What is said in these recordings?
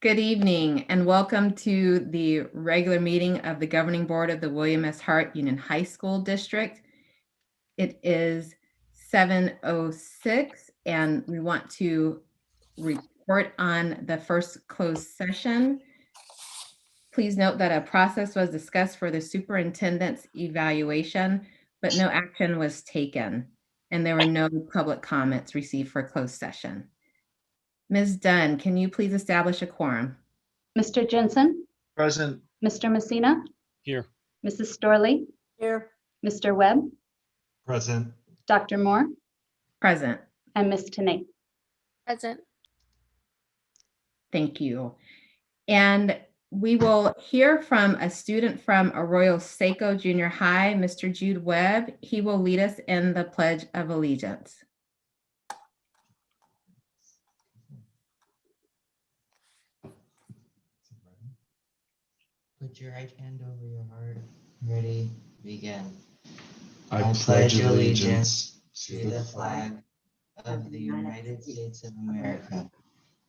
Good evening and welcome to the regular meeting of the Governing Board of the William S. Hart Union High School District. It is 7:06 and we want to report on the first closed session. Please note that a process was discussed for the superintendent's evaluation, but no action was taken and there were no public comments received for closed session. Ms. Dunn, can you please establish a quorum? Mr. Jensen, Present. Mr. Messina, Here. Mrs. Storley, Here. Mr. Webb, Present. Dr. Moore, Present. and Ms. Tenay. Present. Thank you. And we will hear from a student from Arroyo Seco Junior High, Mr. Jude Webb. He will lead us in the Pledge of Allegiance. Put your right hand over your heart. Ready, begin. I pledge allegiance to the flag of the United States of America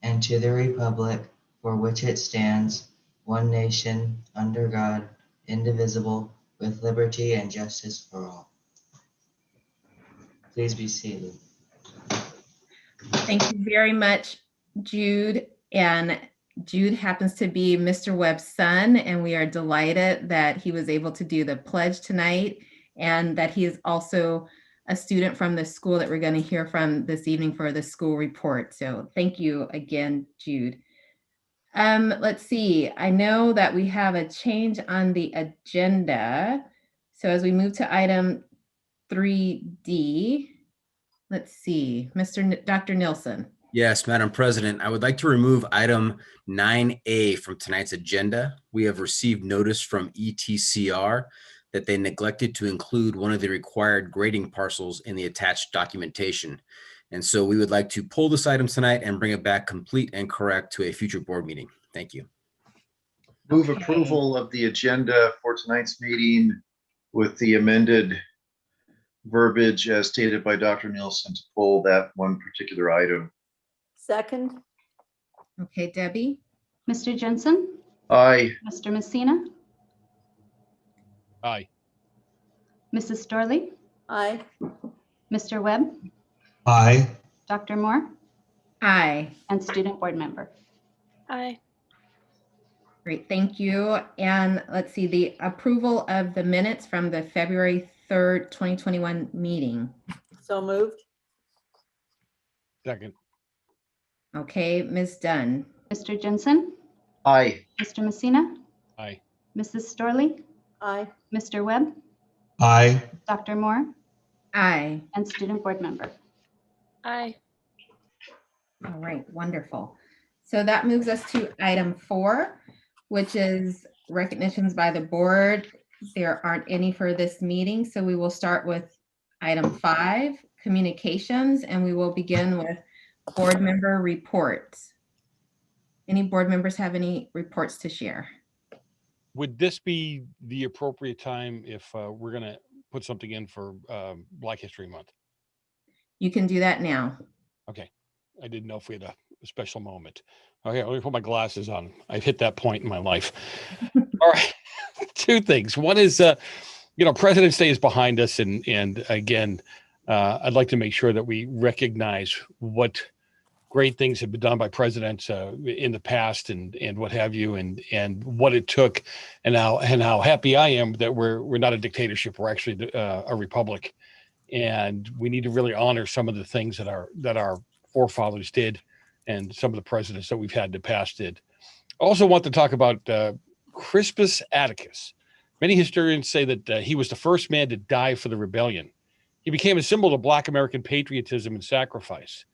and to the republic for which it stands, one nation, under God, indivisible, with liberty and justice for all. Please be seated. Thank you very much, Jude. And Jude happens to be Mr. Webb's son, and we are delighted that he was able to do the pledge tonight and that he is also a student from the school that we're going to hear from this evening for the school report. So thank you again, Jude. Let's see. I know that we have a change on the agenda. So as we move to item 3D, let's see, Dr. Nilsson. Yes, Madam President, I would like to remove item 9A from tonight's agenda. We have received notice from ETCR that they neglected to include one of the required grading parcels in the attached documentation. And so we would like to pull this item tonight and bring it back complete and correct to a future board meeting. Thank you. Move approval of the agenda for tonight's meeting with the amended verbiage as stated by Dr. Nielsen to pull that one particular item. Second. Okay, Debbie? Mr. Jensen, Aye. Mr. Messina, Aye. Mrs. Storley, Aye. Mr. Webb, Aye. Dr. Moore, Aye. and student board member. Aye. Great, thank you. And let's see, the approval of the minutes from the February 3rd, 2021 meeting. So moved. Second. Okay, Ms. Dunn. Mr. Jensen, Aye. Mr. Messina, Aye. Mrs. Storley, Aye. Mr. Webb, Aye. Dr. Moore, Aye. and student board member. Aye. All right, wonderful. So that moves us to item 4, which is recognitions by the board. There aren't any for this meeting, so we will start with item 5, communications, and we will begin with board member reports. Any board members have any reports to share? Would this be the appropriate time if we're going to put something in for Black History Month? You can do that now. Okay. I didn't know if we had a special moment. Okay, let me put my glasses on. I've hit that point in my life. All right. 2 things. One is, President's Day is behind us. And again, I'd like to make sure that we recognize what great things have been done by presidents in the past and what have you, and what it took, and how happy I am that we're not a dictatorship. We're actually a republic, and we need to really honor some of the things that our forefathers did, and some of the presidents that we've had in the past did. I also want to talk about Crispus Attucks. Many historians say that he was the first man to die for the rebellion. He became a symbol of Black American patriotism and sacrifice.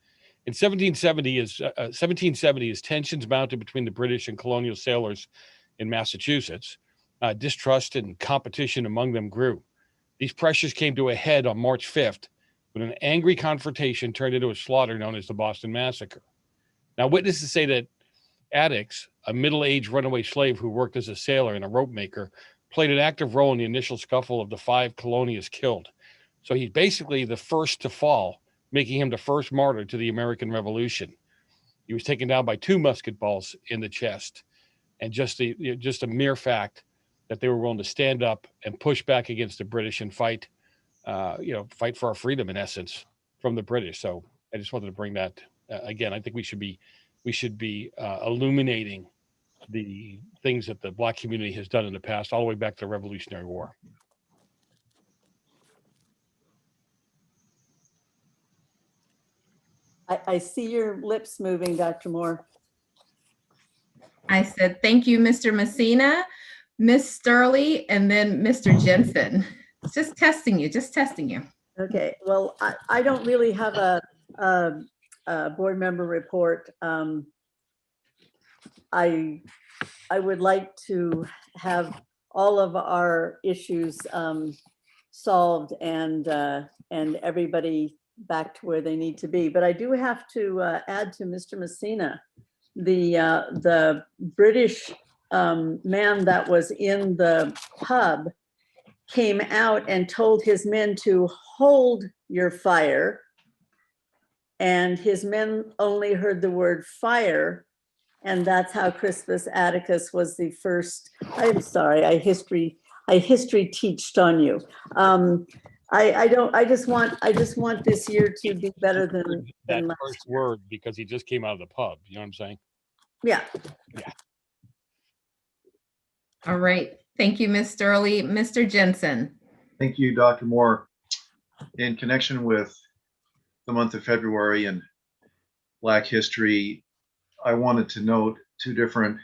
In 1770, as tensions mounted between the British and colonial sailors in Massachusetts, distrust and competition among them grew. These pressures came to a head on March 5th, when an angry confrontation turned into a slaughter known as the Boston Massacre. Now, witnesses say that Attucks, a middle-aged runaway slave who worked as a sailor and a rope maker, played an active role in the initial scuffle of the 5 colonists killed. So he's basically the first to fall, making him the first martyr to the American Revolution. He was taken down by 2 musket balls in the chest. And just a mere fact that they were willing to stand up and push back against the British and fight, fight for our freedom in essence from the British. So I just wanted to bring that again. I think we should be illuminating the things that the Black community has done in the past, all the way back to the Revolutionary War. I see your lips moving, Dr. Moore. I said, thank you, Mr. Messina, Miss Sterling, and then Mr. Jensen. Just testing you, just testing you. Okay, well, I don't really have a board member report. I would like to have all of our issues solved and everybody back to where they need to be. But I do have to add to Mr. Messina, the British man that was in the pub came out and told his men to hold your fire. And his men only heard the word fire. And that's how Crispus Attucks was the first. I'm sorry, I history teached on you. I just want this year to be better than That last first year. word, because he just came out of the pub. You know what I'm saying? Yeah. All right, thank you, Miss Sterling. Mr. Jensen. Thank you, Dr. Moore. In connection with the month of February and Black history, I wanted to note 2 different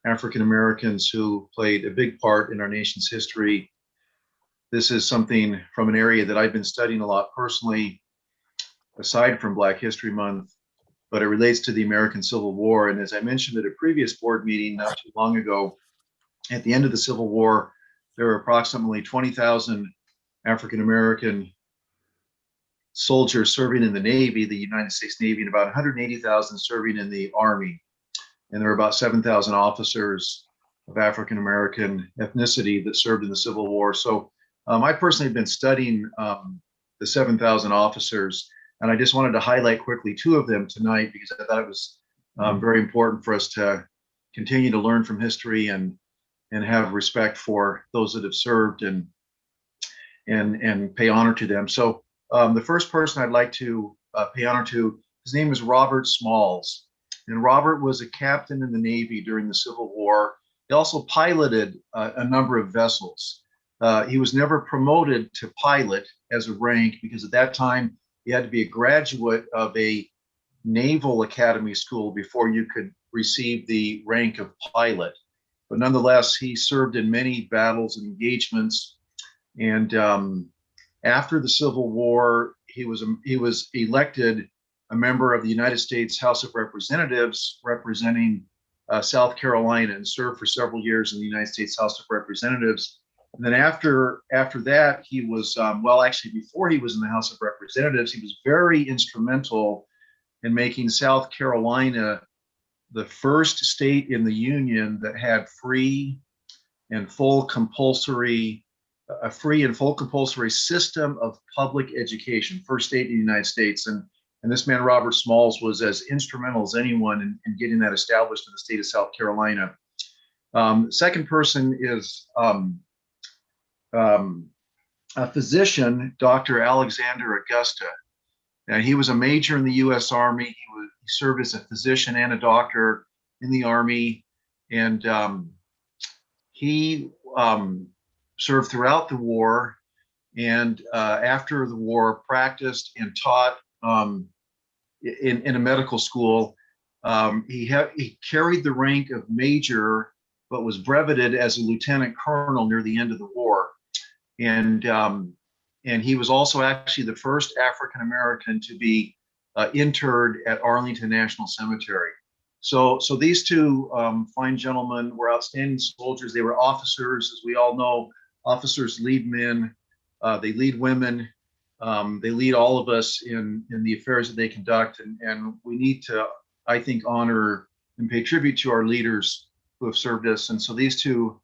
African Americans who played a big part in our nation's history. This is something from an area that I've been studying a lot personally, aside from Black History Month, but it relates to the American Civil War. And as I mentioned at a previous board meeting not too long ago, at the end of the Civil War, there were approximately 20,000 African American soldiers serving in the Navy, the United States Navy, and about 180,000 serving in the Army. And there were about 7,000 officers of African American ethnicity that served in the Civil War. So I personally have been studying the 7,000 officers, and I just wanted to highlight quickly 2 of them tonight because I thought it was very important for us to continue to learn from history and have respect for those that have served and pay honor to them. So the first person I'd like to pay honor to, his name is Robert Smalls. And Robert was a captain in the Navy during the Civil War. He also piloted a number of vessels. He was never promoted to pilot as a rank because at that time you had to be a graduate of a Naval Academy school before you could receive the rank of pilot. But nonetheless, he served in many battles and engagements. And after the Civil War, he was elected a member of the United States House of Representatives, representing South Carolina, and served for several years in the United States House of Representatives. And then after that, he was, actually before he was in the House of Representatives, he was very instrumental in making South Carolina the first state in the Union that had a free and full compulsory system of public education, first state in the United States. And this man, Robert Smalls, was as instrumental as anyone in getting that established in the state of South Carolina. Second person is a physician, Dr. Alexander Augusta. Now, he was a major in the U.S. Army. He served as a physician and a doctor in the Army, and he served throughout the war. And after the war, practiced and taught in a medical school. He carried the rank of major, but was breveted as a lieutenant colonel near the end of the war. And he was also actually the first African American to be interred at Arlington National Cemetery. So these 2 fine gentlemen were outstanding soldiers. They were officers, as we all know. Officers lead men, they lead women, they lead all of us in the affairs that they conduct. And we need to, I think, honor and pay tribute to our leaders who have served us. And so these two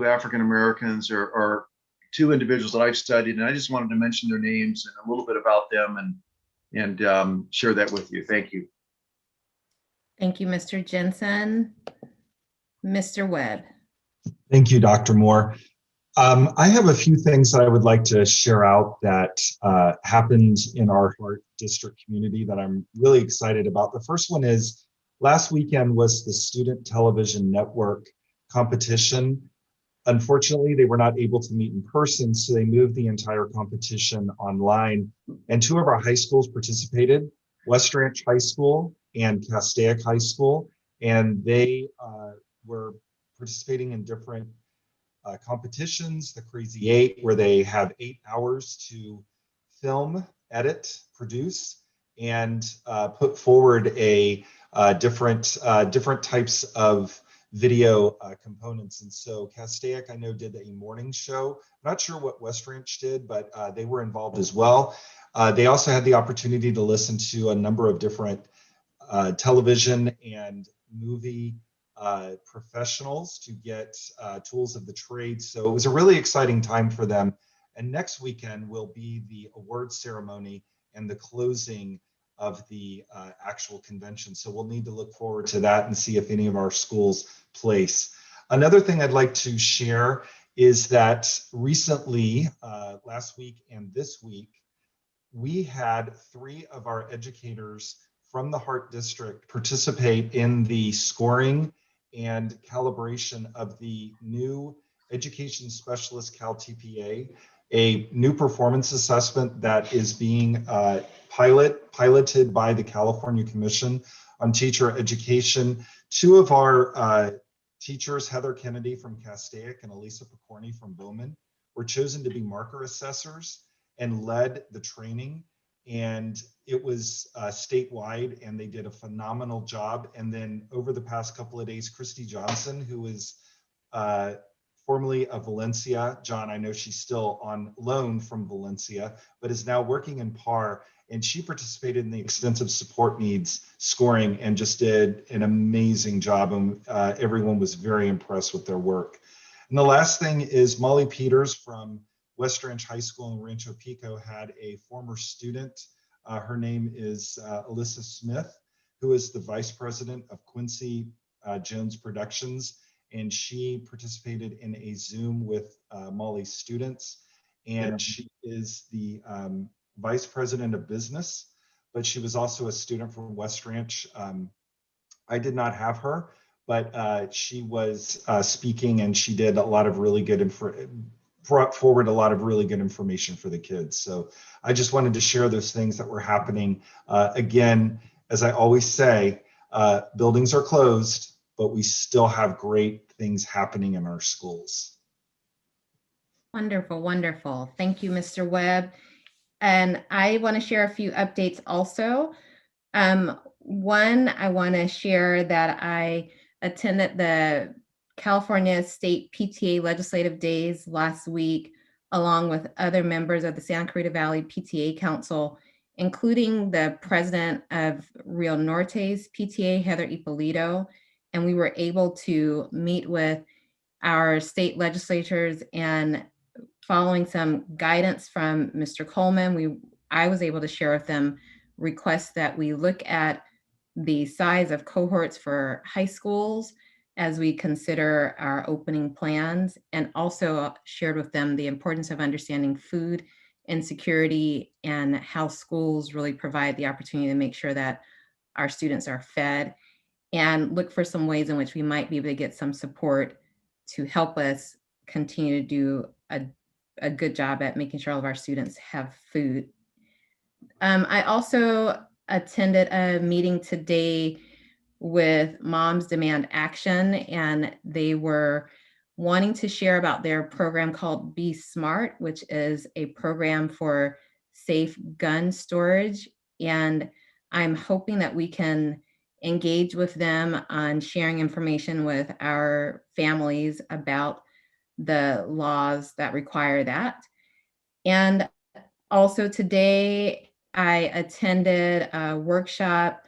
African Americans are 2 individuals that I've studied, and I just wanted to mention their names and a little bit about them and share that with you. Thank you. Thank you, Mr. Jensen. Mr. Webb. Thank you, Dr. Moore. I have a few things that I would like to share out that happened in our Hart District community that I'm really excited about. The first one is last weekend was the Student Television Network competition. Unfortunately, they were not able to meet in person, so they moved the entire competition online. And two of our high schools participated, West Ranch High School and Castaic High School, and they were participating in different competitions, the Crazy Eight, where they have 8 hours to film, edit, produce, and put forward a different types of video components. And so Castaic, I know, did a morning show. I'm not sure what West Ranch did, but they were involved as well. They also had the opportunity to listen to a number of different television and movie professionals to get tools of the trade. So it was a really exciting time for them. And next weekend will be the award ceremony and the closing of the actual convention. So we'll need to look forward to that and see if any of our schools place. Another thing I'd like to share is that recently, last week and this week, we had 3 of our educators from the Hart District participate in the scoring and calibration of the new Education Specialist Cal TPA, a new performance assessment that is being piloted by the California Commission on Teacher Education. 2 of our teachers, Heather Kennedy from Castaic and Elisa Picorni from Bowman, were chosen to be marker assessors and led the training. And it was statewide, and they did a phenomenal job. And then over the past couple of days, Christy Johnson, who is formerly of Valencia. John, I know she's still on loan from Valencia, but is now working in PAR. And she participated in the extensive support needs scoring and just did an amazing job. And everyone was very impressed with their work. And the last thing is Molly Peters from West Ranch High School in Rancho Pico had a former student. Her name is Alyssa Smith, who is the vice president of Quincy Jones Productions. And she participated in a Zoom with Molly's students. And she is the vice president of business, but she was also a student from West Ranch. I did not have her, but she was speaking, and she did a lot of really good brought forward a lot of really good information for the kids. So I just wanted to share those things that were happening. Again, as I always say, buildings are closed, but we still have great things happening in our schools. Wonderful, wonderful. Thank you, Mr. Webb. And I want to share a few updates also. One, I want to share that I attended the California State PTA Legislative Days last week, along with other members of the Santa Clarita Valley PTA Council, including the president of Rio Norte's PTA, Heather Ippolito. And we were able to meet with our state legislators, and following some guidance from Mr. Coleman, I was able to share with them requests that we look at the size of cohorts for high schools as we consider our opening plans, and also shared with them the importance of understanding food insecurity and how schools really provide the opportunity to make sure that our students are fed, and look for some ways in which we might be able to get some support to help us continue to do a good job at making sure all of our students have food. I also attended a meeting today with Moms Demand Action, and they were wanting to share about their program called Be Smart, which is a program for safe gun storage. And I'm hoping that we can engage with them on sharing information with our families about the laws that require that. And also today, I attended a workshop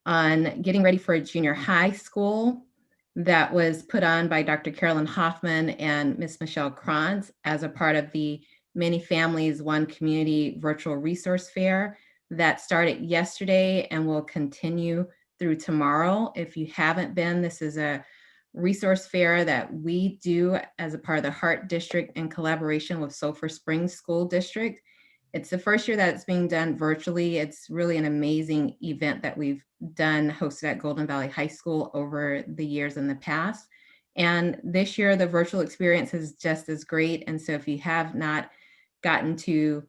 on getting ready for a junior high school that was put on by Dr. Carolyn Hoffman and Miss Michelle Kranz as a part of the Many Families, One Community virtual resource fair that started yesterday and will continue through tomorrow. If you haven't been, this is a resource fair that we do as a part of the Hart District in collaboration with Sulphur Springs School District. It's the first year that it's being done virtually. It's really an amazing event that we've done, hosted at Golden Valley High School over the years in the past. And this year, the virtual experience is just as great. And so if you have not gotten to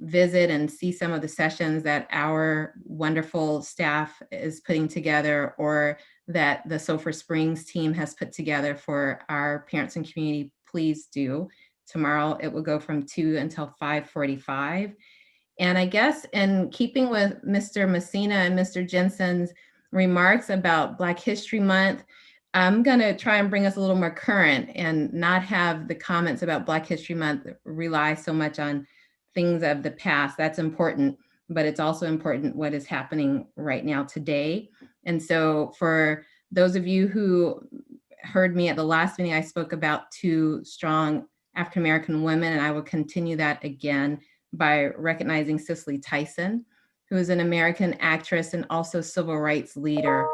visit and see some of the sessions that our wonderful staff is putting together, or that the Sulphur Springs team has put together for our parents and community, please do. Tomorrow it will go from 2 until 5:45. And I guess in keeping with Mr. Messina and Mr. Jensen's remarks about Black History Month, I'm going to try and bring us a little more current and not have the comments about Black History Month rely so much on things of the past. That's important, but it's also important what is happening right now today. And so for those of you who heard me at the last meeting, I spoke about 2 strong African-American women, and I will continue that again by recognizing Cicely Tyson, who is an American actress and also civil rights leader.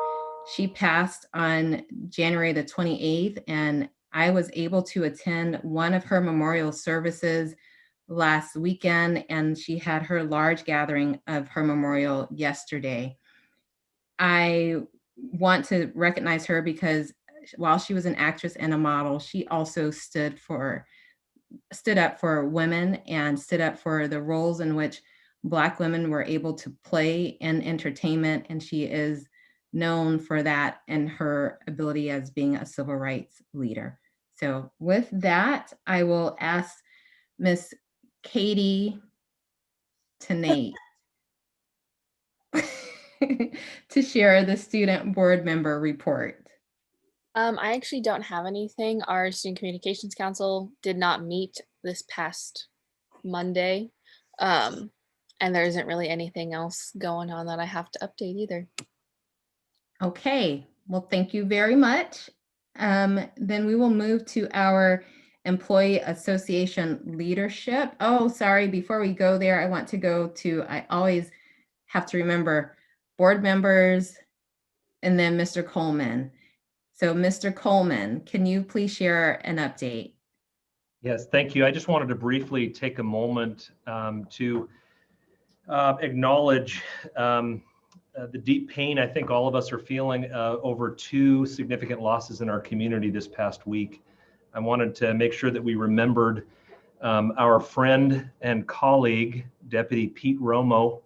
She passed on January the 28th, and I was able to attend one of her memorial services last weekend, and she had her large gathering of her memorial yesterday. I want to recognize her because while she was an actress and a model, she also stood up for women and stood up for the roles in which Black women were able to play in entertainment. And she is known for that and her ability as being a civil rights leader. So with that, I will ask Miss Katie Tenate to share the student board member report. I actually don't have anything. Our Student Communications Council did not meet this past Monday. And there isn't really anything else going on that I have to update either. Okay, well, thank you very much. Then we will move to our Employee Association leadership. Oh, sorry, before we go there, I want to go to, I always have to remember board members and then Mr. Coleman. So Mr. Coleman, can you please share an update? Yes, thank you. I just wanted to briefly take a moment to acknowledge the deep pain I think all of us are feeling over 2 significant losses in our community this past week. I wanted to make sure that we remembered our friend and colleague, Deputy Pete Romo,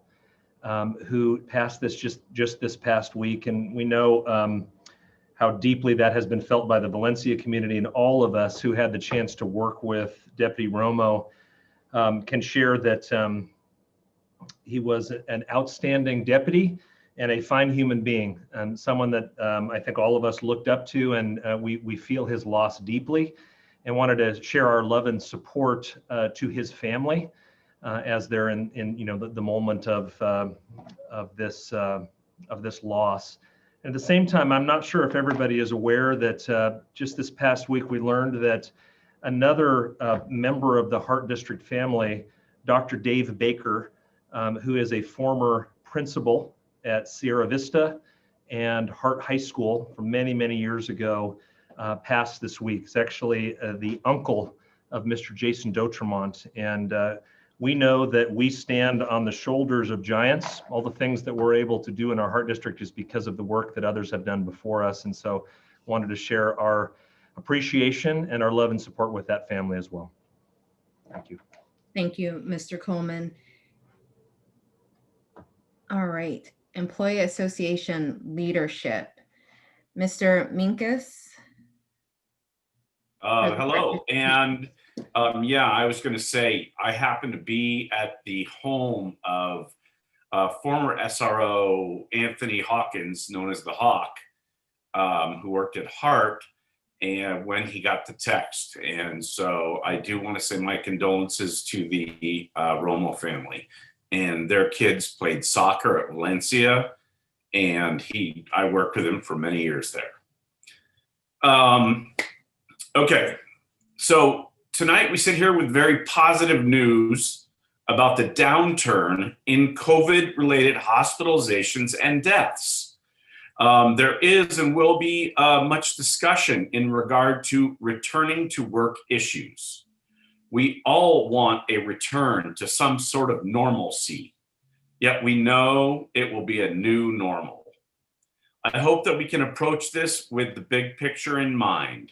who passed this just this past week. And we know how deeply that has been felt by the Valencia community, and all of us who had the chance to work with Deputy Romo can share that he was an outstanding deputy and a fine human being, and someone that I think all of us looked up to, and we feel his loss deeply, and wanted to share our love and support to his family as they're in the moment of this loss. At the same time, I'm not sure if everybody is aware that just this past week we learned that another member of the Hart District family, Dr. Dave Baker, who is a former principal at Sierra Vista and Hart High School from many, many years ago, passed this week. It's actually the uncle of Mr. Jason Dotremont. And we know that we stand on the shoulders of giants. All the things that we're able to do in our Hart District is because of the work that others have done before us. And so wanted to share our appreciation and our love and support with that family as well. Thank you. Thank you, Mr. Coleman. All right, Employee Association leadership. Mr. Minkus. Hello, and yeah, I was going to say, I happen to be at the home of former SRO Anthony Hawkins, known as the Hawk, who worked at Hart, and when he got the text. And so I do want to say my condolences to the Romo family. And their kids played soccer at Valencia, and I worked with him for many years there. Okay, so tonight we sit here with very positive news about the downturn in COVID-related hospitalizations and deaths. There is and will be much discussion in regard to returning to work issues. We all want a return to some sort of normalcy, yet we know it will be a new normal. I hope that we can approach this with the big picture in mind.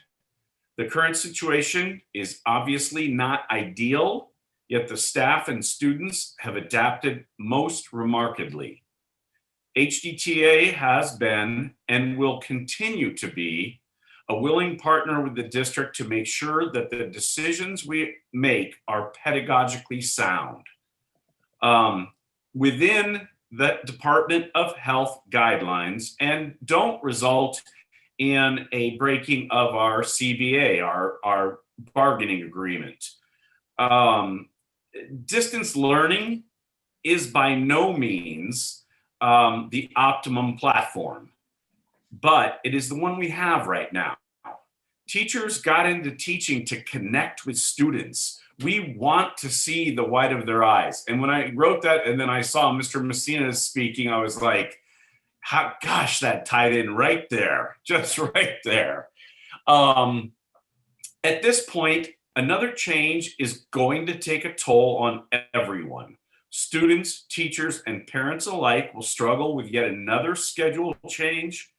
The current situation is obviously not ideal, yet the staff and students have adapted most remarkably. HDTA has been and will continue to be a willing partner with the district to make sure that the decisions we make are pedagogically sound within the Department of Health guidelines and don't result in a breaking of our CBA, our bargaining agreement. Distance learning is by no means the optimum platform, but it is the one we have right now. Teachers got into teaching to connect with students. We want to see the white of their eyes. And when I wrote that and then I saw Mr. Messina speaking, I was like, gosh, that tied in right there, just right there. At this point, another change is going to take a toll on everyone. Students, teachers, and parents alike will struggle with yet another schedule change.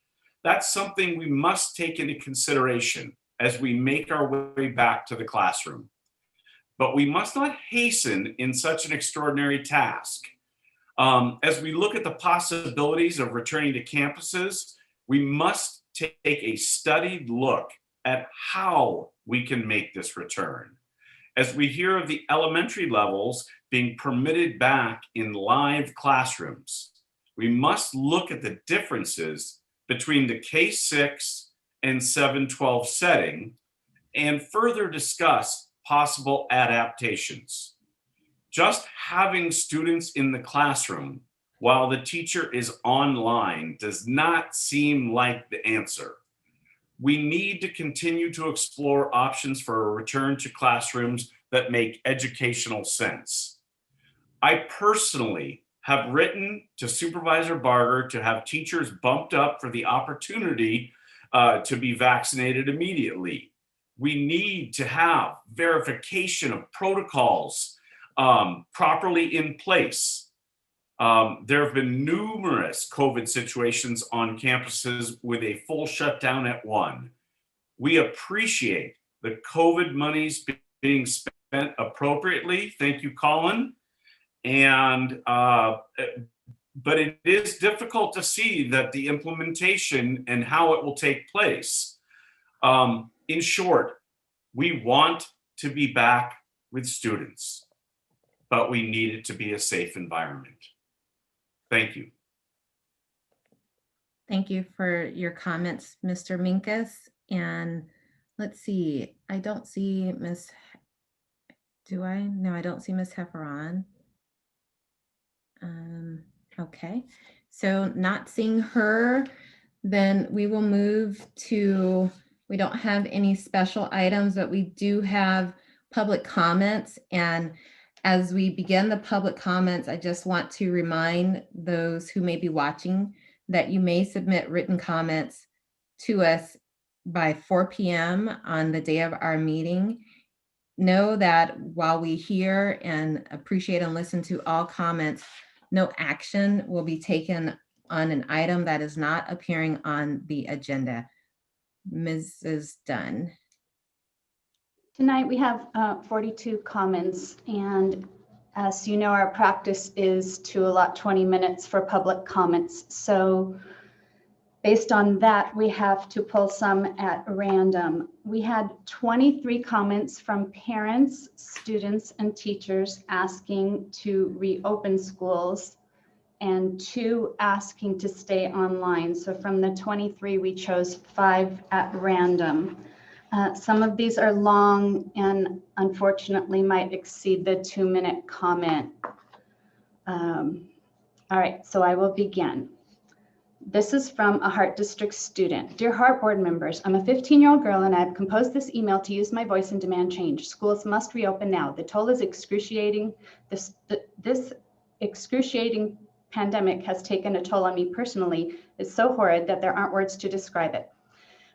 That's something we must take into consideration as we make our way back to the classroom. But we must not hasten in such an extraordinary task. As we look at the possibilities of returning to campuses, we must take a studied look at how we can make this return. As we hear of the elementary levels being permitted back in live classrooms, we must look at the differences between the K-6 and 7-12 setting and further discuss possible adaptations. Just having students in the classroom while the teacher is online does not seem like the answer. We need to continue to explore options for a return to classrooms that make educational sense. I personally have written to Supervisor Barger to have teachers bumped up for the opportunity to be vaccinated immediately. We need to have verification of protocols properly in place. There have been numerous COVID situations on campuses with a full shutdown at one. We appreciate the COVID monies being spent appropriately. Thank you, Colin. And but it is difficult to see that the implementation and how it will take place. In short, we want to be back with students, but we need it to be a safe environment. Thank you. Thank you for your comments, Mr. Minkus. And let's see, I don't see Ms. Do I? No, I don't see Ms. Hefferon. Okay, so not seeing her, then we will move to, we don't have any special items, but we do have public comments. And as we begin the public comments, I just want to remind those who may be watching that you may submit written comments to us by 4 p.m. on the day of our meeting. Know that while we hear and appreciate and listen to all comments, no action will be taken on an item that is not appearing on the agenda. Mrs. Dunn. Tonight we have 42 comments, and as you know, our practice is to allot 20 minutes for public comments. So based on that, we have to pull some at random. We had 23 comments from parents, students, and teachers asking to reopen schools, and 2 asking to stay online. So from the 23, we chose 5 at random. Some of these are long and unfortunately might exceed the 2-minute comment. All right, so I will begin. This is from a Hart District student. Dear Hart board members, I'm a 15-year-old girl and I've composed this email to use my voice and demand change. Schools must reopen now. The toll is excruciating. This excruciating pandemic has taken a toll on me personally is so horrid that there aren't words to describe it.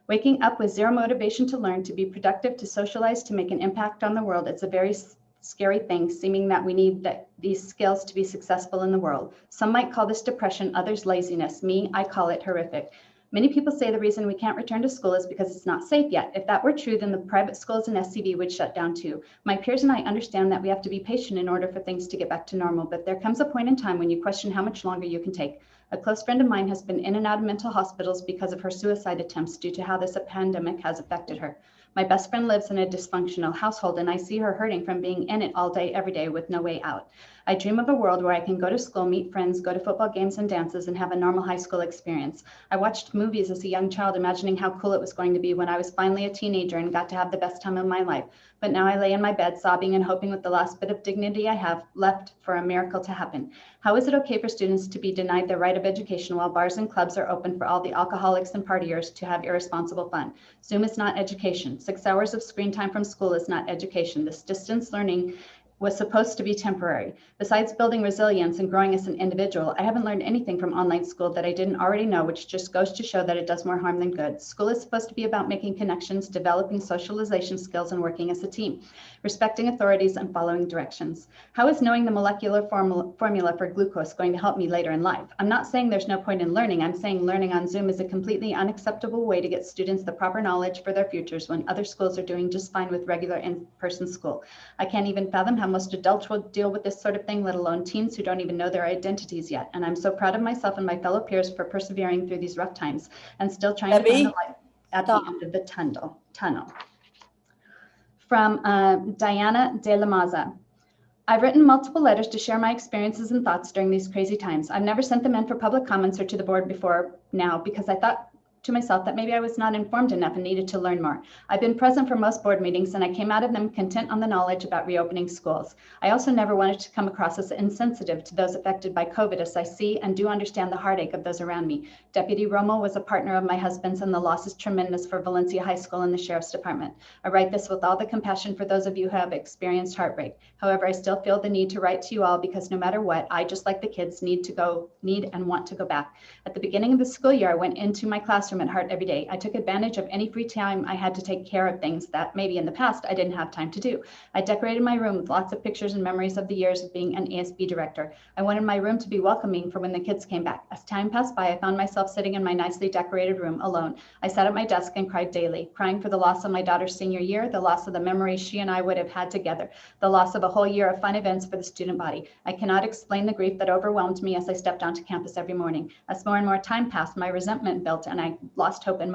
Waking up with zero motivation to learn, to be productive, to socialize, to make an impact on the world, it's a very scary thing, seeming that we need these skills to be successful in the world. Some might call this depression, others laziness. Me, I call it horrific. Many people say the reason we can't return to school is because it's not safe yet. If that were true, then the private schools and SCV would shut down too. My peers and I understand that we have to be patient in order for things to get back to normal, but there comes a point in time when you question how much longer you can take. A close friend of mine has been in and out of mental hospitals because of her suicide attempts due to how this pandemic has affected her. My best friend lives in a dysfunctional household, and I see her hurting from being in it all day, every day with no way out. I dream of a world where I can go to school, meet friends, go to football games and dances, and have a normal high school experience. I watched movies as a young child, imagining how cool it was going to be when I was finally a teenager and got to have the best time of my life. But now I lay in my bed sobbing and hoping with the last bit of dignity I have left for a miracle to happen. How is it okay for students to be denied their right of education while bars and clubs are open for all the alcoholics and partiers to have irresponsible fun? Zoom is not education. 6 hours of screen time from school is not education. This distance learning was supposed to be temporary. Besides building resilience and growing as an individual, I haven't learned anything from online school that I didn't already know, which just goes to show that it does more harm than good. School is supposed to be about making connections, developing socialization skills, and working as a team, respecting authorities and following directions. How is knowing the molecular formula for glucose going to help me later in life? I'm not saying there's no point in learning. I'm saying learning on Zoom is a completely unacceptable way to get students the proper knowledge for their futures when other schools are doing just fine with regular in-person school. I can't even fathom how most adults will deal with this sort of thing, let alone teens who don't even know their identities yet. And I'm so proud of myself and my fellow peers for persevering through these rough times and still trying to find the light at the end of the tunnel. From Diana De La Maza. I've written multiple letters to share my experiences and thoughts during these crazy times. I've never sent them in for public comments or to the board before now because I thought to myself that maybe I was not informed enough and needed to learn more. I've been present for most board meetings and I came out of them content on the knowledge about reopening schools. I also never wanted to come across as insensitive to those affected by COVID, as I see and do understand the heartache of those around me. Deputy Romo was a partner of my husband's and the loss is tremendous for Valencia High School and the Sheriff's Department. I write this with all the compassion for those of you who have experienced heartbreak. However, I still feel the need to write to you all because no matter what, I, just like the kids, need and want to go back. At the beginning of the school year, I went into my classroom at Hart every day. I took advantage of any free time I had to take care of things that maybe in the past I didn't have time to do. I decorated my room with lots of pictures and memories of the years of being an ASB director. I wanted my room to be welcoming for when the kids came back. As time passed by, I found myself sitting in my nicely decorated room alone. I sat at my desk and cried daily, crying for the loss of my daughter's senior year, the loss of the memories she and I would have had together, the loss of a whole year of fun events for the student body. I cannot explain the grief that overwhelmed me as I stepped onto campus every morning. As more and more time passed, my resentment built and I lost hope and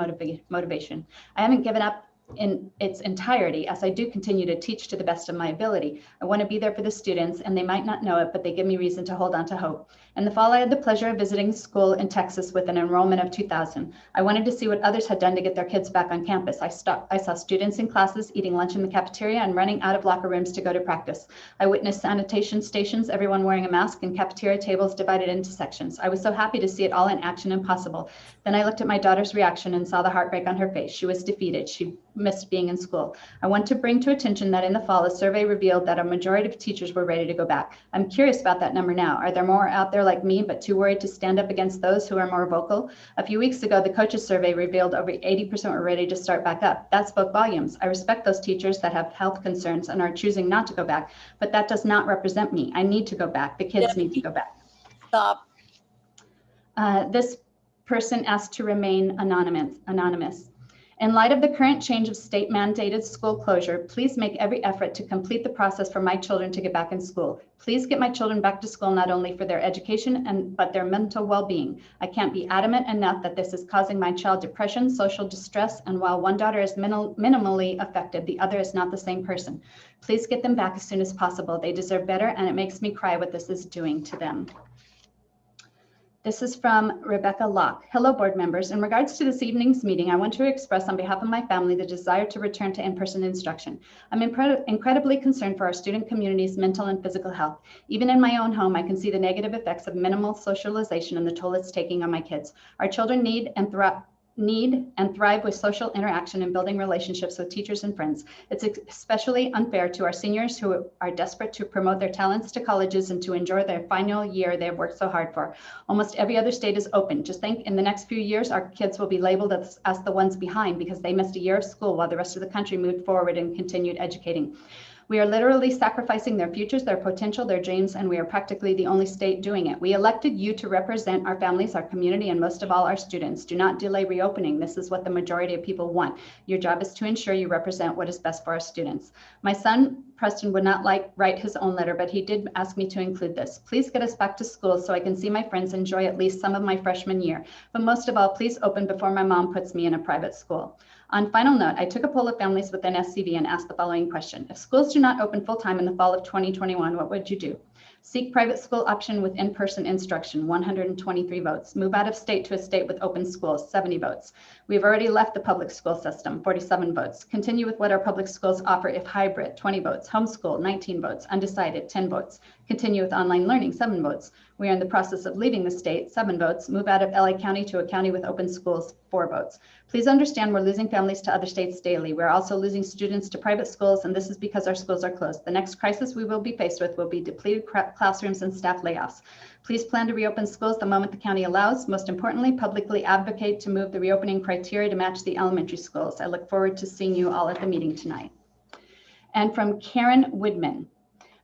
motivation. I haven't given up in its entirety, as I do continue to teach to the best of my ability. I want to be there for the students, and they might not know it, but they give me reason to hold on to hope. In the fall, I had the pleasure of visiting school in Texas with an enrollment of 2,000. I wanted to see what others had done to get their kids back on campus. I saw students in classes eating lunch in the cafeteria and running out of locker rooms to go to practice. I witnessed sanitation stations, everyone wearing a mask, and cafeteria tables divided into sections. I was so happy to see it all in action and possible. Then I looked at my daughter's reaction and saw the heartbreak on her face. She was defeated. She missed being in school. I want to bring to attention that in the fall, a survey revealed that a majority of teachers were ready to go back. I'm curious about that number now. Are there more out there like me, but too worried to stand up against those who are more vocal? A few weeks ago, the coaches survey revealed over 80% were ready to start back up. That spoke volumes. I respect those teachers that have health concerns and are choosing not to go back, but that does not represent me. I need to go back. The kids need to go back. Stop. This person asked to remain anonymous. In light of the current change of state mandated school closure, please make every effort to complete the process for my children to get back in school. Please get my children back to school, not only for their education, but their mental well-being. I can't be adamant enough that this is causing my child depression, social distress, and while one daughter is minimally affected, the other is not the same person. Please get them back as soon as possible. They deserve better, and it makes me cry what this is doing to them. This is from Rebecca Locke. Hello, board members. In regards to this evening's meeting, I want to express on behalf of my family the desire to return to in-person instruction. I'm incredibly concerned for our student community's mental and physical health. Even in my own home, I can see the negative effects of minimal socialization and the toll it's taking on my kids. Our children need need and thrive with social interaction and building relationships with teachers and friends. It's especially unfair to our seniors who are desperate to promote their talents to colleges and to enjoy their final year they have worked so hard for. Almost every other state is open. Just think, in the next few years, our kids will be labeled as the ones behind because they missed a year of school while the rest of the country moved forward and continued educating. We are literally sacrificing their futures, their potential, their dreams, and we are practically the only state doing it. We elected you to represent our families, our community, and most of all, our students. Do not delay reopening. This is what the majority of people want. Your job is to ensure you represent what is best for our students. My son, Preston, would not write his own letter, but he did ask me to include this. Please get us back to school so I can see my friends enjoy at least some of my freshman year. But most of all, please open before my mom puts me in a private school. On final note, I took a poll of families within SCV and asked the following question. If schools do not open full-time in the fall of 2021, what would you do? Seek private school option with in-person instruction, 123 votes. Move out of state to a state with open schools, 70 votes. We've already left the public school system, 47 votes. Continue with what our public schools offer if hybrid, 20 votes. Homeschool, 19 votes. Undecided, 10 votes. Continue with online learning, 7 votes. We are in the process of leaving the state, 7 votes. Move out of LA County to a county with open schools, 4 votes. Please understand we're losing families to other states daily. We're also losing students to private schools, and this is because our schools are closed. The next crisis we will be faced with will be depleted classrooms and staff layoffs. Please plan to reopen schools the moment the county allows. Most importantly, publicly advocate to move the reopening criteria to match the elementary schools. I look forward to seeing you all at the meeting tonight. And from Karen Woodman.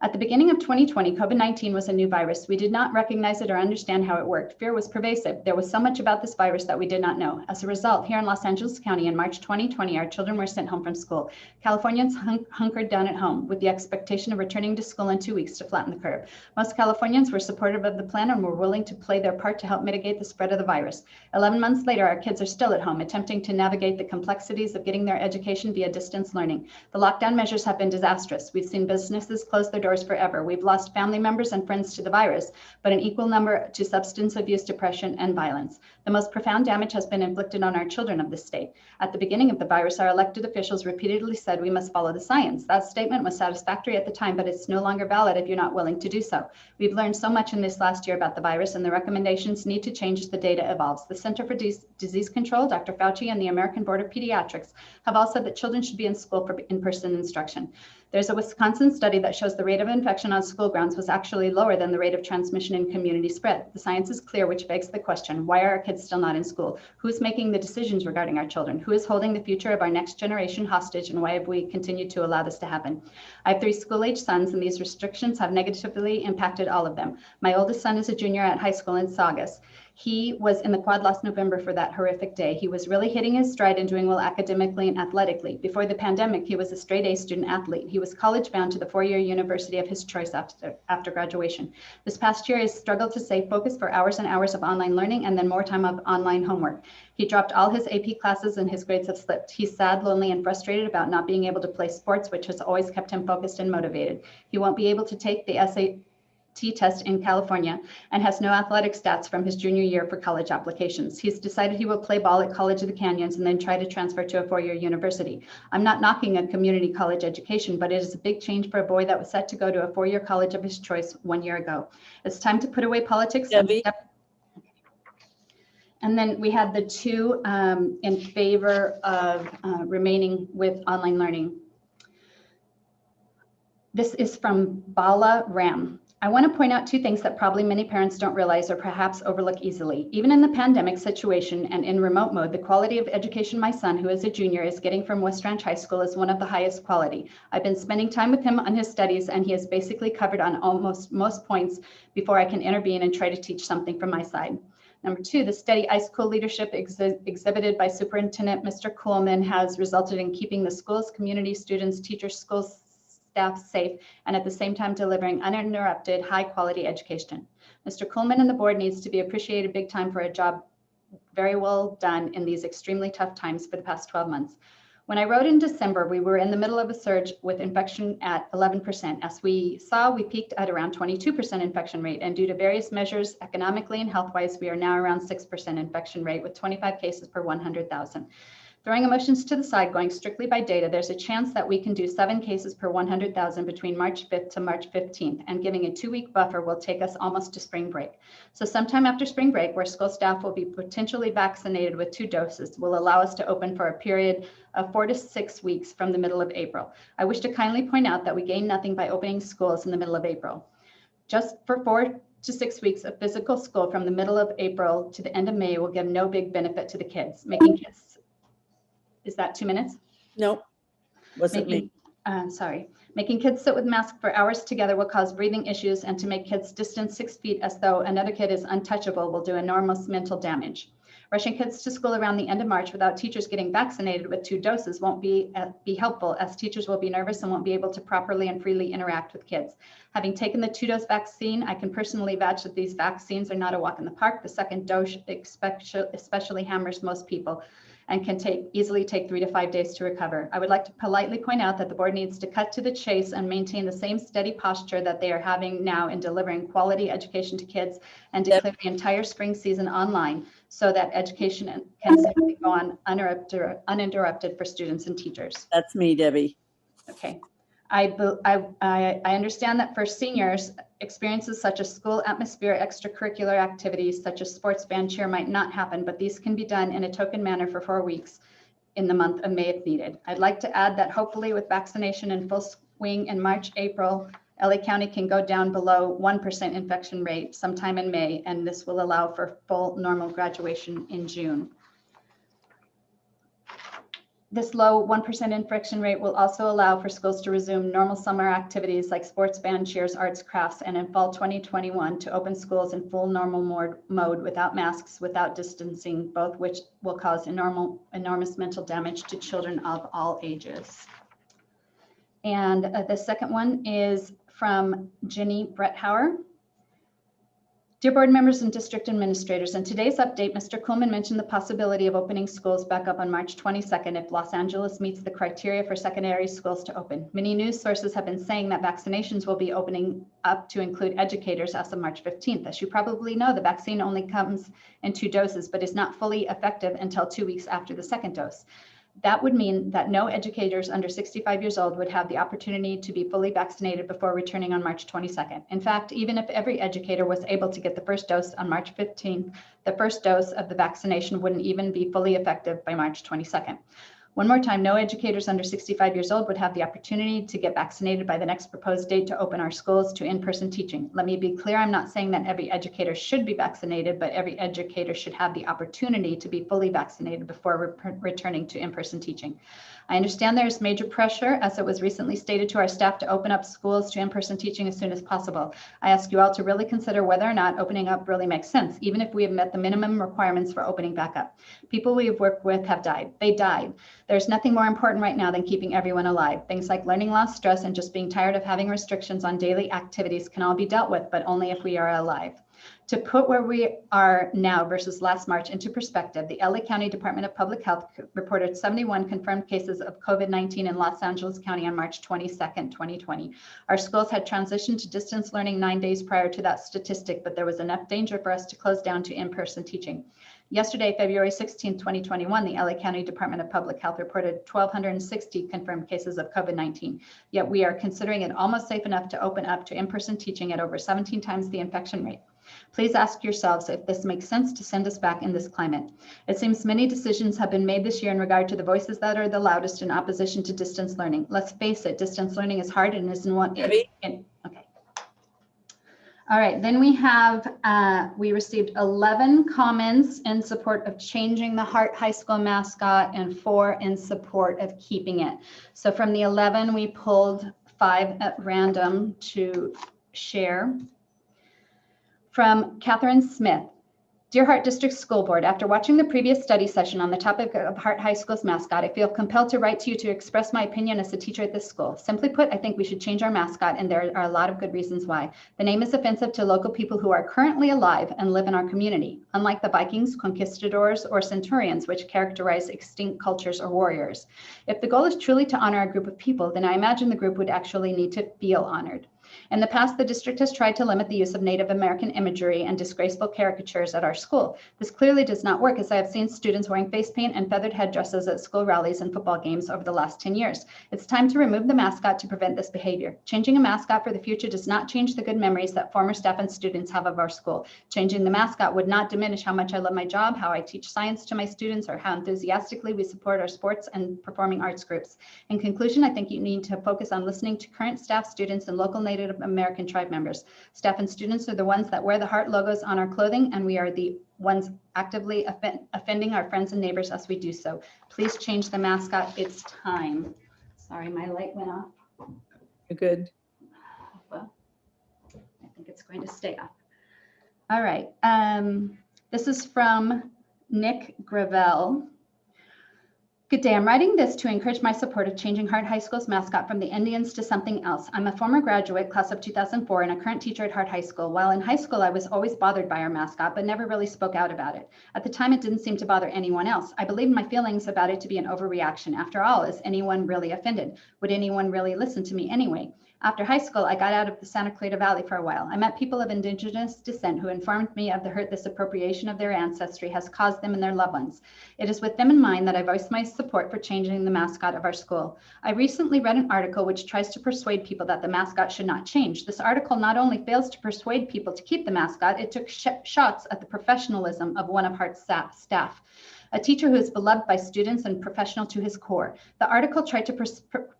At the beginning of 2020, COVID-19 was a new virus. We did not recognize it or understand how it worked. Fear was pervasive. There was so much about this virus that we did not know. As a result, here in Los Angeles County in March 2020, our children were sent home from school. Californians hunkered down at home with the expectation of returning to school in 2 weeks to flatten the curve. Most Californians were supportive of the plan and were willing to play their part to help mitigate the spread of the virus. 11 months later, our kids are still at home, attempting to navigate the complexities of getting their education via distance learning. The lockdown measures have been disastrous. We've seen businesses close their doors forever. We've lost family members and friends to the virus, but an equal number to substance abuse, depression, and violence. The most profound damage has been inflicted on our children of this state. At the beginning of the virus, our elected officials repeatedly said we must follow the science. That statement was satisfactory at the time, but it's no longer valid if you're not willing to do so. We've learned so much in this last year about the virus, and the recommendations need to change as the data evolves. The Center for Disease Control, Dr. Fauci, and the American Board of Pediatrics have all said that children should be in school for in-person instruction. There's a Wisconsin study that shows the rate of infection on school grounds was actually lower than the rate of transmission and community spread. The science is clear, which begs the question, why are our kids still not in school? Who's making the decisions regarding our children? Who is holding the future of our next generation hostage, and why have we continued to allow this to happen? I have 3 school-age sons, and these restrictions have negatively impacted all of them. My oldest son is a junior at high school in Saugus. He was in the quad last November for that horrific day. He was really hitting his stride and doing well academically and athletically. Before the pandemic, he was a straight A student athlete. He was college bound to the 4-year university of his choice after graduation. This past year, he struggled to stay focused for hours and hours of online learning and then more time of online homework. He dropped all his AP classes and his grades have slipped. He's sad, lonely, and frustrated about not being able to play sports, which has always kept him focused and motivated. He won't be able to take the SAT test in California and has no athletic stats from his junior year for college applications. He's decided he will play ball at College of the Canyons and then try to transfer to a 4-year university. I'm not knocking a community college education, but it is a big change for a boy that was set to go to a 4-year college of his choice 1 year ago. It's time to put away politics and step. And then we had the 2 in favor of remaining with online learning. This is from Bala Ram. I want to point out 2 things that probably many parents don't realize or perhaps overlook easily. Even in the pandemic situation and in remote mode, the quality of education my son, who is a junior, is getting from West Ranch High School is one of the highest quality. I've been spending time with him on his studies, and he has basically covered on almost most points before I can intervene and try to teach something from my side. Number 2, the steady ice-cool leadership exhibited by Superintendent Mr. Kuhlman has resulted in keeping the schools, community, students, teachers, schools, staff safe, and at the same time delivering uninterrupted, high-quality education. Mr. Kuhlman and the board needs to be appreciated big time for a job very well done in these extremely tough times for the past 12 months. When I wrote in December, we were in the middle of a surge with infection at 11%. As we saw, we peaked at around 22% infection rate, and due to various measures, economically and health-wise, we are now around 6% infection rate with 25 cases per 100,000. Throwing emotions to the side, going strictly by data, there's a chance that we can do 7 cases per 100,000 between March 5th to March 15th, and giving a 2-week buffer will take us almost to spring break. So sometime after spring break, where school staff will be potentially vaccinated with 2 doses, will allow us to open for a period of 4 to 6 weeks from the middle of April. I wish to kindly point out that we gain nothing by opening schools in the middle of April. Just for 4 to 6 weeks of physical school from the middle of April to the end of May will give no big benefit to the kids. Making kids, is that 2 minutes? Nope, wasn't me. Making kids sit with masks for hours together will cause breathing issues, and to make kids distance 6 feet as though another kid is untouchable will do enormous mental damage. Rushing kids to school around the end of March without teachers getting vaccinated with 2 doses won't be helpful, as teachers will be nervous and won't be able to properly and freely interact with kids. Having taken the 2-dose vaccine, I can personally vouch that these vaccines are not a walk in the park. The second dose especially hammers most people and can easily take 3 to 5 days to recover. I would like to politely point out that the board needs to cut to the chase and maintain the same steady posture that they are having now in delivering quality education to kids, and declare the entire spring season online so that education can simply go on uninterrupted for students and teachers. That's me, Debbie. Okay. I understand that for seniors, experiences such as school atmosphere, extracurricular activities such as sports, band, cheer might not happen, but these can be done in a token manner for 4 weeks in the month of May if needed. I'd like to add that hopefully with vaccination in full swing in March, April, LA County can go down below 1% infection rate sometime in May, and this will allow for full normal graduation in June. This low 1% infection rate will also allow for schools to resume normal summer activities like sports, band, cheers, arts, crafts, and in fall 2021 to open schools in full normal mode without masks, without distancing, both which will cause enormous mental damage to children of all ages. And the second one is from Jenny Bretthauer. Dear board members and district administrators, in today's update, Mr. Kuhlman mentioned the possibility of opening schools back up on March 22nd if Los Angeles meets the criteria for secondary schools to open. Many news sources have been saying that vaccinations will be opening up to include educators as of March 15th. As you probably know, the vaccine only comes in 2 doses, but is not fully effective until 2 weeks after the second dose. That would mean that no educators under 65 years old would have the opportunity to be fully vaccinated before returning on March 22nd. In fact, even if every educator was able to get the first dose on March 15th, the first dose of the vaccination wouldn't even be fully effective by March 22nd. One more time, no educators under 65 years old would have the opportunity to get vaccinated by the next proposed date to open our schools to in-person teaching. Let me be clear, I'm not saying that every educator should be vaccinated, but every educator should have the opportunity to be fully vaccinated before returning to in-person teaching. I understand there's major pressure, as it was recently stated to our staff, to open up schools to in-person teaching as soon as possible. I ask you all to really consider whether or not opening up really makes sense, even if we have met the minimum requirements for opening back up. People we have worked with have died. They died. There's nothing more important right now than keeping everyone alive. Things like learning loss, stress, and just being tired of having restrictions on daily activities can all be dealt with, but only if we are alive. To put where we are now versus last March into perspective, the LA County Department of Public Health reported 71 confirmed cases of COVID-19 in Los Angeles County on March 22nd, 2020. Our schools had transitioned to distance learning 9 days prior to that statistic, but there was enough danger for us to close down to in-person teaching. Yesterday, February 16, 2021, the LA County Department of Public Health reported 1,260 confirmed cases of COVID-19. Yet we are considering it almost safe enough to open up to in-person teaching at over 17 times the infection rate. Please ask yourselves if this makes sense to send us back in this climate. It seems many decisions have been made this year in regard to the voices that are the loudest in opposition to distance learning. Let's face it, distance learning is hard and isn't one. Okay. All right, then we have, we received 11 comments in support of changing the Hart High School mascot and 4 in support of keeping it. So from the 11, we pulled 5 at random to share. From Catherine Smith. Dear Hart District School Board, after watching the previous study session on the topic of Hart High School's mascot, I feel compelled to write to you to express my opinion as a teacher at this school. Simply put, I think we should change our mascot, and there are a lot of good reasons why. The name is offensive to local people who are currently alive and live in our community, unlike the Vikings, conquistadors, or centurions, which characterize extinct cultures or warriors. If the goal is truly to honor a group of people, then I imagine the group would actually need to feel honored. In the past, the district has tried to limit the use of Native American imagery and disgraceful caricatures at our school. This clearly does not work, as I have seen students wearing face paint and feathered headdresses at school rallies and football games over the last 10 years. It's time to remove the mascot to prevent this behavior. Changing a mascot for the future does not change the good memories that former staff and students have of our school. Changing the mascot would not diminish how much I love my job, how I teach science to my students, or how enthusiastically we support our sports and performing arts groups. In conclusion, I think you need to focus on listening to current staff, students, and local Native American tribe members. Staff and students are the ones that wear the Hart logos on our clothing, and we are the ones actively offending our friends and neighbors as we do so. Please change the mascot. It's time. Sorry, my light went off. You're good. Well, I think it's going to stay up. All right. This is from Nick Gravel. Good day. I'm writing this to encourage my support of changing Hart High School's mascot from the Indians to something else. I'm a former graduate, class of 2004, and a current teacher at Hart High School. While in high school, I was always bothered by our mascot, but never really spoke out about it. At the time, it didn't seem to bother anyone else. I believed my feelings about it to be an overreaction. After all, is anyone really offended? Would anyone really listen to me anyway? After high school, I got out of the Santa Clarita Valley for a while. I met people of Indigenous descent who informed me of the hurt this appropriation of their ancestry has caused them and their loved ones. It is with them in mind that I voiced my support for changing the mascot of our school. I recently read an article which tries to persuade people that the mascot should not change. This article not only fails to persuade people to keep the mascot, it took shots at the professionalism of one of Hart's staff. A teacher who is beloved by students and professional to his core. The article tried to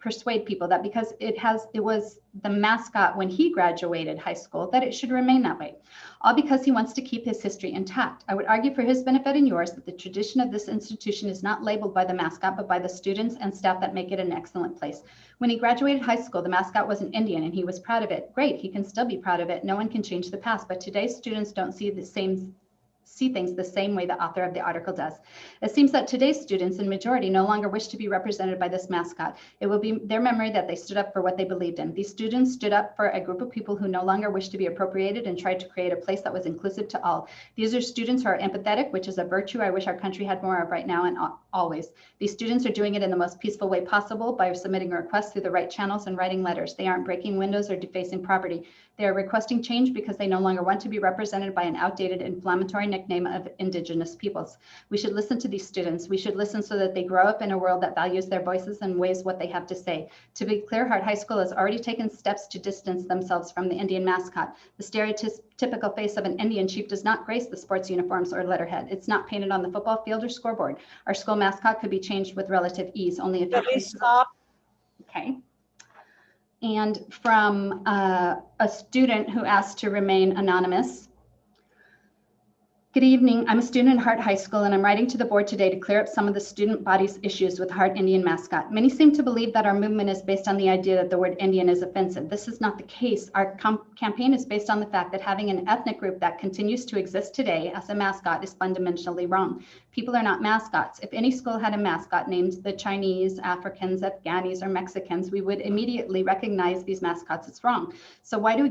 persuade people that because it was the mascot when he graduated high school, that it should remain that way, all because he wants to keep his history intact. I would argue for his benefit and yours that the tradition of this institution is not labeled by the mascot, but by the students and staff that make it an excellent place. When he graduated high school, the mascot was an Indian and he was proud of it. Great, he can still be proud of it. No one can change the past, but today's students don't see things the same way the author of the article does. It seems that today's students in majority no longer wish to be represented by this mascot. It will be their memory that they stood up for what they believed in. These students stood up for a group of people who no longer wish to be appropriated and tried to create a place that was inclusive to all. These are students who are empathetic, which is a virtue I wish our country had more of right now and always. These students are doing it in the most peaceful way possible by submitting requests through the right channels and writing letters. They aren't breaking windows or defacing property. They are requesting change because they no longer want to be represented by an outdated, inflammatory nickname of Indigenous peoples. We should listen to these students. We should listen so that they grow up in a world that values their voices and weighs what they have to say. To be clear, Hart High School has already taken steps to distance themselves from the Indian mascot. The stereotypical face of an Indian chief does not grace the sports uniforms or letterhead. It's not painted on the football field or scoreboard. Our school mascot could be changed with relative ease. Only a few Please stop. Okay. And from a student who asked to remain anonymous. Good evening. I'm a student at Hart High School, and I'm writing to the board today to clear up some of the student body's issues with Hart Indian mascot. Many seem to believe that our movement is based on the idea that the word Indian is offensive. This is not the case. Our campaign is based on the fact that having an ethnic group that continues to exist today as a mascot is fundamentally wrong. People are not mascots. If any school had a mascot named the Chinese, Africans, Afghanis, or Mexicans, we would immediately recognize these mascots as wrong. So why do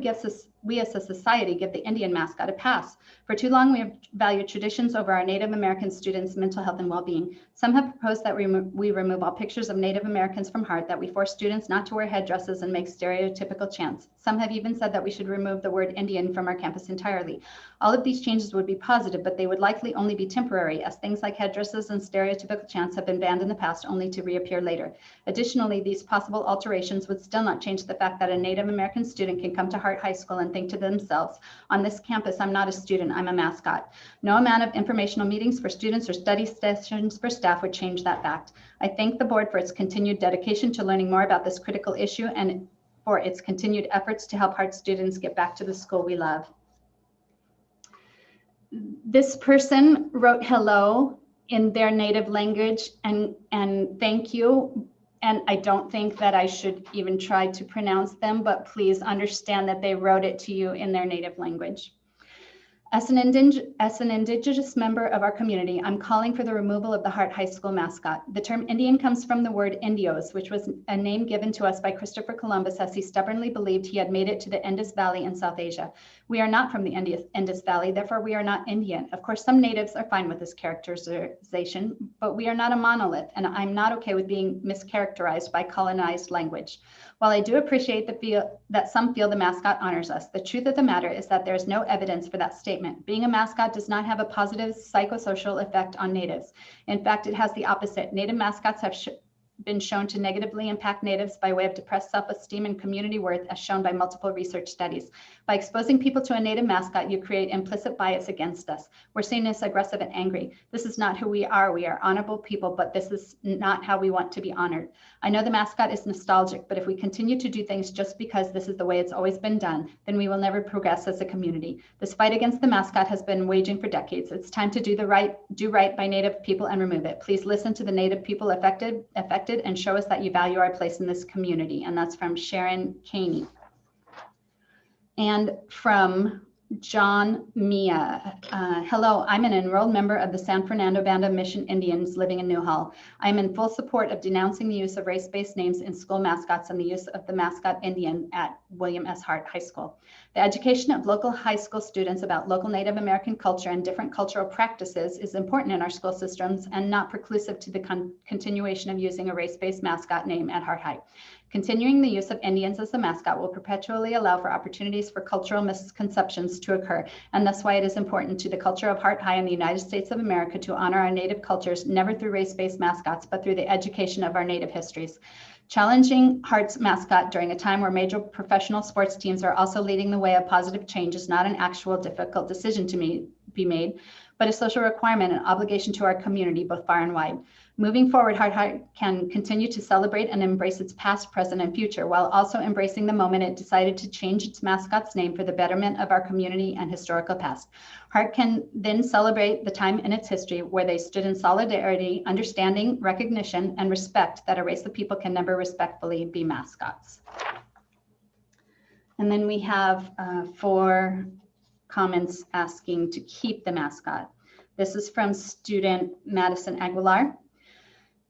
we as a society give the Indian mascot a pass? For too long, we have valued traditions over our Native American students' mental health and well-being. Some have proposed that we remove all pictures of Native Americans from Hart, that we force students not to wear headdresses and make stereotypical chants. Some have even said that we should remove the word Indian from our campus entirely. All of these changes would be positive, but they would likely only be temporary, as things like headdresses and stereotypical chants have been banned in the past only to reappear later. Additionally, these possible alterations would still not change the fact that a Native American student can come to Hart High School and think to themselves, on this campus, I'm not a student, I'm a mascot. No amount of informational meetings for students or study sessions for staff would change that fact. I thank the board for its continued dedication to learning more about this critical issue and for its continued efforts to help Hart students get back to the school we love. This person wrote hello in their native language and thank you. And I don't think that I should even try to pronounce them, but please understand that they wrote it to you in their native language. As an Indigenous member of our community, I'm calling for the removal of the Hart High School mascot. The term Indian comes from the word Indios, which was a name given to us by Christopher Columbus as he stubbornly believed he had made it to the Indus Valley in South Asia. We are not from the Indus Valley, therefore we are not Indian. Of course, some natives are fine with this characterization, but we are not a monolith, and I'm not okay with being mischaracterized by colonized language. While I do appreciate that some feel the mascot honors us, the truth of the matter is that there is no evidence for that statement. Being a mascot does not have a positive psychosocial effect on natives. In fact, it has the opposite. Native mascots have been shown to negatively impact natives by way of depressed self-esteem and community worth, as shown by multiple research studies. By exposing people to a native mascot, you create implicit bias against us. We're seen as aggressive and angry. This is not who we are. We are honorable people, but this is not how we want to be honored. I know the mascot is nostalgic, but if we continue to do things just because this is the way it's always been done, then we will never progress as a community. This fight against the mascot has been waging for decades. It's time to do right by Native people and remove it. Please listen to the Native people affected and show us that you value our place in this community. And that's from Sharon Caney. And from John Mia. Hello, I'm an enrolled member of the San Fernando Band of Mission Indians living in Newhall. I am in full support of denouncing the use of race-based names in school mascots and the use of the mascot Indian at William S. Hart High School. The education of local high school students about local Native American culture and different cultural practices is important in our school systems and not preclusive to the continuation of using a race-based mascot name at Hart High. Continuing the use of Indians as the mascot will perpetually allow for opportunities for cultural misconceptions to occur, and that's why it is important to the culture of Hart High in the United States of America to honor our Native cultures, never through race-based mascots, but through the education of our Native histories. Challenging Hart's mascot during a time where major professional sports teams are also leading the way of positive change is not an actual difficult decision to be made, but a social requirement and obligation to our community, both far and wide. Moving forward, Hart High can continue to celebrate and embrace its past, present, and future, while also embracing the moment it decided to change its mascot's name for the betterment of our community and historical past. Hart can then celebrate the time in its history where they stood in solidarity, understanding, recognition, and respect that a race of people can never respectfully be mascots. And then we have 4 comments asking to keep the mascot. This is from student Madison Aguilar.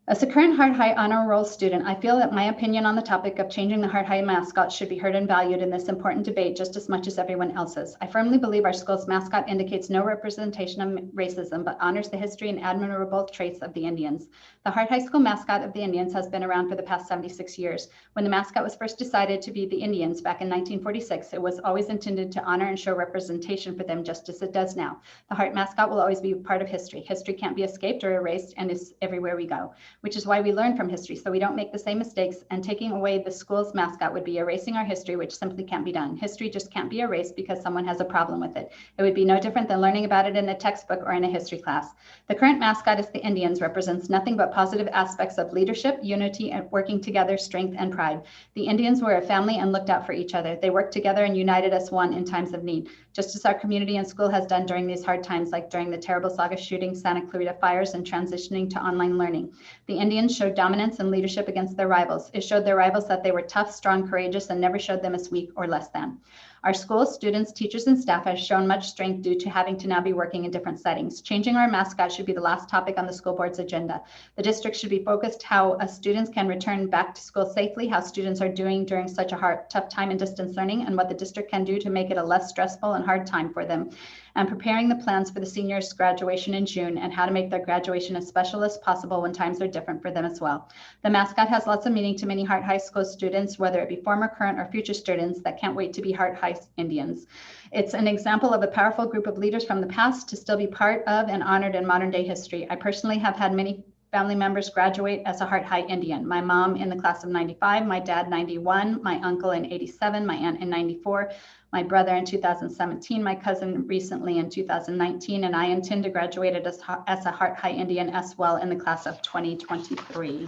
As a current Hart High Honor Roll student, I feel that my opinion on the topic of changing the Hart High mascot should be heard and valued in this important debate just as much as everyone else's. I firmly believe our school's mascot indicates no representation of racism, but honors the history and admirable traits of the Indians. The Hart High School mascot of the Indians has been around for the past 76 years. When the mascot was first decided to be the Indians back in 1946, it was always intended to honor and show representation for them just as it does now. The Hart mascot will always be part of history. History can't be escaped or erased and is everywhere we go, which is why we learn from history so we don't make the same mistakes, and taking away the school's mascot would be erasing our history, which simply can't be done. History just can't be erased because someone has a problem with it. It would be no different than learning about it in a textbook or in a history class. The current mascot as the Indians represents nothing but positive aspects of leadership, unity, and working together, strength, and pride. The Indians were a family and looked out for each other. They worked together and united as one in times of need, just as our community and school has done during these hard times, like during the terrible Saga shooting, Santa Clarita fires, and transitioning to online learning. The Indians showed dominance and leadership against their rivals. It showed their rivals that they were tough, strong, courageous, and never showed them as weak or less than. Our school, students, teachers, and staff has shown much strength due to having to now be working in different settings. Changing our mascot should be the last topic on the school board's agenda. The district should be focused how students can return back to school safely, how students are doing during such a tough time in distance learning, and what the district can do to make it a less stressful and hard time for them, and preparing the plans for the seniors' graduation in June and how to make their graduation as special as possible when times are different for them as well. The mascot has lots of meaning to many Hart High School students, whether it be former, current, or future students that can't wait to be Hart High Indians. It's an example of a powerful group of leaders from the past to still be part of and honored in modern day history. I personally have had many family members graduate as a Hart High Indian. My mom in the class of 95, my dad 91, my uncle in 87, my aunt in 94, my brother in 2017, my cousin recently in 2019, and I intend to graduate as a Hart High Indian as well in the class of 2023.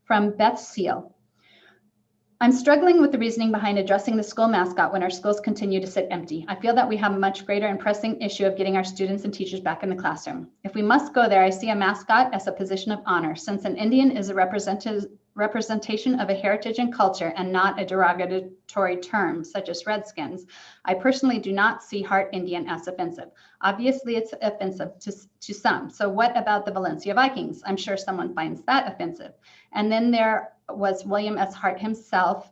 From Beth Seal. I'm struggling with the reasoning behind addressing the school mascot when our schools continue to sit empty. I feel that we have a much greater and pressing issue of getting our students and teachers back in the classroom. If we must go there, I see a mascot as a position of honor. Since an Indian is a representative representation of a heritage and culture and not a derogatory term such as Redskins, I personally do not see Hart Indian as offensive. Obviously, it's offensive to some. So what about the Valencia Vikings? I'm sure someone finds that offensive. And then there was William S. Hart himself,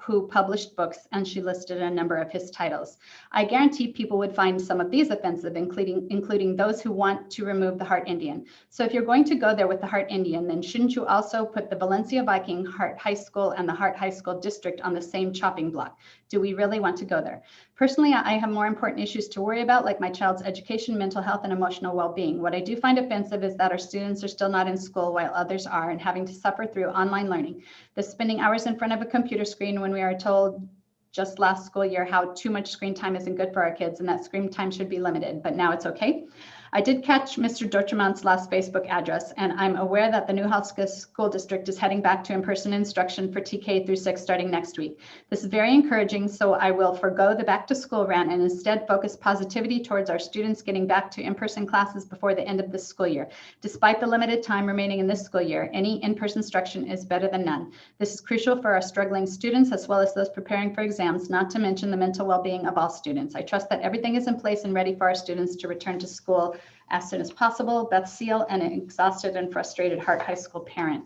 who published books, and she listed a number of his titles. I guarantee people would find some of these offensive, including those who want to remove the Hart Indian. So if you're going to go there with the Hart Indian, then shouldn't you also put the Valencia Viking, Hart High School, and the Hart High School District on the same chopping block? Do we really want to go there? Personally, I have more important issues to worry about, like my child's education, mental health, and emotional well-being. What I do find offensive is that our students are still not in school while others are and having to suffer through online learning. The spending hours in front of a computer screen when we are told just last school year how too much screen time isn't good for our kids and that screen time should be limited, but now it's okay. I did catch Mr. Dortmund's last Facebook address, and I'm aware that the New Halska School District is heading back to in-person instruction for TK through 6 starting next week. This is very encouraging, so I will forego the back to school rant and instead focus positivity towards our students getting back to in-person classes before the end of this school year. Despite the limited time remaining in this school year, any in-person instruction is better than none. This is crucial for our struggling students as well as those preparing for exams, not to mention the mental well-being of all students. I trust that everything is in place and ready for our students to return to school as soon as possible. Beth Seal, an exhausted and frustrated Hart High School parent.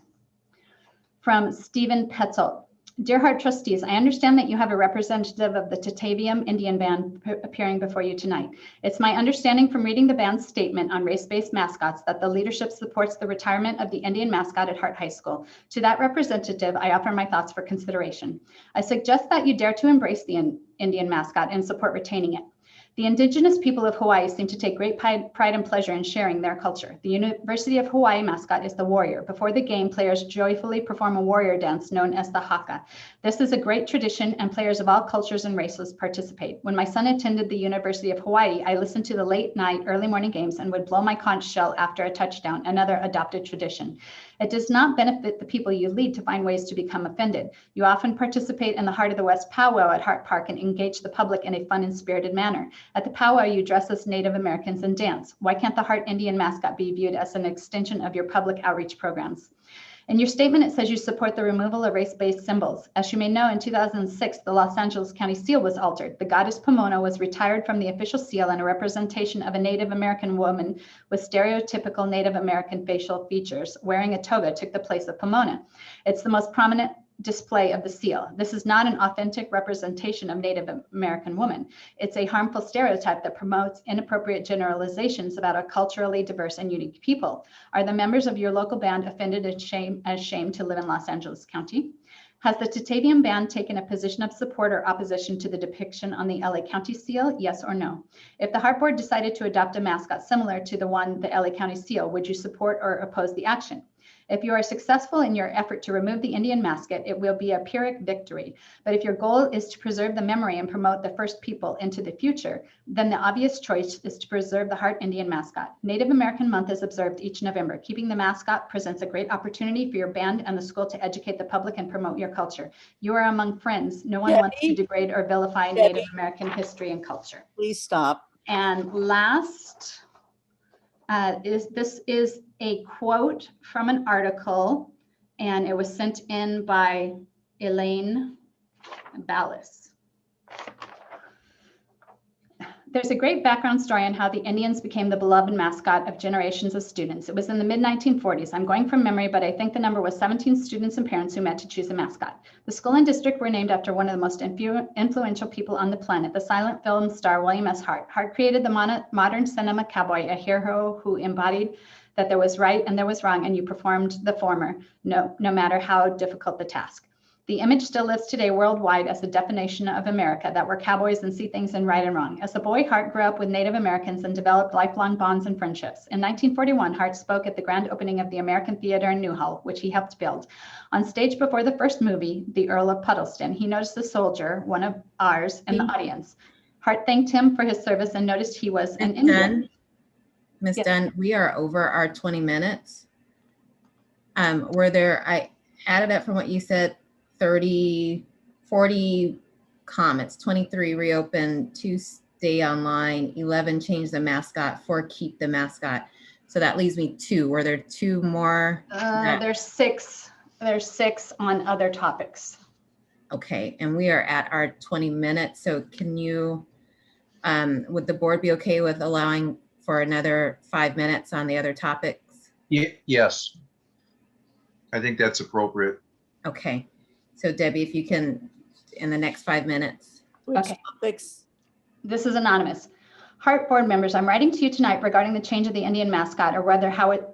From Stephen Petzold. Dear Hart trustees, I understand that you have a representative of the Tataviam Indian Band appearing before you tonight. It's my understanding from reading the band's statement on race-based mascots that the leadership supports the retirement of the Indian mascot at Hart High School. To that representative, I offer my thoughts for consideration. I suggest that you dare to embrace the Indian mascot and support retaining it. The indigenous people of Hawaii seem to take great pride and pleasure in sharing their culture. The University of Hawaii mascot is the warrior. Before the game, players joyfully perform a warrior dance known as the haka. This is a great tradition, and players of all cultures and races participate. When my son attended the University of Hawaii, I listened to the late night, early morning games and would blow my conch shell after a touchdown, another adopted tradition. It does not benefit the people you lead to find ways to become offended. You often participate in the Heart of the West powwow at Hart Park and engage the public in a fun and spirited manner. At the powwow, you dress as Native Americans and dance. Why can't the Hart Indian mascot be viewed as an extension of your public outreach programs? In your statement, it says you support the removal of race-based symbols. As you may know, in 2006, the Los Angeles County seal was altered. The goddess Pomona was retired from the official seal, and a representation of a Native American woman with stereotypical Native American facial features wearing a toga took the place of Pomona. It's the most prominent display of the seal. This is not an authentic representation of Native American woman. It's a harmful stereotype that promotes inappropriate generalizations about a culturally diverse and unique people. Are the members of your local band offended and ashamed to live in Los Angeles County? Has the Tataviam band taken a position of support or opposition to the depiction on the LA County seal? Yes or no? If the Hart Board decided to adopt a mascot similar to the LA County seal, would you support or oppose the action? If you are successful in your effort to remove the Indian mascot, it will be a Pyrrhic victory. But if your goal is to preserve the memory and promote the first people into the future, then the obvious choice is to preserve the Hart Indian mascot. Native American Month is observed each November. Keeping the mascot presents a great opportunity for your band and the school to educate the public and promote your culture. You are among friends. No one wants to degrade or vilify Native American history and culture. Please stop. And last, this is a quote from an article, and it was sent in by Elaine Ballas. There's a great background story on how the Indians became the beloved mascot of generations of students. It was in the mid-1940s. I'm going from memory, but I think the number was 17 students and parents who met to choose a mascot. The school and district were named after one of the most influential people on the planet, the silent film star William S. Hart. Hart created the modern cinema cowboy, a hero who embodied that there was right and there was wrong, and you performed the former, no matter how difficult the task. The image still lives today worldwide as a definition of America, that we're cowboys and see things in right and wrong. As a boy, Hart grew up with Native Americans and developed lifelong bonds and friendships. In 1941, Hart spoke at the grand opening of the American Theater in Newhall, which he helped build. On stage before the first movie, The Earl of Puddleston, he noticed a soldier, one of ours, in the audience. Hart thanked him for his service and noticed he was an Indian. Ms. Dunn, we are over our 20 minutes. I added up from what you said, 30, 40 comments, 23 reopened, 2 stay online, 11 change the mascot, 4 keep the mascot. So that leaves me 2. Were there 2 more? There's 6 There's 6 on other topics. Okay, and we are at our 20 minutes. So can you, would the board be okay with allowing for another 5 minutes on the other topics? Yes. I think that's appropriate. Okay, so Debbie, if you can, in the next 5 minutes. Which Okay. topics? This is anonymous. Hart board members, I'm writing to you tonight regarding the change of the Indian mascot, or rather how it,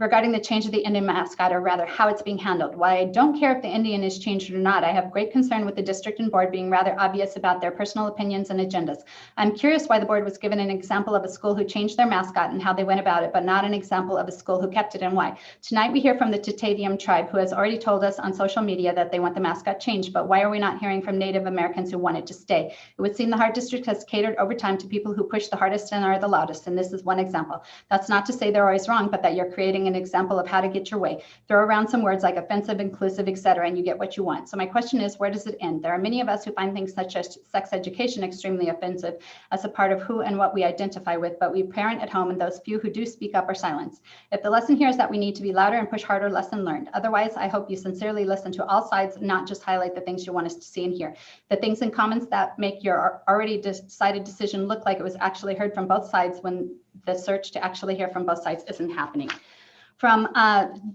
regarding the change of the Indian mascot, or rather how it's being handled. While I don't care if the Indian is changed or not, I have great concern with the district and board being rather obvious about their personal opinions and agendas. I'm curious why the board was given an example of a school who changed their mascot and how they went about it, but not an example of a school who kept it and why. Tonight we hear from the Tataviam tribe, who has already told us on social media that they want the mascot changed, but why are we not hearing from Native Americans who want it to stay? It would seem the Hart district has catered over time to people who push the hardest and are the loudest, and this is one example. That's not to say they're always wrong, but that you're creating an example of how to get your way. Throw around some words like offensive, inclusive, etc., and you get what you want. So my question is, where does it end? There are many of us who find things such as sex education extremely offensive as a part of who and what we identify with, but we parent at home, and those few who do speak up are silenced. If the lesson here is that we need to be louder and push harder, lesson learned. Otherwise, I hope you sincerely listen to all sides, not just highlight the things you want us to see and hear. The things in comments that make your already decided decision look like it was actually heard from both sides when the search to actually hear from both sides isn't happening. From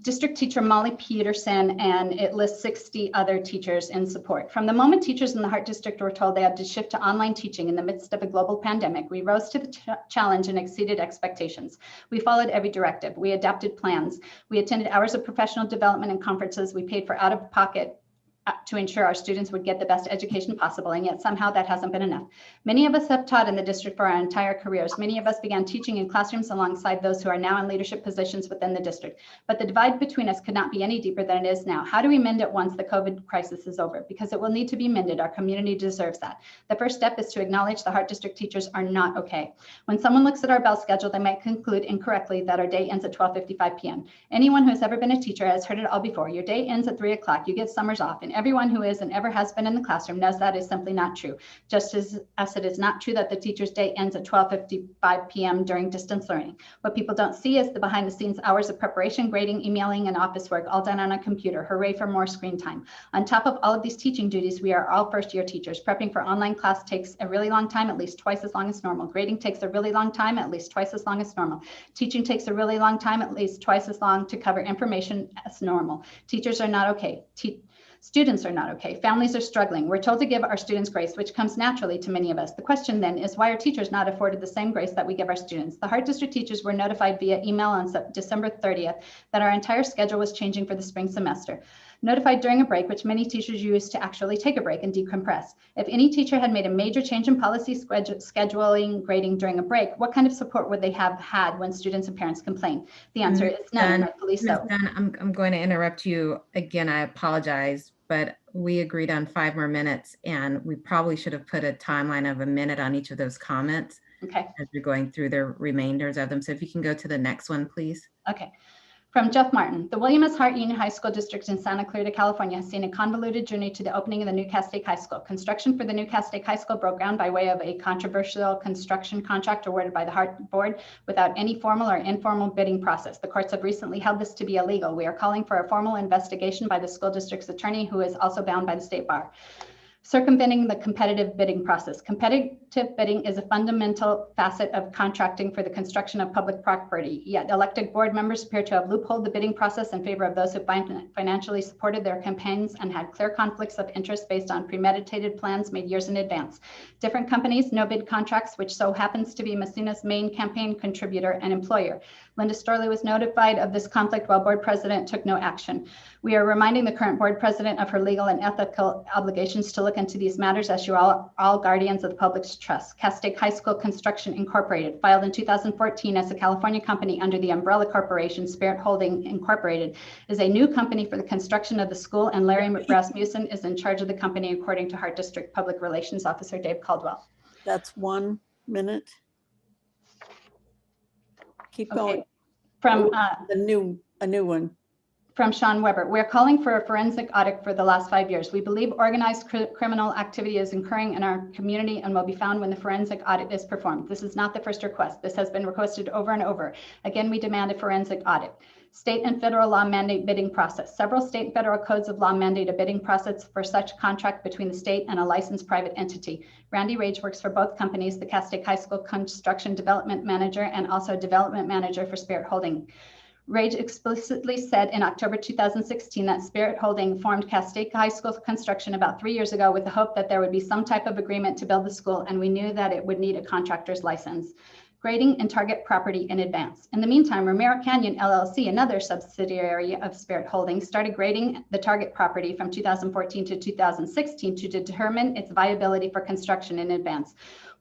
district teacher Molly Peterson, and it lists 60 other teachers in support. From the moment teachers in the Hart district were told they had to shift to online teaching in the midst of a global pandemic, we rose to the challenge and exceeded expectations. We followed every directive. We adapted plans. We attended hours of professional development and conferences. We paid for out-of-pocket to ensure our students would get the best education possible, and yet somehow that hasn't been enough. Many of us have taught in the district for our entire careers. Many of us began teaching in classrooms alongside those who are now in leadership positions within the district. But the divide between us could not be any deeper than it is now. How do we mend it once the COVID crisis is over? Because it will need to be mended. Our community deserves that. The first step is to acknowledge the Hart district teachers are not okay. When someone looks at our bell schedule, they might conclude incorrectly that our day ends at 12:55 p.m. Anyone who has ever been a teacher has heard it all before. Your day ends at 3 o'clock. You get summers off, and everyone who is and ever has been in the classroom knows that is simply not true. Just as it is not true that the teacher's day ends at 12:55 p.m. during distance learning. What people don't see is the behind the scenes hours of preparation, grading, emailing, and office work, all done on a computer. Hooray for more screen time. On top of all of these teaching duties, we are all first year teachers. Prepping for online class takes a really long time, at least twice as long as normal. Grading takes a really long time, at least twice as long as normal. Teaching takes a really long time, at least twice as long to cover information as normal. Teachers are not okay. Students are not okay. Families are struggling. We're told to give our students grace, which comes naturally to many of us. The question then is, why are teachers not afforded the same grace that we give our students? The Hart district teachers were notified via email on December 30th that our entire schedule was changing for the spring semester. Notified during a break, which many teachers use to actually take a break and decompress. If any teacher had made a major change in policy, scheduling, grading during a break, what kind of support would they have had when students and parents complain? The answer is none, rightfully so. Ms. Dunn, I'm going to interrupt you again. I apologize, but we agreed on 5 more minutes, and we probably should have put a timeline of a minute on each of those comments. Okay. As you're going through the remainders of them. So if you can go to the next one, please. Okay. From Jeff Martin, the William S. Hart Union High School District in Santa Clarita, California has seen a convoluted journey to the opening of the new Castaic High School. Construction for the new Castaic High School broke ground by way of a controversial construction contract awarded by the Hart Board without any formal or informal bidding process. The courts have recently held this to be illegal. We are calling for a formal investigation by the school district's attorney, who is also bound by the state bar. Circumventing the competitive bidding process. Competitive bidding is a fundamental facet of contracting for the construction of public property, yet elected board members appear to have loopholed the bidding process in favor of those who financially supported their campaigns and had clear conflicts of interest based on premeditated plans made years in advance. Different companies, no bid contracts, which so happens to be Messina's main campaign contributor and employer. Linda Storley was notified of this conflict while board president took no action. We are reminding the current board president of her legal and ethical obligations to look into these matters, as you are all guardians of the public's trust. Castaic High School Construction Incorporated, filed in 2014 as a California company under the umbrella corporation Spirit Holding Incorporated, is a new company for the construction of the school, and Larry Rasmussen is in charge of the company, according to Hart District Public Relations Officer Dave Caldwell. That's 1 minute. Keep going. Okay. From a new one. From Sean Weber, we're calling for a forensic audit for the last 5 years. We believe organized criminal activity is occurring in our community and will be found when the forensic audit is performed. This is not the first request. This has been requested over and over. Again, we demand a forensic audit. State and federal law mandate bidding process. Several state and federal codes of law mandate a bidding process for such contract between the state and a licensed private entity. Randy Rage works for both companies, the Castaic High School Construction Development Manager and also Development Manager for Spirit Holding. Rage explicitly said in October 2016 that Spirit Holding formed Castaic High School Construction about 3 years ago with the hope that there would be some type of agreement to build the school, and we knew that it would need a contractor's license. Grading and target property in advance. In the meantime, Romero Canyon LLC, another subsidiary of Spirit Holdings, started grading the target property from 2014 to 2016 to determine its viability for construction in advance.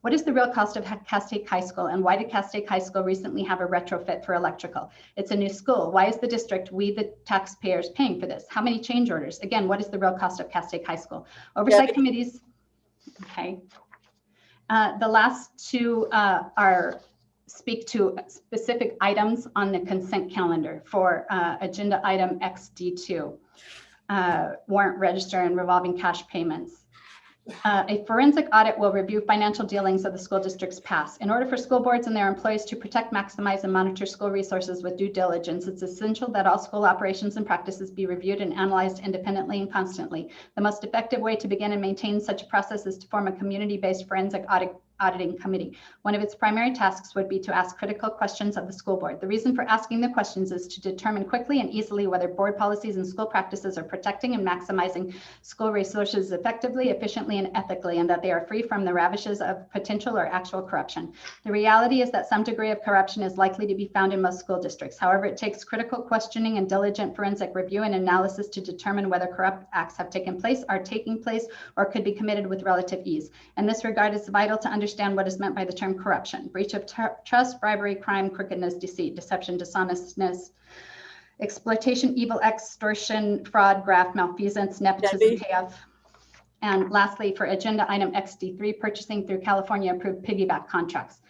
What is the real cost of Castaic High School, and why did Castaic High School recently have a retrofit for electrical? It's a new school. Why is the district, we the taxpayers, paying for this? How many change orders? Again, what is the real cost of Castaic High School? Oversight committees. Okay. The last two speak to specific items on the consent calendar for agenda item XD2, warrant register and revolving cash payments. A forensic audit will review financial dealings of the school district's past. In order for school boards and their employees to protect, maximize, and monitor school resources with due diligence, it's essential that all school operations and practices be reviewed and analyzed independently and constantly. The most effective way to begin and maintain such a process is to form a community-based forensic auditing committee. One of its primary tasks would be to ask critical questions of the school board. The reason for asking the questions is to determine quickly and easily whether board policies and school practices are protecting and maximizing school resources effectively, efficiently, and ethically, and that they are free from the ravages of potential or actual corruption. The reality is that some degree of corruption is likely to be found in most school districts. However, it takes critical questioning and diligent forensic review and analysis to determine whether corrupt acts have taken place, are taking place, or could be committed with relative ease. In this regard, it's vital to understand what is meant by the term corruption: breach of trust, bribery, crime, crookedness, deceit, deception, dishonestness, exploitation, evil, extortion, fraud, graft, malfeasance, nepotism, payoff. And lastly, for agenda item XD3, purchasing through California approved piggyback contracts.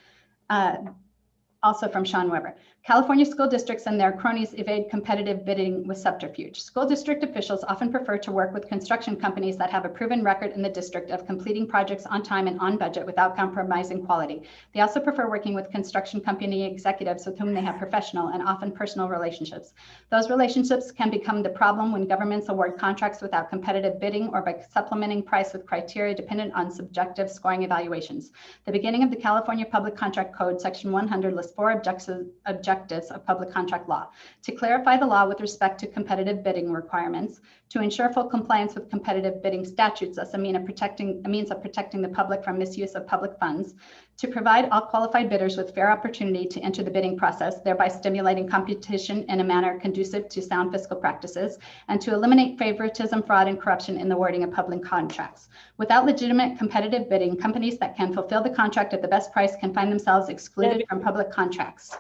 Also from Sean Weber. California school districts and their cronies evade competitive bidding with subterfuge. School district officials often prefer to work with construction companies that have a proven record in the district of completing projects on time and on budget without compromising quality. They also prefer working with construction company executives with whom they have professional and often personal relationships. Those relationships can become the problem when governments award contracts without competitive bidding or by supplementing price with criteria dependent on subjective scoring evaluations. The beginning of the California Public Contract Code, Section 100, lists 4 objectives of public contract law: to clarify the law with respect to competitive bidding requirements, to ensure full compliance with competitive bidding statutes as a means of protecting the public from misuse of public funds, to provide all qualified bidders with fair opportunity to enter the bidding process, thereby stimulating competition in a manner conducive to sound fiscal practices, and to eliminate favoritism, fraud, and corruption in the awarding of public contracts. Without legitimate competitive bidding, companies that can fulfill the contract at the best price can find themselves excluded from public contracts.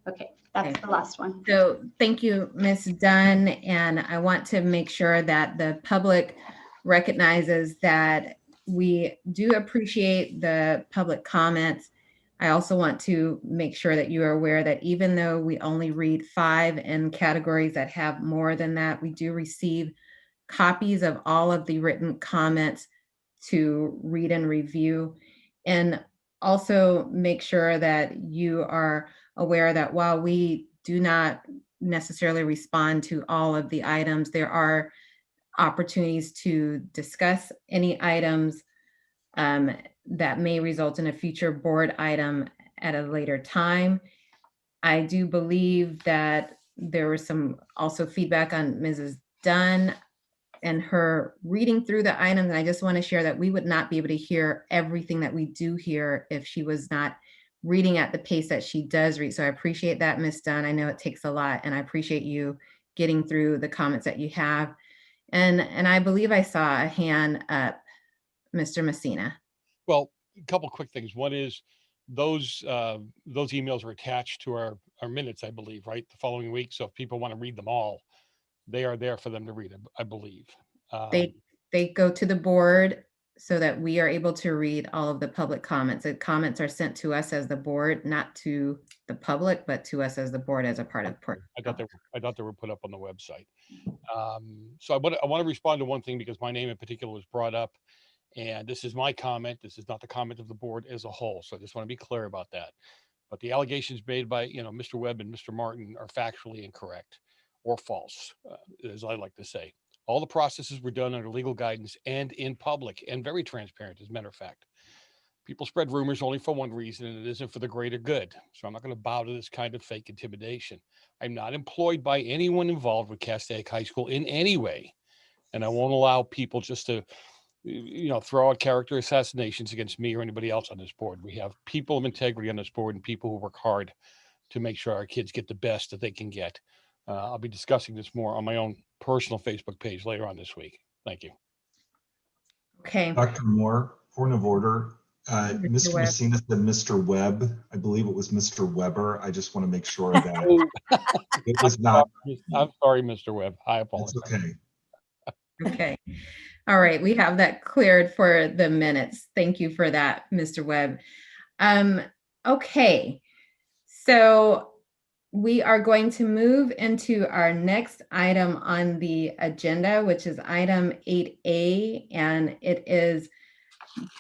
Okay, that's the last one. So thank you, Ms. Dunn. And I want to make sure that the public recognizes that we do appreciate the public comments. I also want to make sure that you are aware that even though we only read 5 in categories that have more than that, we do receive copies of all of the written comments to read and review. And also make sure that you are aware that while we do not necessarily respond to all of the items, there are opportunities to discuss any items that may result in a future board item at a later time. I do believe that there was some also feedback on Mrs. Dunn and her reading through the items. And I just want to share that we would not be able to hear everything that we do hear if she was not reading at the pace that she does read. So I appreciate that, Ms. Dunn. I know it takes a lot, and I appreciate you getting through the comments that you have. And I believe I saw a hand up, Mr. Messina. Well, a couple quick things. One is those emails are attached to our minutes, I believe, right? The following week. So if people want to read them all, they are there for them to read, I believe. They go to the board so that we are able to read all of the public comments. The comments are sent to us as the board, not to the public, but to us as the board as a part of. I thought they were put up on the website. So I want to respond to one thing because my name in particular was brought up, and this is my comment. This is not the comment of the board as a whole. So I just want to be clear about that. But the allegations made by, Mr. Webb and Mr. Martin are factually incorrect or false, as I like to say. All the processes were done under legal guidance and in public and very transparent, as a matter of fact. People spread rumors only for one reason, and it isn't for the greater good. So I'm not going to bow to this kind of fake intimidation. I'm not employed by anyone involved with Castaic High School in any way. And I won't allow people just to, throw out character assassinations against me or anybody else on this board. We have people of integrity on this board and people who work hard to make sure our kids get the best that they can get. I'll be discussing this more on my own personal Facebook page later on this week. Thank you. Okay. Dr. Moore, point of order. Mr. Mr. Webb. Messina said Mr. Webb. I believe it was Mr. Weber. I just want to make sure that it was not. I'm sorry, Mr. Webb. I It's apologize. okay. Okay. All right. We have that cleared for the minutes. Thank you for that, Mr. Webb. Okay. So we are going to move into our next item on the agenda, which is item 8A, and it is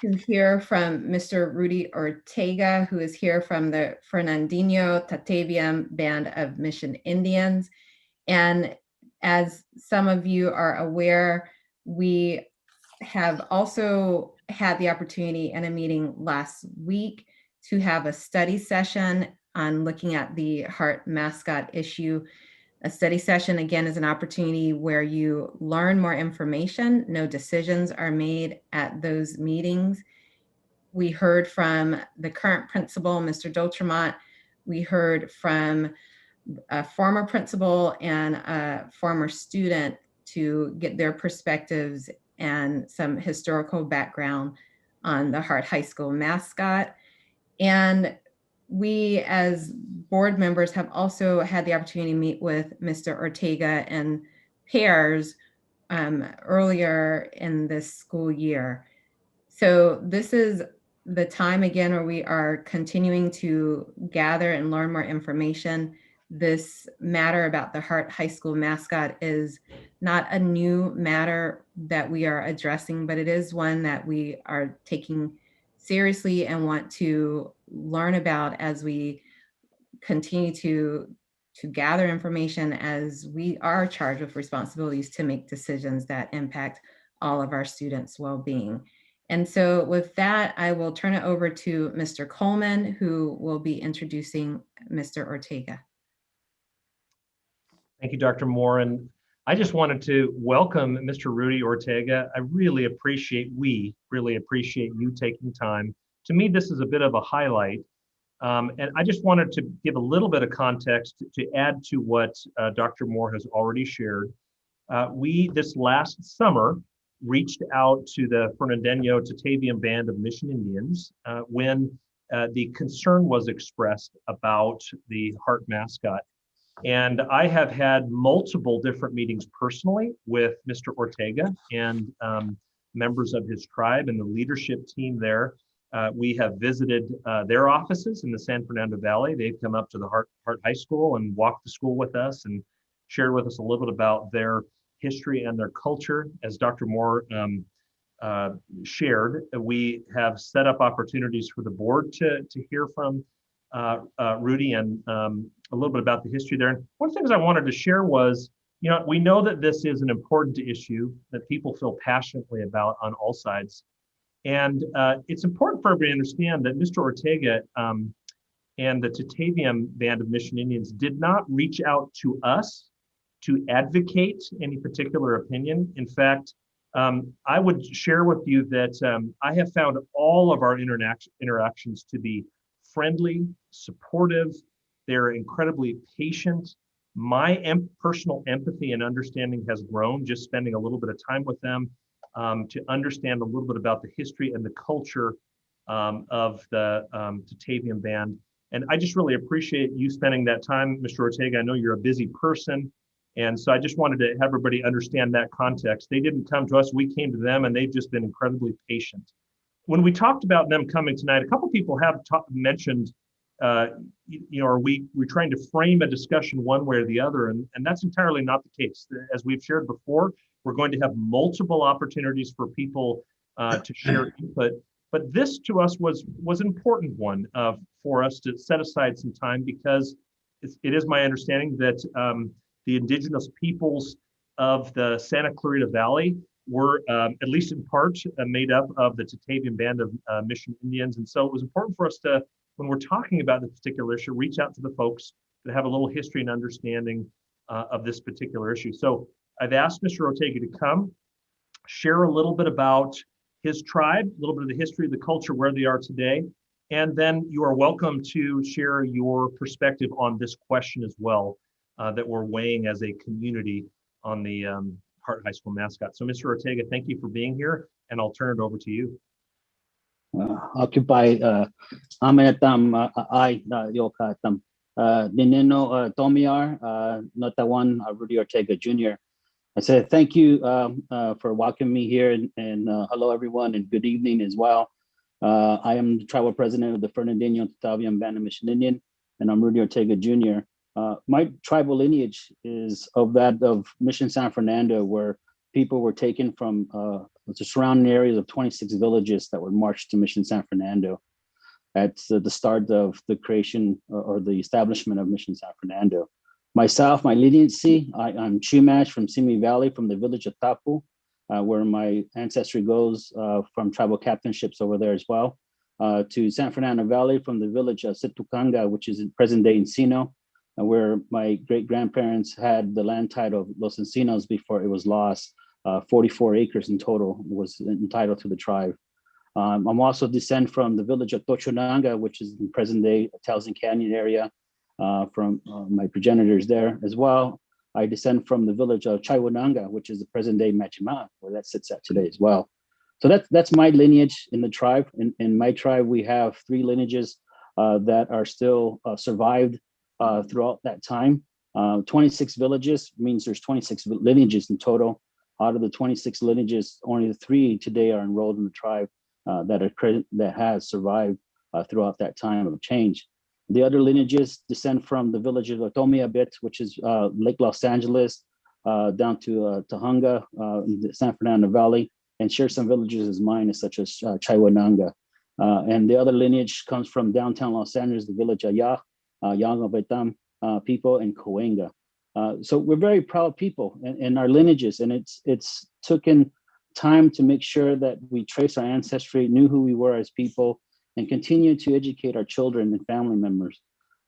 to hear from Mr. Rudy Ortega, who is here from the Fernandinho Tataviam Band of Mission Indians. And as some of you are aware, we have also had the opportunity in a meeting last week to have a study session on looking at the Hart mascot issue. A study session, again, is an opportunity where you learn more information. No decisions are made at those meetings. We heard from the current principal, Mr. Dotremont. We heard from a former principal and a former student to get their perspectives and some historical background on the Hart High School mascot. And we as board members have also had the opportunity to meet with Mr. Ortega and pairs earlier in this school year. So this is the time again where we are continuing to gather and learn more information. This matter about the Hart High School mascot is not a new matter that we are addressing, but it is one that we are taking seriously and want to learn about as we continue to gather information, as we are charged with responsibilities to make decisions that impact all of our students' well-being. And so with that, I will turn it over to Mr. Coleman, who will be introducing Mr. Ortega. Thank you, Dr. Moore. And I just wanted to welcome Mr. Rudy Ortega. we really appreciate you taking time. To me, this is a bit of a highlight. And I just wanted to give a little bit of context to add to what Dr. Moore has already shared. We, this last summer, reached out to the Fernandinho Tataviam Band of Mission Indians when the concern was expressed about the Hart mascot. And I have had multiple different meetings personally with Mr. Ortega and members of his tribe and the leadership team there. We have visited their offices in the San Fernando Valley. They've come up to the Hart High School and walked the school with us and shared with us a little bit about their history and their culture. As Dr. Moore shared, we have set up opportunities for the board to hear from Rudy and a little bit about the history there. And one of the things I wanted to share was, we know that this is an important issue that people feel passionately about on all sides. And it's important for everybody to understand that Mr. Ortega and the Tataviam Band of Mission Indians did not reach out to us to advocate any particular opinion. In fact, I would share with you that I have found all of our interactions to be friendly, supportive. They're incredibly patient. My personal empathy and understanding has grown just spending a little bit of time with them to understand a little bit about the history and the culture of the Tataviam Band. And I just really appreciate you spending that time, Mr. Ortega. I know you're a busy person. And so I just wanted to have everybody understand that context. They didn't come to us, we came to them, and they've just been incredibly patient. When we talked about them coming tonight, a couple people have mentioned, are we trying to frame a discussion one way or the other? And that's entirely not the case. As we've shared before, we're going to have multiple opportunities for people to share input. But this to us was an important one for us to set aside some time, because it is my understanding that the indigenous peoples of the Santa Clarita Valley were, at least in part, made up of the Tatavian Band of Mission Indians. And so it was important for us to, when we're talking about this particular issue, reach out to the folks that have a little history and understanding of this particular issue. So I've asked Mr. Ortega to come, share a little bit about his tribe, a little bit of the history, the culture, where they are today. And then you are welcome to share your perspective on this question as well, that we're weighing as a community on the Hart High School mascot. So Mr. Ortega, thank you for being here, and I'll turn it over to you. Occupy Amayatam I Yokatam Nineno Tomiar Notawan Rudy Ortega Jr. I said thank you for welcoming me here, and hello everyone, and good evening as well. I am the tribal president of the Fernandino Tatavian Band of Mission Indian, and I'm Rudy Ortega Jr. My tribal lineage is of that of Mission San Fernando, where people were taken from the surrounding areas of 26 villages that were marched to Mission San Fernando at the start of the creation or the establishment of Mission San Fernando. Myself, my lineage, I'm Chumash from Simi Valley, from the village of Tapu, where my ancestry goes from tribal captainships over there as well, to San Fernando Valley from the village of Situkanga, which is in present-day Encino, where my great-grandparents had the land title of Los Encinos before it was lost. 44 acres in total was entitled to the tribe. I'm also descend from the village of Tochonanga, which is in present-day Towson Canyon area, from my progenitors there as well. I descend from the village of Chaiwananga, which is the present-day Majima, where that sits at today as well. So that's my lineage in the tribe. In my tribe, we have 3 lineages that are still survived throughout that time. 26 villages means there's 26 lineages in total. Out of the 26 lineages, only 3 today are enrolled in the tribe that has survived throughout that time of change. The other lineages descend from the village of Otomi a bit, which is Lake Los Angeles, down to Tahunga in the San Fernando Valley, and share some villages as mine, such as Chaiwananga. And the other lineage comes from downtown Los Angeles, the village of Yangabetam people, and Coenga. So we're very proud people in our lineages, and it's taken time to make sure that we trace our ancestry, knew who we were as people, and continue to educate our children and family members.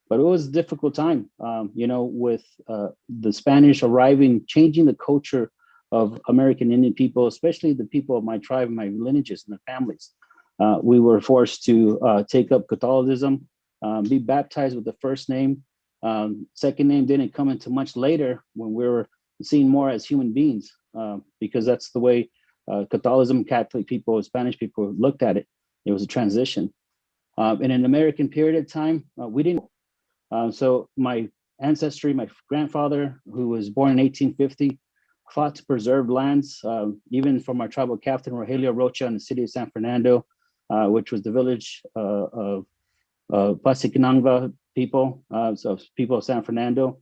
But it was a difficult time, with the Spanish arriving, changing the culture of American Indian people, especially the people of my tribe, my lineages and their families. We were forced to take up Catholicism, be baptized with the first name. Second name didn't come into much later, when we were seen more as human beings, because that's the way Catholicism, Catholic people, Spanish people looked at it. It was a transition. In an American period of time, we didn't. So my ancestry, my grandfather, who was born in 1850, fought to preserve lands, even from our tribal captain, Rogelio Rocha, in the city of San Fernando, which was the village of Pasicananga people, so people of San Fernando.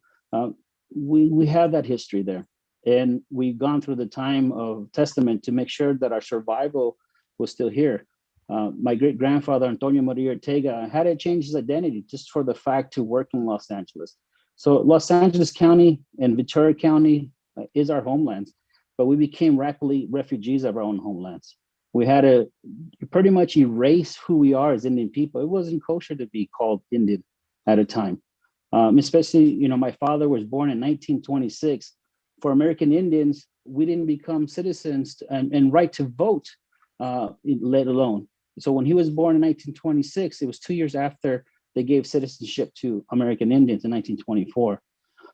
We have that history there. And we've gone through the time of testament to make sure that our survival was still here. My great-grandfather, Antonio Maria Ortega, had to change his identity just for the fact to work in Los Angeles. So Los Angeles County and Ventura County is our homelands, but we became rapidly refugees of our own homelands. We had to pretty much erase who we are as Indian people. It wasn't kosher to be called Indian at a time. Especially, my father was born in 1926. For American Indians, we didn't become citizens and right to vote, let alone. So when he was born in 1926, it was 2 years after they gave citizenship to American Indians in 1924.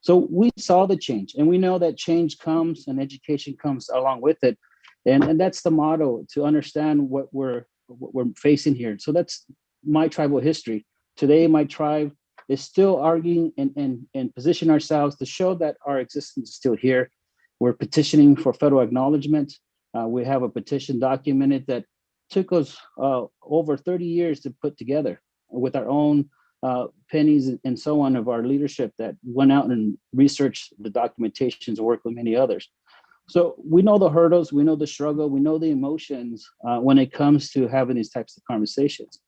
So we saw the change, and we know that change comes and education comes along with it. And that's the motto, to understand what we're facing here. So that's my tribal history. Today, my tribe is still arguing and position ourselves to show that our existence is still here. We're petitioning for federal acknowledgement. We have a petition documented that took us over 30 years to put together with our own pennies and so on of our leadership that went out and researched the documentations and worked with many others. So we know the hurdles, we know the struggle, we know the emotions when it comes to having these types of conversations.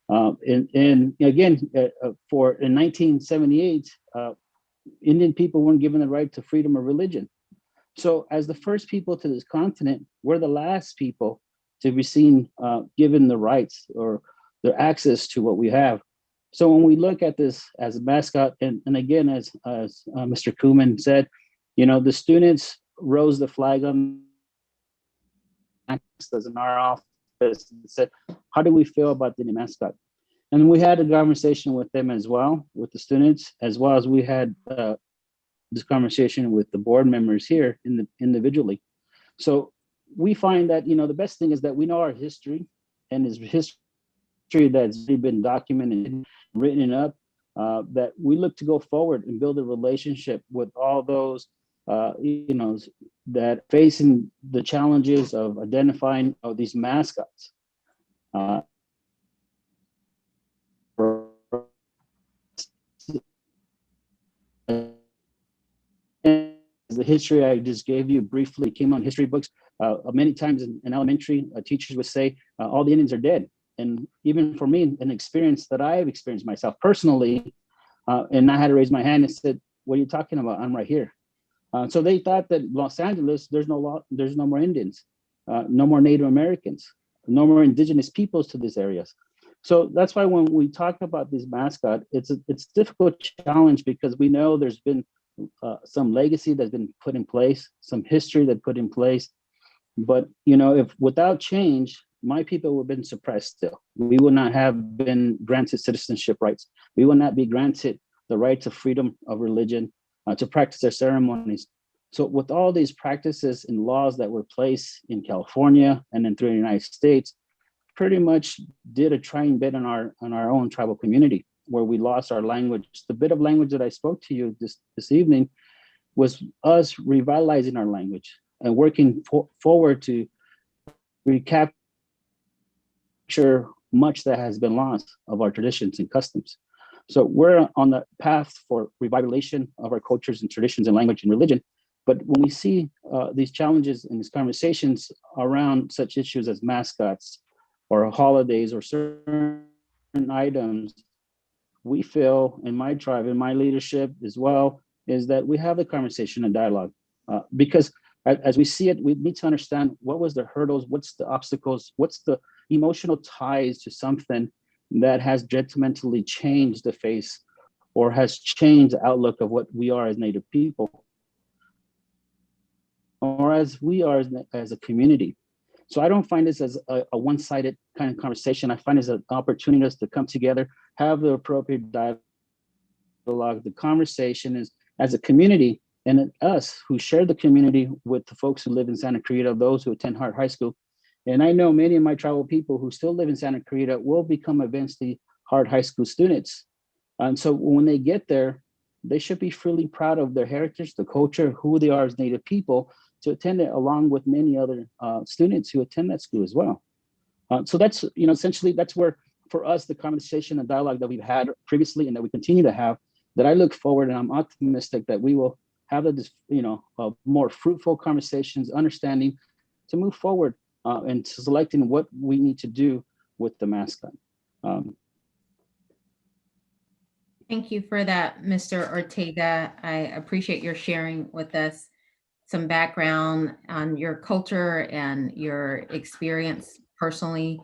And again, in 1978, Indian people weren't given the right to freedom of religion. So as the first people to this continent, we're the last people to be seen given the rights or their access to what we have. So when we look at this as a mascot, and again, as Mr. Kuhlman said, the students rose the flag on as in our office and said, how do we feel about the new mascot? And we had a conversation with them as well, with the students, as well as we had this conversation with the board members here individually. So we find that, the best thing is that we know our history, and it's history that's already been documented and written up, that we look to go forward and build a relationship with all those, that facing the challenges of identifying these mascots. The history I just gave you briefly came on history books. Many times in elementary, teachers would say, all the Indians are dead. And even for me, an experience that I've experienced myself personally, and I had to raise my hand and said, what are you talking about? I'm right here. So they thought that Los Angeles, there's no more Indians, no more Native Americans, no more indigenous peoples to these areas. So that's why when we talk about this mascot, it's a difficult challenge, because we know there's been some legacy that's been put in place, some history that put in place. But, if without change, my people would have been suppressed still. We would not have been granted citizenship rights. We would not be granted the right to freedom of religion, to practice their ceremonies. So with all these practices and laws that were placed in California and then through the United States, pretty much did a trying bit on our own tribal community, where we lost our language. The bit of language that I spoke to you this evening was us revitalizing our language and working forward to recapture much that has been lost of our traditions and customs. So we're on the path for revitalization of our cultures and traditions and language and religion. But when we see these challenges and these conversations around such issues as mascots or holidays or certain items, we feel in my tribe, in my leadership as well, is that we have the conversation and dialogue. Because as we see it, we need to understand what was the hurdles, what's the obstacles, what's the emotional ties to something that has detrimentally changed the face or has changed the outlook of what we are as Native people, or as we are as a community. So I don't find this as a one-sided kind of conversation. I find it as an opportunity to come together, have the appropriate dialogue. The conversation is as a community, and us who share the community with the folks who live in Santa Clarita, those who attend Hart High School. And I know many of my tribal people who still live in Santa Clarita will become eventually Hart High School students. And so when they get there, they should be freely proud of their heritage, the culture, who they are as Native people, to attend it along with many other students who attend that school as well. So that's, essentially that's where, for us, the conversation and dialogue that we've had previously and that we continue to have, that I look forward and I'm optimistic that we will have more fruitful conversations, understanding to move forward and to selecting what we need to do with the mascot. Thank you for that, Mr. Ortega. I appreciate your sharing with us some background on your culture and your experience personally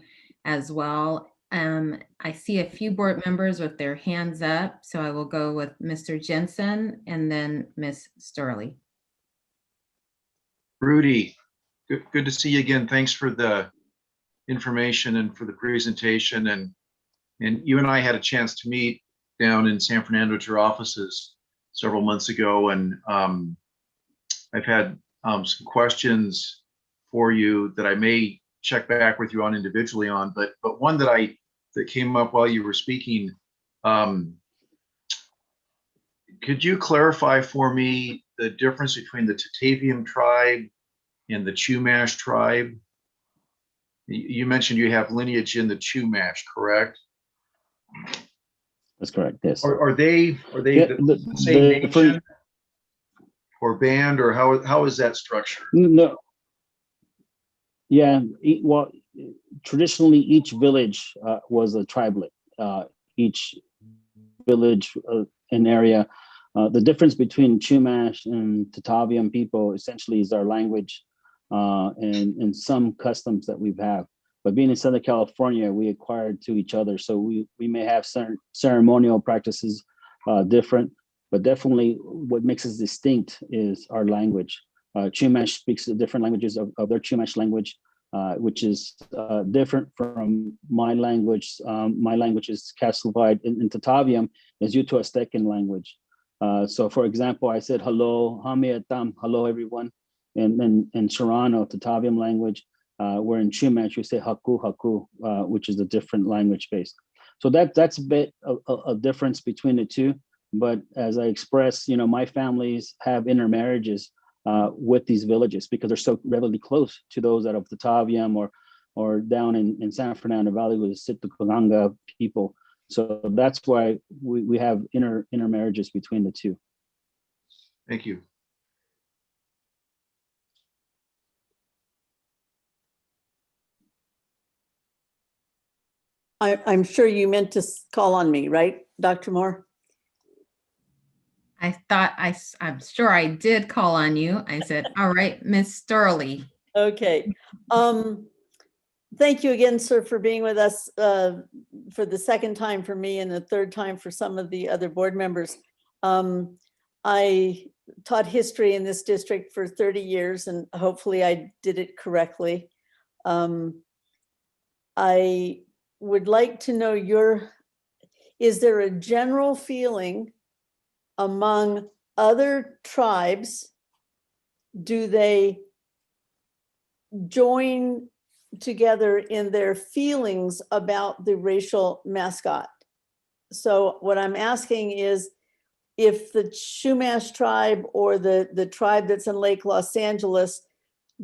as well. I see a few board members with their hands up, so I will go with Mr. Jensen and then Ms. Sturley. Rudy, good to see you again. Thanks for the information and for the presentation. And you and I had a chance to meet down in San Fernando at your offices several months ago, and I've had some questions for you that I may check back with you on individually on, but one that came up while you were speaking. Could you clarify for me the difference between the Tataviam tribe and the Chumash tribe? You mentioned you have lineage in the Chumash, correct? That's correct. Yes. Are they the same nation? or band, or how is that structured? No, yeah, well, traditionally each village was a tribelet. Each village an area. The difference between Chumash and Tataviam people essentially is our language and some customs that we have. But being in Southern California, we acquired to each other. So we may have certain ceremonial practices different, but definitely what makes us distinct is our language. Chumash speaks the different languages of their Chumash language, which is different from my language. My language is calcified in Tataviam, is due to a Aztecan language. So for example, I said, hello, hamiatam, hello everyone. And in Serrano, Tataviam language, where in Chumash, you say haku, haku, which is a different language base. So that's a bit a difference between the two. But as I expressed, my families have intermarriages with these villages because they're so relatively close to those that of Tataviam or down in San Fernando Valley with the Sitcoganga people. So that's why we have intermarriages between the two. Thank you. I'm sure you meant to call on me, right, Dr. Moore? I thought I'm sure I did call on you. I said, all right, Miss Sterling. Okay. Thank you again, sir, for being with us for the second time for me and the third time for some of the other board members. I taught history in this district for 30 years, and hopefully I did it correctly. I would like to know is there a general feeling among other tribes? Do they join together in their feelings about the racial mascot? So what I'm asking is, if the Chumash tribe or the tribe that's in Lake Los Angeles,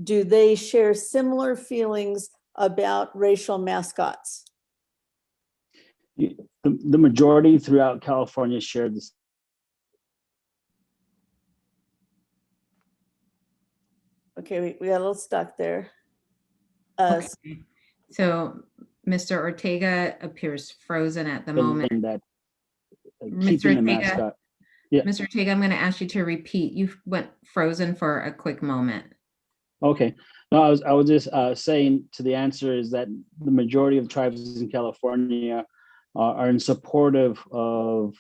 do they share similar feelings about racial mascots? The majority throughout California share this. Okay, we got a little stuck there. Okay. So Mr. Ortega appears frozen at the moment. That Mr. keeping the Ortega, mascot. Yeah. Mr. Ortega, I'm going to ask you to repeat. You went frozen for a quick moment. Okay. No, I was just saying to the answer is that the majority of tribes in California are in supportive of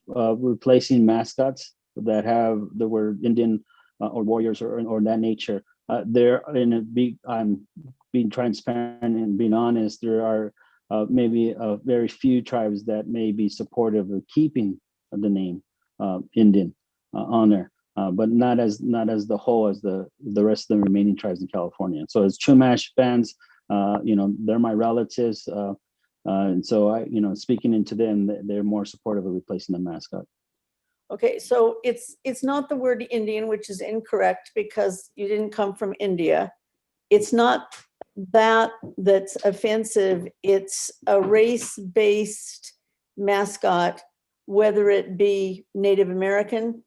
replacing mascots that were Indian or warriors or that nature. They're in a big. I'm being transparent and being honest. There are maybe very few tribes that may be supportive of keeping the name Indian on there. But not as the whole as the rest of the remaining tribes in California. So as Chumash fans, they're my relatives, and so I, speaking into them, they're more supportive of replacing the mascot. Okay, so it's not the word Indian, which is incorrect because you didn't come from India. It's not that's offensive. It's a race-based mascot, whether it be Native American,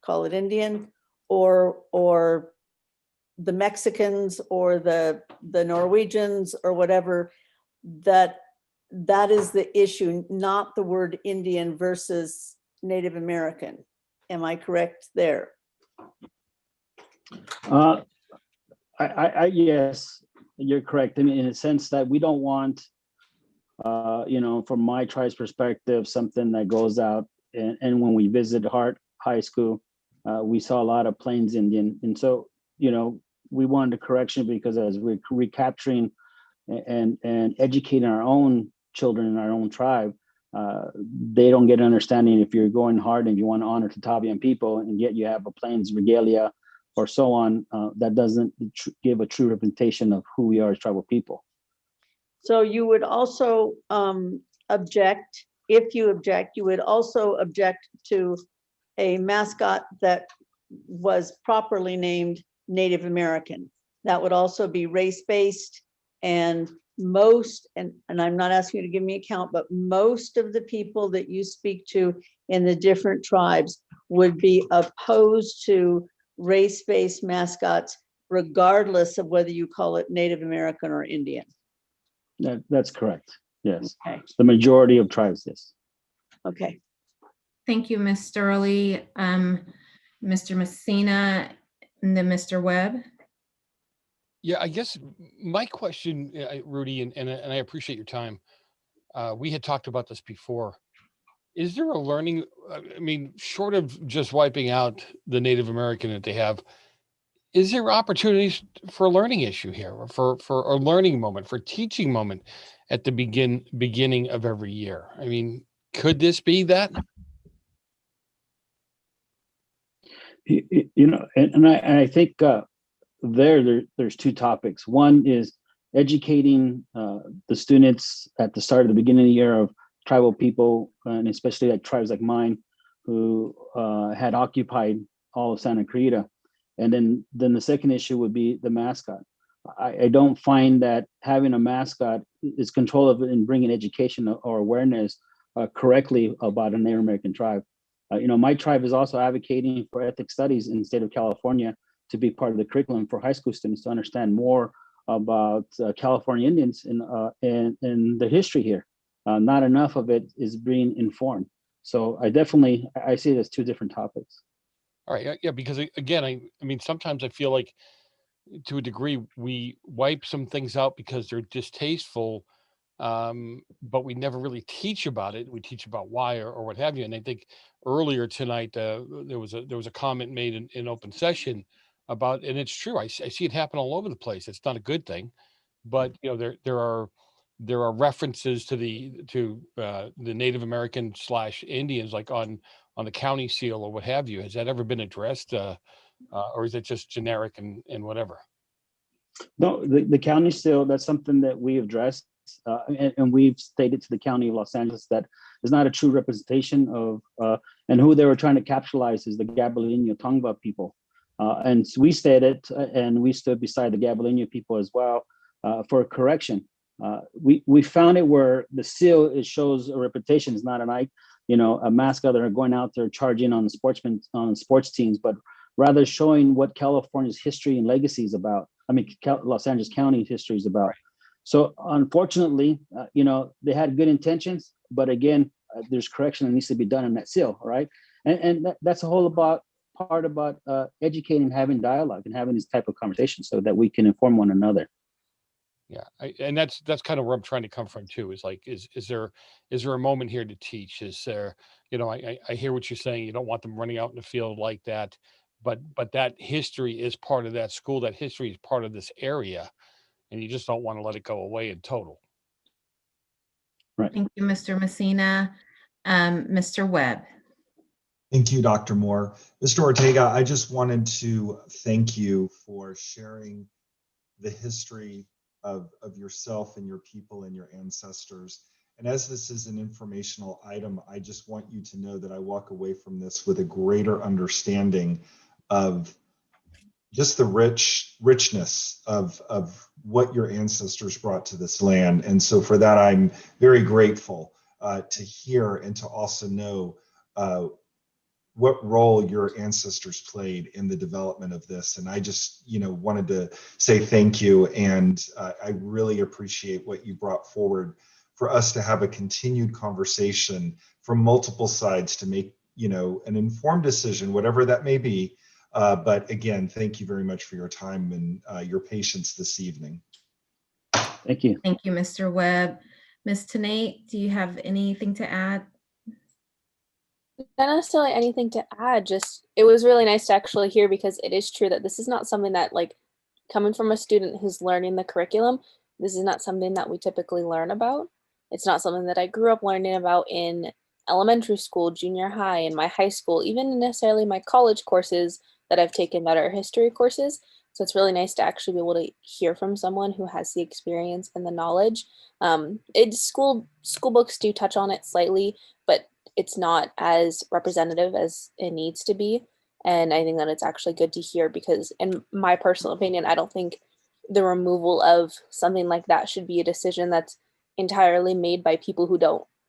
call it Indian, or the Mexicans or the Norwegians or whatever, that is the issue, not the word Indian versus Native American. Am I correct there? Yes, you're correct. I mean, in a sense that we don't want, from my tribe's perspective, something that goes out and when we visit Hart High School, we saw a lot of Plains Indian. And so, we wanted a correction because as we're recapturing and educating our own children in our own tribe, they don't get an understanding if you're going hard and you want to honor Tataviam people and yet you have a Plains regalia or so on, that doesn't give a true representation of who we are as tribal people. So you would also object, if you object, you would also object to a mascot that was properly named Native American. That would also be race-based, and most, and I'm not asking you to give me a count, but most of the people that you speak to in the different tribes would be opposed to race-based mascots, regardless of whether you call it Native American or Indian. That's correct. Yes. Okay. The majority of tribes, yes. Okay. Thank you, Ms. Sterling. Mr. Messina and then Mr. Webb. Yeah, I guess my question, Rudy, and I appreciate your time. We had talked about this before. Is there a learning, I mean, short of just wiping out the Native American that they have, is there opportunities for a learning issue here, or for a learning moment, for a teaching moment at the beginning of every year? I mean, could this be that? You know, and I think there's two topics. One is educating the students at the start of the beginning of the year of tribal people, and especially like tribes like mine, who had occupied all of Santa Clarita. And then the second issue would be the mascot. I don't find that having a mascot is control of it and bringing education or awareness correctly about a Native American tribe. You know, my tribe is also advocating for ethnic studies in the state of California to be part of the curriculum for high school students to understand more about California Indians and the history here. Not enough of it is being informed. So I see it as two different topics. All right, yeah, because again, I mean, sometimes I feel like to a degree we wipe some things out because they're distasteful, but we never really teach about it. We teach about why or what have you. And I think earlier tonight there was a comment made in open session about, and it's true. I see it happen all over the place. It's not a good thing, but you know there are references to the Native American / Indians, like on the county seal or what have you. Has that ever been addressed, or is it just generic and whatever? No, the county still, that's something that we addressed, and we've stated to the County of Los Angeles that is not a true representation of, and who they were trying to capitalize is the Gabalino Tongva people. And so we stated, and we stood beside the Gabalino people as well for a correction. We found it where the seal, it shows a reputation. It's not a mascot that are going out there charging on sports teams, but rather showing what California's history and legacy is about. I mean, Los Angeles County history is about. Right. So unfortunately, they had good intentions, but again, there's correction that needs to be done in that seal, right? And that's a whole part about educating, having dialogue, and having these type of conversations so that we can inform one another. Yeah, and that's kind of where I'm trying to come from too. Is like, is there a moment here to teach? Is there, I hear what you're saying. You don't want them running out in the field like that, but that history is part of that school. That history is part of this area, and you just don't want to let it go away in total. Right. Thank you, Mr. Messina. Mr. Webb. Thank you, Dr. Moore. Mr. Ortega, I just wanted to thank you for sharing the history of yourself and your people and your ancestors. And as this is an informational item, I just want you to know that I walk away from this with a greater understanding of just the richness of what your ancestors brought to this land. And so for that, I'm very grateful to hear and to also know what role your ancestors played in the development of this. And I just, wanted to say thank you. And I really appreciate what you brought forward for us to have a continued conversation from multiple sides to make, an informed decision, whatever that may be. But again, thank you very much for your time and your patience this evening. Thank you. Thank you, Mr. Webb. Ms. Tanate, do you have anything to add? Not necessarily anything to add, just it was really nice to actually hear, because it is true that this is not something that, like, coming from a student who's learning the curriculum, this is not something that we typically learn about. It's not something that I grew up learning about in elementary school, junior high, in my high school, even necessarily my college courses that I've taken that are history courses. So it's really nice to actually be able to hear from someone who has the experience and the knowledge. School books do touch on it slightly, but it's not as representative as it needs to be. And I think that it's actually good to hear, because in my personal opinion, I don't think the removal of something like that should be a decision that's entirely made by people who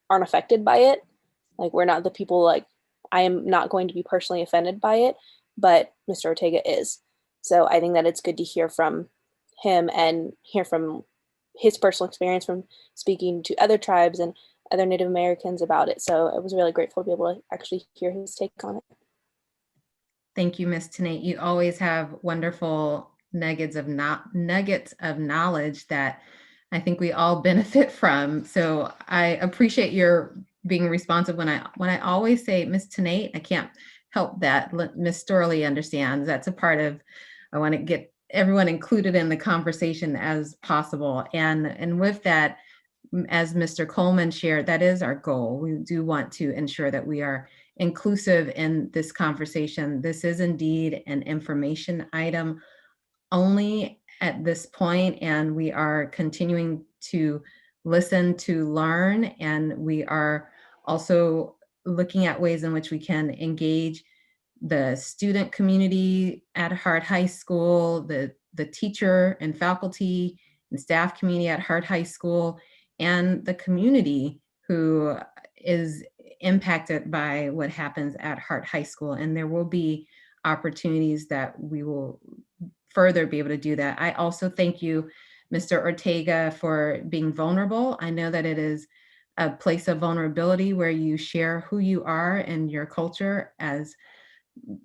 aren't affected by it. Like, we're not the people, like, I am not going to be personally offended by it, but Mr. Ortega is. So I think that it's good to hear from him and hear from his personal experience from speaking to other tribes and other Native Americans about it. So I was really grateful to be able to actually hear his take on it. Thank you, Ms. Tanate. You always have wonderful nuggets of knowledge that I think we all benefit from. So I appreciate your being responsive when I always say Ms. Tanate, I can't help that. Ms. Storley understands. That's a part of, I want to get everyone included in the conversation as possible. And with that, as Mr. Coleman shared, that is our goal. We do want to ensure that we are inclusive in this conversation. This is indeed an information item only at this point, and we are continuing to listen to learn, and we are also looking at ways in which we can engage the student community at Hart High School, the teacher and faculty and staff community at Hart High School, and the community who is impacted by what happens at Hart High School. And there will be opportunities that we will further be able to do that. I also thank you, Mr. Ortega, for being vulnerable. I know that it is a place of vulnerability where you share who you are and your culture. As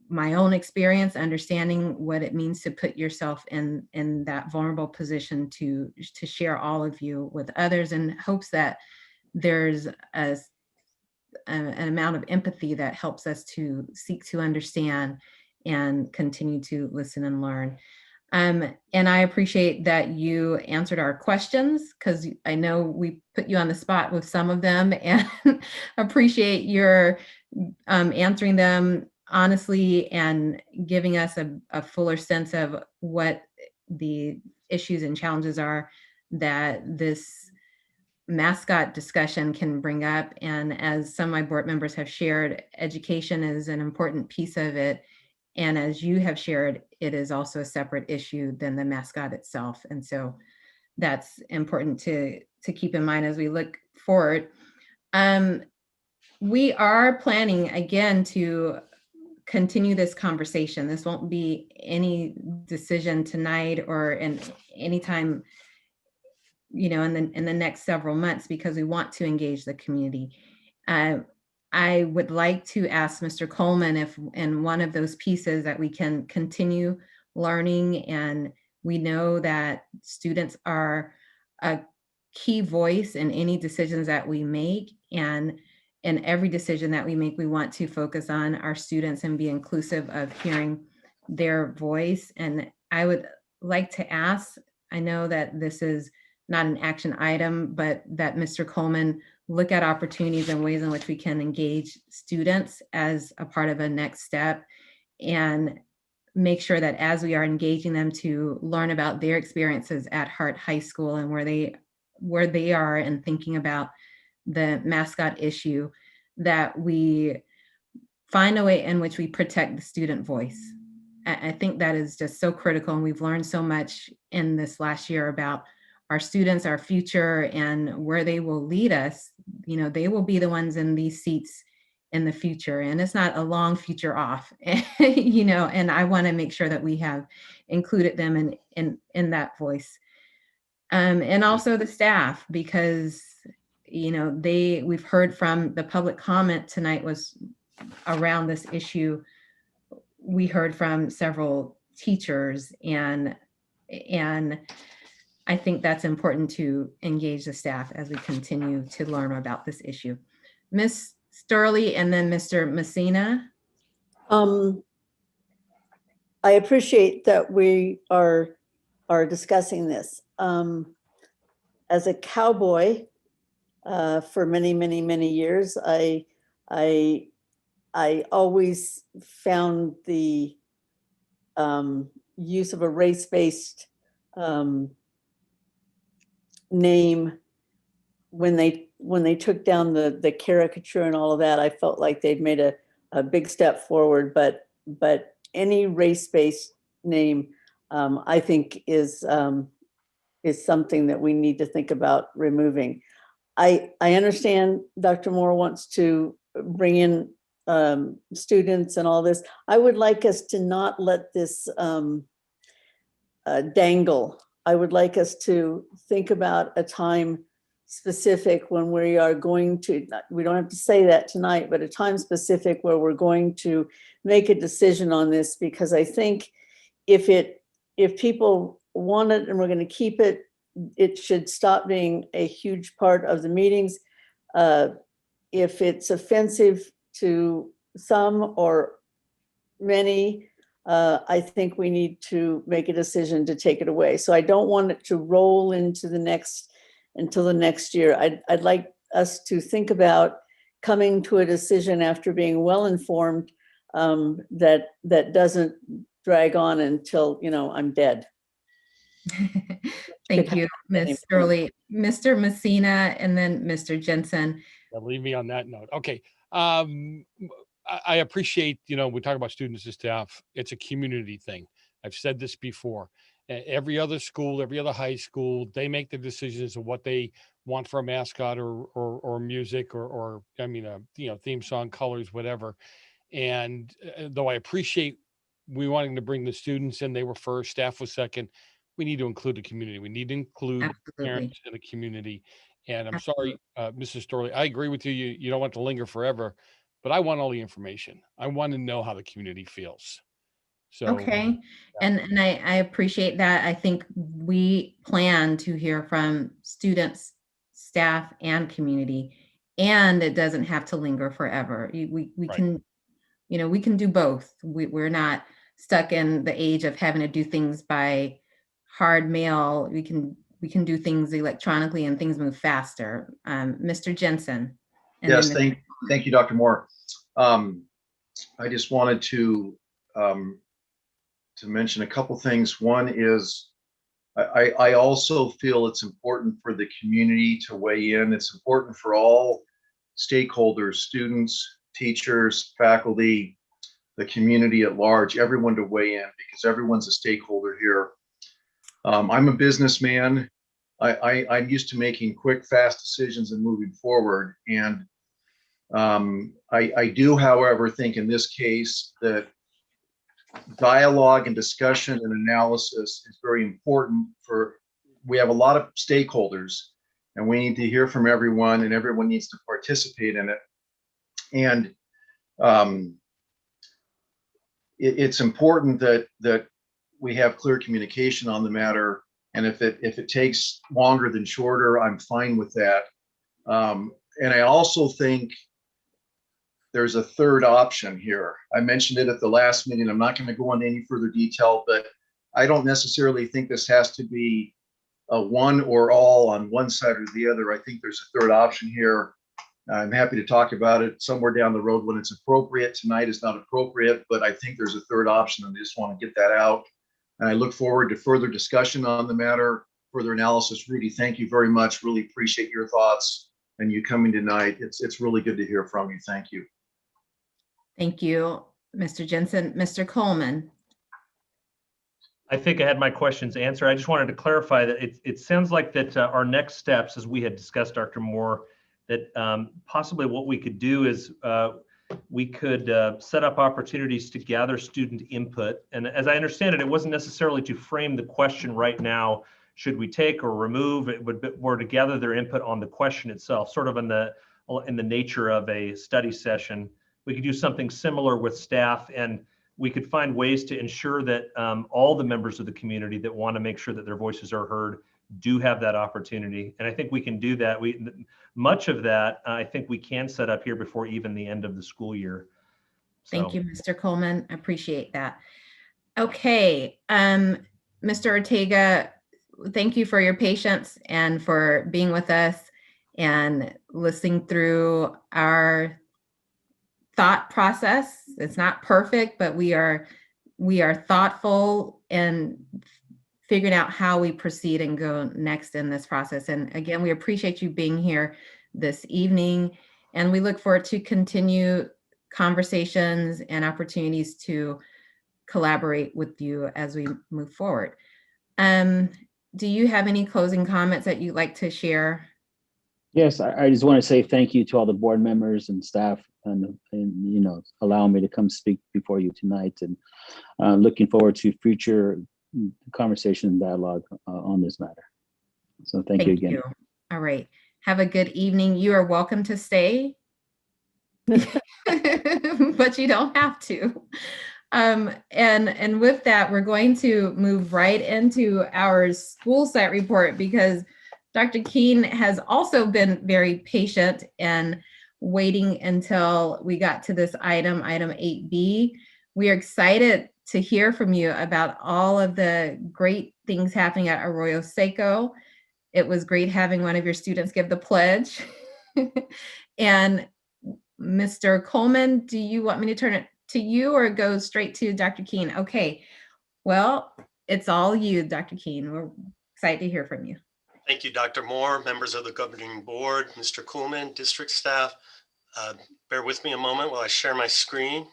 my own experience, understanding what it means to put yourself in that vulnerable position to share all of you with others, in hopes that there's an amount of empathy that helps us to seek to understand and continue to listen and learn. And I appreciate that you answered our questions, because I know we put you on the spot with some of them, and appreciate your answering them honestly and giving us a fuller sense of what the issues and challenges are that this mascot discussion can bring up. And as some of my board members have shared, education is an important piece of it. And as you have shared, it is also a separate issue than the mascot itself. And so that's important to keep in mind as we look forward. We are planning again to continue this conversation. This won't be any decision tonight or in any time, you know, in the next several months, because we want to engage the community. I would like to ask Mr. Coleman if in one of those pieces that we can continue learning, and we know that students are a key voice in any decisions that we make, and in every decision that we make, we want to focus on our students and be inclusive of hearing their voice. And I would like to ask, I know that this is not an action item, but that Mr. Coleman look at opportunities and ways in which we can engage students as a part of a next step, and make sure that as we are engaging them to learn about their experiences at Hart High School and where they are and thinking about the mascot issue, that we find a way in which we protect the student voice. I think that is just so critical, and we've learned so much in this last year about our students, our future, and where they will lead us. You know, they will be the ones in these seats in the future, and it's not a long future off, you know, and I want to make sure that we have included them in that voice. And also the staff, because, you know, we've heard from the public comment tonight was around this issue. We heard from several teachers, and I think that's important to engage the staff as we continue to learn about this issue. Ms. Sturley and then Mr. Messina. I appreciate that we are discussing this. As a cowboy for many, many, many years, I always found the use of a race-based name when they took down the caricature and all of that. I felt like they'd made a big step forward, but any race-based name I think is something that we need to think about removing. I understand Dr. Moore wants to bring in students and all this. I would like us to not let this dangle. I would like us to think about a time specific when we are going to, we don't have to say that tonight, but a time specific where we're going to make a decision on this, because I think if people want it and we're going to keep it, it should stop being a huge part of the meetings. If it's offensive to some or many, I think we need to make a decision to take it away. So I don't want it to roll into until the next year. I'd like us to think about coming to a decision after being well informed, that doesn't drag on until, I'm dead. Thank you, Ms. Sterling. Mr. Messina and then Mr. Jensen. Yeah, leave me on that note. Okay. I appreciate, we talk about students and staff. It's a community thing. I've said this before. Every other school, every other high school, they make the decisions of what they want for a mascot or music or theme song, colors, whatever. And though I appreciate we wanting to bring the students in, they were first, staff was second. We need to include the community. We need to include parents in the community. And I'm sorry, Mrs. Storley, I agree with you. You don't want to linger forever, but I want all the information. I want to know how the community feels. So, okay. And I appreciate that. I think we plan to hear from students, staff, and community, and it doesn't have to linger forever. We can, we can do both. We're not stuck in the age of having to do things by hard mail. We can do things electronically and things move faster. Mr. Jensen. Yes, thank you, Dr. Moore. I just wanted to mention a couple things. One is I also feel it's important for the community to weigh in. It's important for all stakeholders, students, teachers, faculty, the community at large, everyone to weigh in, because everyone's a stakeholder here. I'm a businessman. I'm used to making quick, fast decisions and moving forward. And I do, however, think in this case that dialogue and discussion and analysis is very important. We have a lot of stakeholders and we need to hear from everyone, and everyone needs to participate in it. And it's important that we have clear communication on the matter. And if it takes longer than shorter, I'm fine with that. And I also think there's a third option here. I mentioned it at the last meeting. I'm not going to go into any further detail, but I don't necessarily think this has to be a one or all on one side or the other. I think there's a third option here. I'm happy to talk about it somewhere down the road when it's appropriate. Tonight is not appropriate, but I think there's a third option, and I just want to get that out. And I look forward to further discussion on the matter, further analysis. Rudy, thank you very much. Really appreciate your thoughts and you coming tonight. It's really good to hear from you. Thank you. Thank you, Mr. Jensen. Mr. Coleman. I think I had my questions answered. I just wanted to clarify that it sounds like that our next steps, as we had discussed, Dr. Moore, that possibly what we could do is we could set up opportunities to gather student input. And as I understand it, it wasn't necessarily to frame the question right now, should we take or remove? It would be more to gather their input on the question itself, sort of in the nature of a study session. We could do something similar with staff, and we could find ways to ensure that all the members of the community that want to make sure that their voices are heard do have that opportunity. And I think we can do that. Much of that, I think we can set up here before even the end of the school year. Thank you, Mr. Coleman. I appreciate that. Okay, Mr. Ortega, thank you for your patience and for being with us and listening through our thought process. It's not perfect, but we are thoughtful and figuring out how we proceed and go next in this process. And again, we appreciate you being here this evening, and we look forward to continue conversations and opportunities to collaborate with you as we move forward. Do you have any closing comments that you'd like to share? Yes, I just want to say thank you to all the board members and staff and allowing me to come speak before you tonight, and looking forward to future conversation and dialogue on this matter. So thank you again. All right. Have a good evening. You are welcome to stay, but you don't have to. And with that, we're going to move right into our school site report, because Dr. Keene has also been very patient and waiting until we got to this item 8B. We are excited to hear from you about all of the great things happening at Arroyo Seco. It was great having one of your students give the pledge. And Mr. Coleman, do you want me to turn it to you or go straight to Dr. Keene? Okay, well, it's all you, Dr. Keene. We're excited to hear from you. Thank you, Dr. Moore, members of the governing board, Mr. Kuhlman, district staff. Bear with me a moment while I share my screen.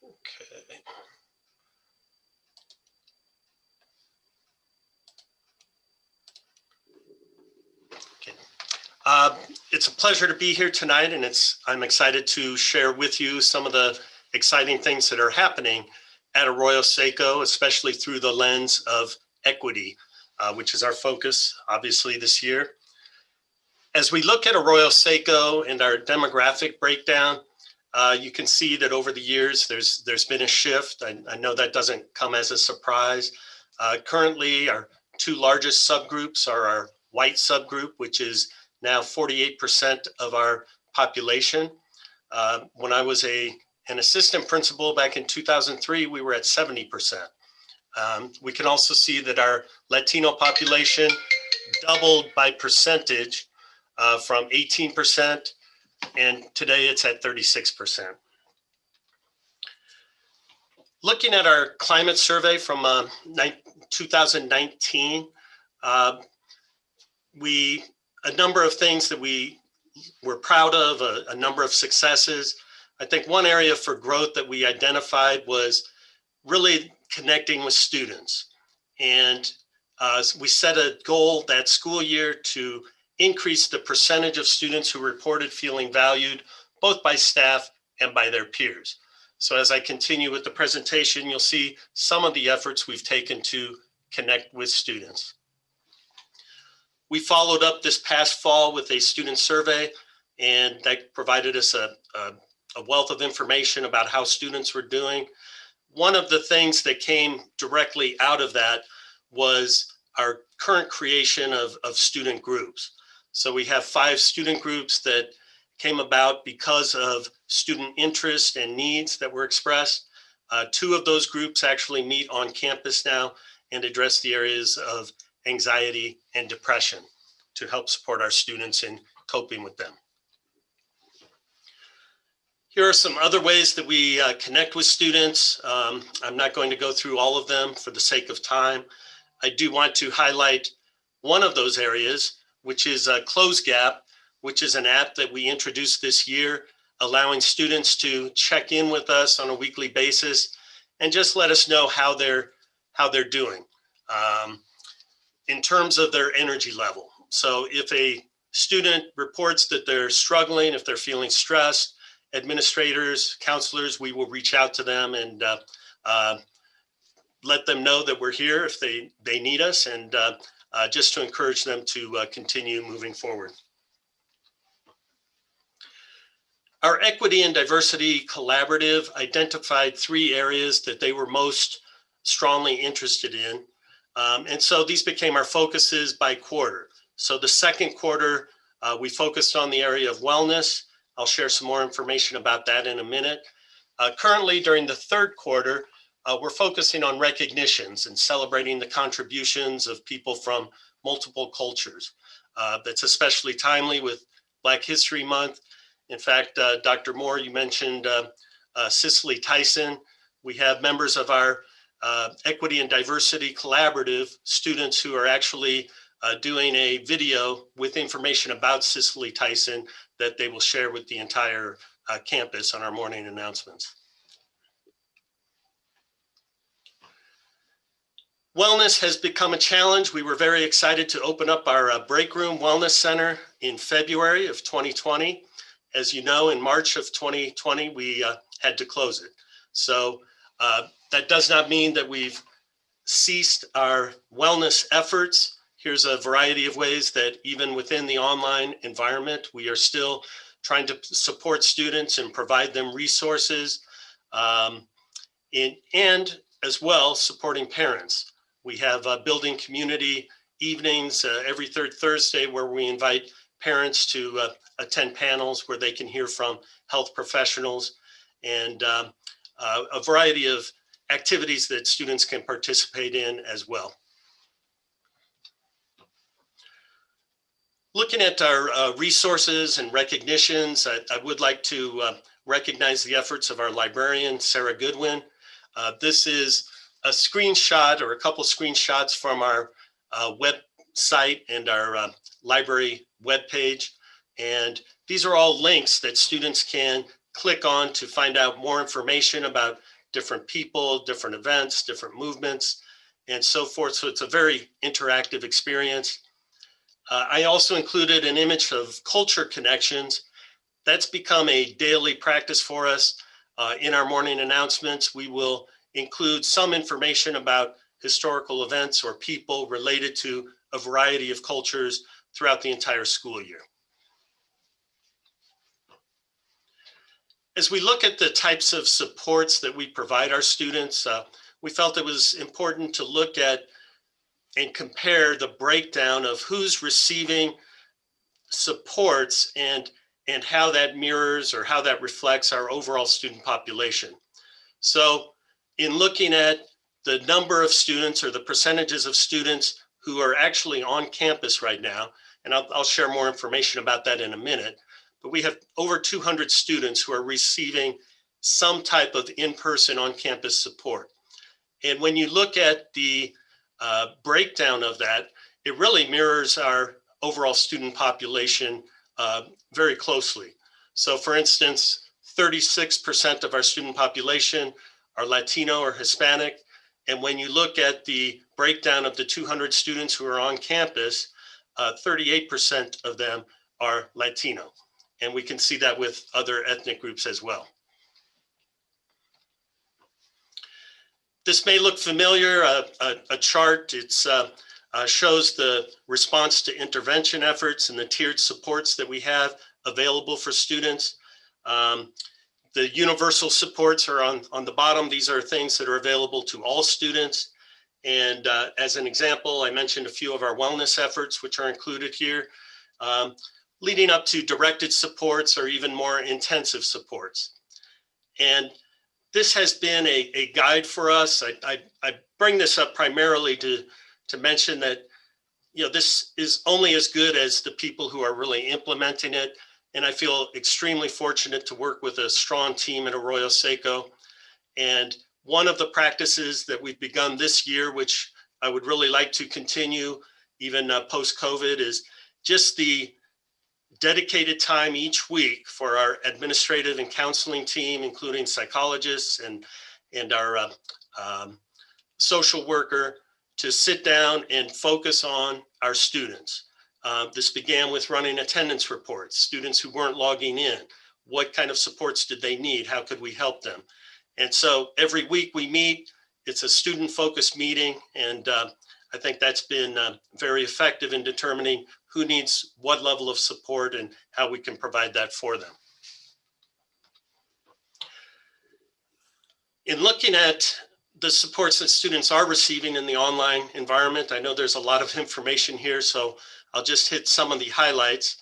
Okay. It's a pleasure to be here tonight, and I'm excited to share with you some of the exciting things that are happening at Arroyo Seco, especially through the lens of equity, which is our focus, obviously, this year. As we look at Arroyo Seco and our demographic breakdown, you can see that over the years, there's been a shift. I know that doesn't come as a surprise. Currently, our two largest subgroups are our white subgroup, which is now 48% of our population. When I was an assistant principal back in 2003, we were at 70%. We can also see that our Latino population doubled by percentage from 18%, and today it's at 36%. Looking at our climate survey from 2019, a number of things that we were proud of, a number of successes. I think one area for growth that we identified was really connecting with students. And we set a goal that school year to increase the percentage of students who reported feeling valued, both by staff and by their peers. So as I continue with the presentation, you'll see some of the efforts we've taken to connect with students. We followed up this past fall with a student survey, and that provided us a wealth of information about how students were doing. One of the things that came directly out of that was our current creation of student groups. So we have 5 student groups that came about because of student interest and needs that were expressed. 2 of those groups actually meet on campus now and address the areas of anxiety and depression to help support our students in coping with them. Here are some other ways that we connect with students. I'm not going to go through all of them for the sake of time. I do want to highlight one of those areas, which is Close Gap, which is an app that we introduced this year, allowing students to check in with us on a weekly basis and just let us know how they're doing in terms of their energy level. So if a student reports that they're struggling, if they're feeling stressed, administrators, counselors, we will reach out to them and let them know that we're here if they need us, and just to encourage them to continue moving forward. Our Equity and Diversity Collaborative identified 3 areas that they were most strongly interested in. And so these became our focuses by quarter. So the second quarter, we focused on the area of wellness. I'll share some more information about that in a minute. Currently, during the third quarter, we're focusing on recognitions and celebrating the contributions of people from multiple cultures. That's especially timely with Black History Month. In fact, Dr. Moore, you mentioned Cicely Tyson. We have members of our Equity and Diversity Collaborative students who are actually doing a video with information about Cicely Tyson that they will share with the entire campus on our morning announcements. Wellness has become a challenge. We were very excited to open up our Break Room Wellness Center in February of 2020. As you know, in March of 2020, we had to close it. So that does not mean that we've ceased our wellness efforts. Here's a variety of ways that even within the online environment, we are still trying to support students and provide them resources, and as well supporting parents. We have building community evenings every third Thursday where we invite parents to attend panels where they can hear from health professionals, and a variety of activities that students can participate in as well. Looking at our resources and recognitions, I would like to recognize the efforts of our librarian, Sarah Goodwin. This is a screenshot or a couple screenshots from our website and our library webpage. And these are all links that students can click on to find out more information about different people, different events, different movements, and so forth. So it's a very interactive experience. I also included an image of culture connections. That's become a daily practice for us. In our morning announcements, we will include some information about historical events or people related to a variety of cultures throughout the entire school year. As we look at the types of supports that we provide our students, we felt it was important to look at and compare the breakdown of who's receiving supports and how that mirrors or how that reflects our overall student population. So in looking at the number of students or the percentages of students who are actually on campus right now, and I'll share more information about that in a minute, but we have over 200 students who are receiving some type of in-person on-campus support. And when you look at the breakdown of that, it really mirrors our overall student population very closely. So for instance, 36% of our student population are Latino or Hispanic. And when you look at the breakdown of the 200 students who are on campus, 38% of them are Latino. And we can see that with other ethnic groups as well. This may look familiar, a chart. It shows the response to intervention efforts and the tiered supports that we have available for students. The universal supports are on the bottom. These are things that are available to all students. And as an example, I mentioned a few of our wellness efforts, which are included here, leading up to directed supports or even more intensive supports. And this has been a guide for us. I bring this up primarily to mention that, you know, this is only as good as the people who are really implementing it. And I feel extremely fortunate to work with a strong team at Arroyo Seco. And one of the practices that we've begun this year, which I would really like to continue even post-COVID, is just the dedicated time each week for our administrative and counseling team, including psychologists and our social worker, to sit down and focus on our students. This began with running attendance reports, students who weren't logging in. What kind of supports did they need? How could we help them? And so every week we meet, it's a student-focused meeting, and I think that's been very effective in determining who needs what level of support and how we can provide that for them. In looking at the supports that students are receiving in the online environment, I know there's a lot of information here, so I'll just hit some of the highlights.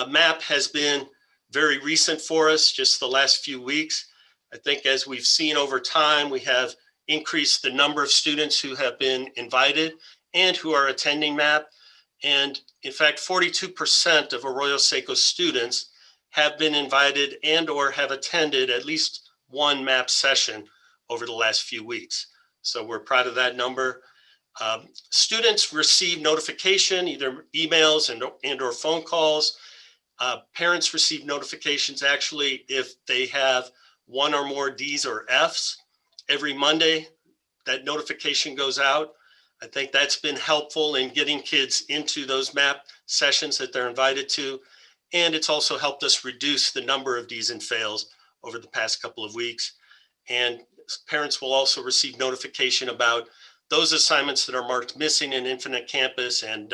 MAP has been very recent for us, just the last few weeks. I think as we've seen over time, we have increased the number of students who have been invited and who are attending MAP. And in fact, 42% of Arroyo Seco students have been invited and or have attended at least one MAP session over the last few weeks. So we're proud of that number. Students receive notification, either emails and or phone calls. Parents receive notifications actually if they have one or more D's or F's. Every Monday, that notification goes out. I think that's been helpful in getting kids into those MAP sessions that they're invited to. And it's also helped us reduce the number of Ds and fails over the past couple of weeks. And parents will also receive notification about those assignments that are marked missing in Infinite Campus, and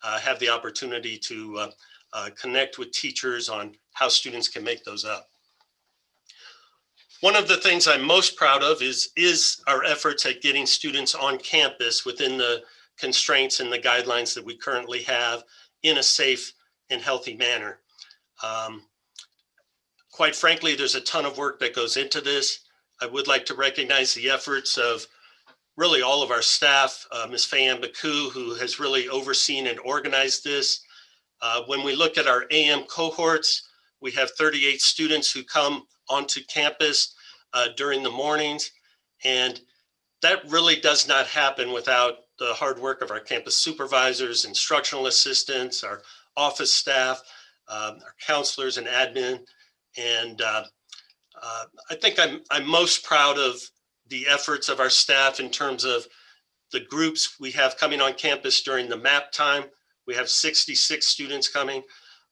have the opportunity to connect with teachers on how students can make those up. One of the things I'm most proud of is our efforts at getting students on campus within the constraints and the guidelines that we currently have in a safe and healthy manner. Quite frankly, there's a ton of work that goes into this. I would like to recognize the efforts of really all of our staff, Ms. Fayan Baku, who has really overseen and organized this. When we look at our AM cohorts, we have 38 students who come onto campus during the mornings. And that really does not happen without the hard work of our campus supervisors, instructional assistants, our office staff, our counselors and admin. And I think I'm most proud of the efforts of our staff in terms of the groups we have coming on campus during the MAP time. We have 66 students coming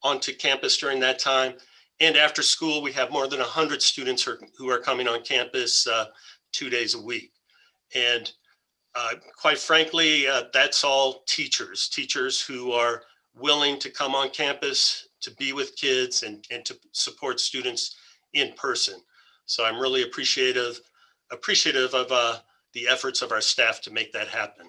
onto campus during that time. And after school, we have more than 100 students who are coming on campus 2 days a week. And quite frankly, that's all teachers who are willing to come on campus to be with kids and to support students in person. So I'm really appreciative of the efforts of our staff to make that happen.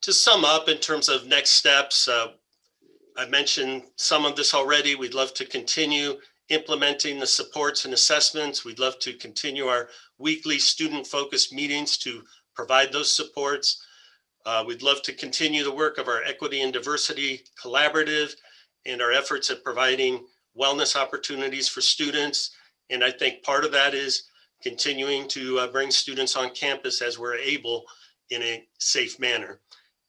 To sum up in terms of next steps, I mentioned some of this already. We'd love to continue implementing the supports and assessments. We'd love to continue our weekly student-focused meetings to provide those supports. We'd love to continue the work of our Equity and Diversity Collaborative and our efforts at providing wellness opportunities for students. And I think part of that is continuing to bring students on campus as we're able in a safe manner.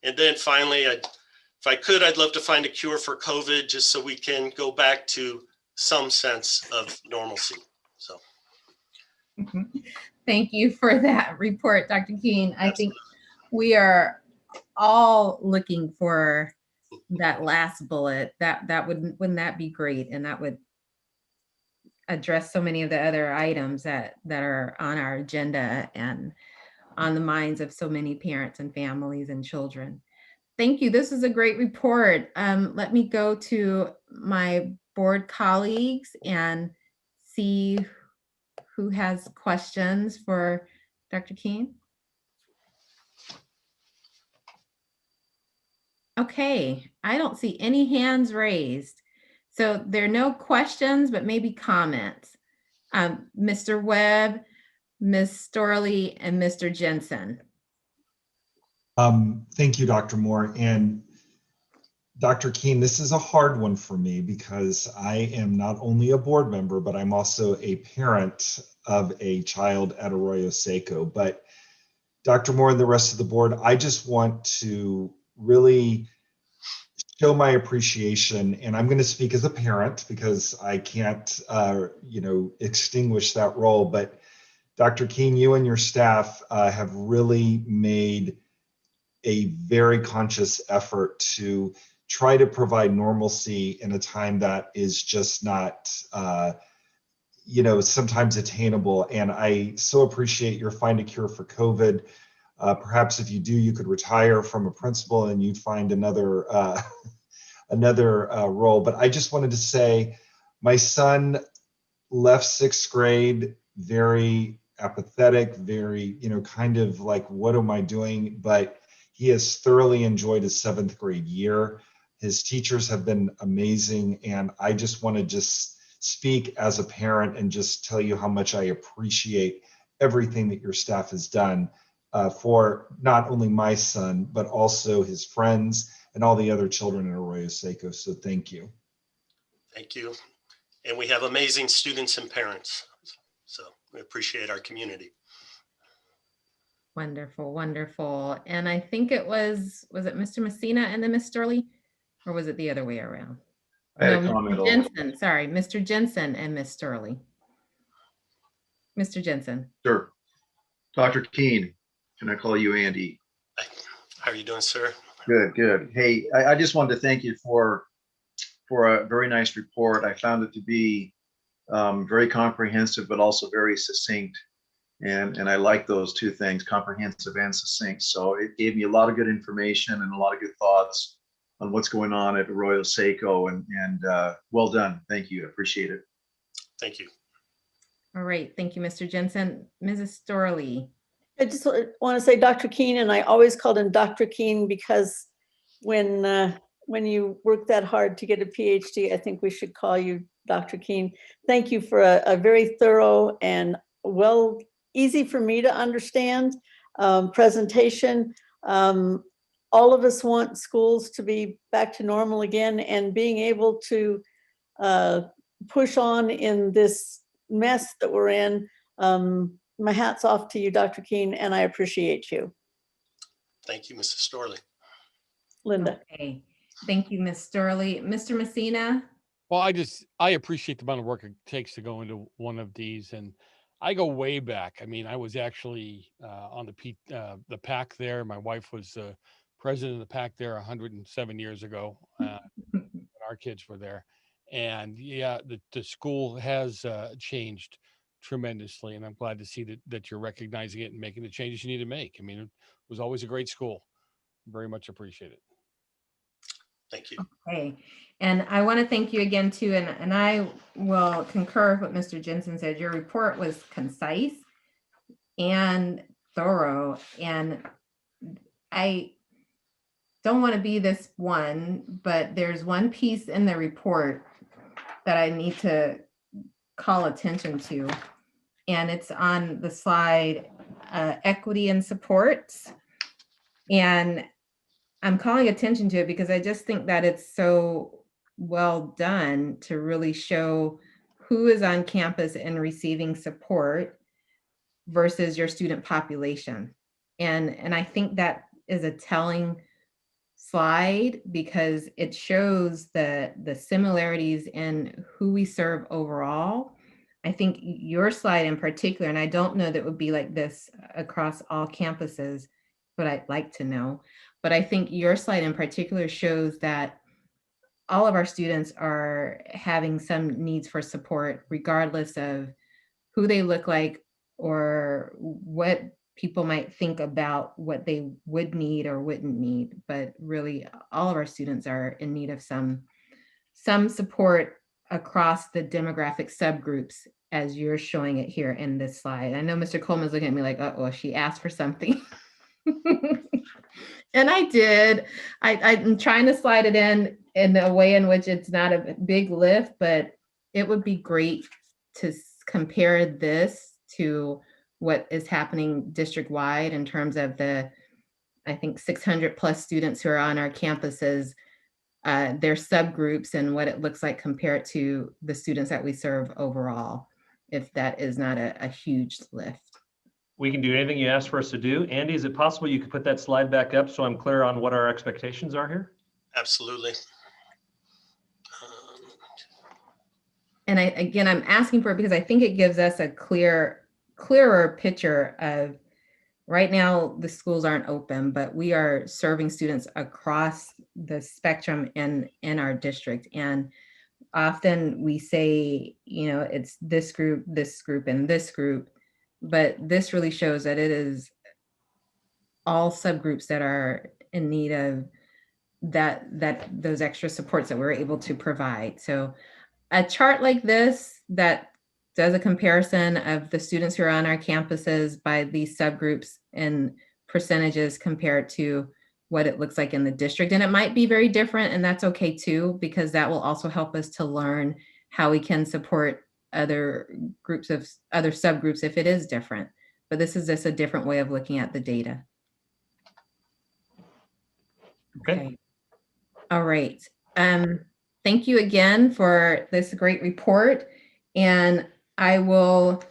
And then finally, if I could, I'd love to find a cure for COVID just so we can go back to some sense of normalcy. So. Thank you for that report, Dr. Keene. I think we are all looking for that last bullet. Wouldn't that be great? And that would address so many of the other items that are on our agenda and on the minds of so many parents and families and children. Thank you. This is a great report. Let me go to my board colleagues and see who has questions for Dr. Keene. Okay, I don't see any hands raised. So there are no questions, but maybe comments. Mr. Webb, Ms. Storley, and Mr. Jensen. Thank you, Dr. Moore. And Dr. Keene, this is a hard one for me because I am not only a board member, but I'm also a parent of a child at Arroyo Seco. But Dr. Moore and the rest of the board, I just want to really show my appreciation, and I'm going to speak as a parent because I can't, extinguish that role. But Dr. Keene, you and your staff have really made a very conscious effort to try to provide normalcy in a time that is just not, sometimes attainable. And I so appreciate your Find a Cure for COVID. Perhaps if you do, you could retire from a principal and you'd find another role. But I just wanted to say, my son left 6th grade very apathetic, very, kind of like, what am I doing? But he has thoroughly enjoyed his 7th grade year. His teachers have been amazing. And I just want to speak as a parent and just tell you how much I appreciate everything that your staff has done for not only my son, but also his friends and all the other children in Arroyo Seco. So thank you. Thank you. And we have amazing students and parents. So we appreciate our community. Wonderful, wonderful. And I think it was it Mr. Messina and then Ms. Storley? Or was it the other way around? I had a No, comment Mr. also. Jensen, sorry, Mr. Jensen and Ms. Storley. Mr. Jensen. Sure. Dr. Keen, can I call you Andy? How are you doing, sir? Good, good. Hey, I just wanted to thank you for a very nice report. I found it to be very comprehensive, but also very succinct. And I like those two things, comprehensive and succinct. So it gave me a lot of good information and a lot of good thoughts on what's going on at Arroyo Seco. And well done. Thank you. I appreciate it. Thank you. All right. Thank you, Mr. Jensen. Mrs. Storley. I just want to say Dr. Keen, and I always called him Dr. Keen because when you work that hard to get a PhD, I think we should call you Dr. Keen. Thank you for a very thorough and easy for me to understand presentation. All of us want schools to be back to normal again, and being able to push on in this mess that we're in. My hat's off to you, Dr. Keen, and I appreciate you. Thank you, Mrs. Storley. Linda. Okay. Thank you, Ms. Storley. Mr. Messina. Well, I appreciate the amount of work it takes to go into one of these, and I go way back. I mean, I was actually on the PAC there. My wife was president of the PAC there 107 years ago. When our kids were there, and yeah, the school has changed tremendously, and I'm glad to see that you're recognizing it and making the changes you need to make. I mean, it was always a great school. Very much appreciate it. Thank you. Okay. And I want to thank you again too. And I will concur with what Mr. Jensen said. Your report was concise and thorough. And I don't want to be this one, but there's one piece in the report that I need to call attention to. And it's on the slide, equity and supports. And I'm calling attention to it because I just think that it's so well done to really show who is on campus and receiving support versus your student population. And I think that is a telling slide because it shows the similarities in who we serve overall. I think your slide in particular, and I don't know that it would be like this across all campuses, but I'd like to know. But I think your slide in particular shows that all of our students are having some needs for support, regardless of who they look like or what people might think about what they would need or wouldn't need. But really, all of our students are in need of some support across the demographic subgroups, as you're showing it here in this slide. I know Mr. Coleman's looking at me like, uh-oh, she asked for something. And I did. I'm trying to slide it in a way in which it's not a big lift, but it would be great to compare this to what is happening district-wide in terms of the, I think, 600 plus students who are on our campuses, their subgroups and what it looks like compared to the students that we serve overall, if that is not a huge lift. We can do anything you ask for us to do. Andy, is it possible you could put that slide back up so I'm clear on what our expectations are here? Absolutely. And I'm asking for it because I think it gives us a clearer picture of right now the schools aren't open, but we are serving students across the spectrum in our district. And often we say, it's this group, and this group, but this really shows that it is all subgroups that are in need of those extra supports that we're able to provide. So a chart like this that does a comparison of the students who are on our campuses by these subgroups and percentages compared to what it looks like in the district. And it might be very different, and that's okay too, because that will also help us to learn how we can support other groups of other subgroups if it is different. But this is just a different way of looking at the data. Okay. All right. Thank you again for this great report. And I will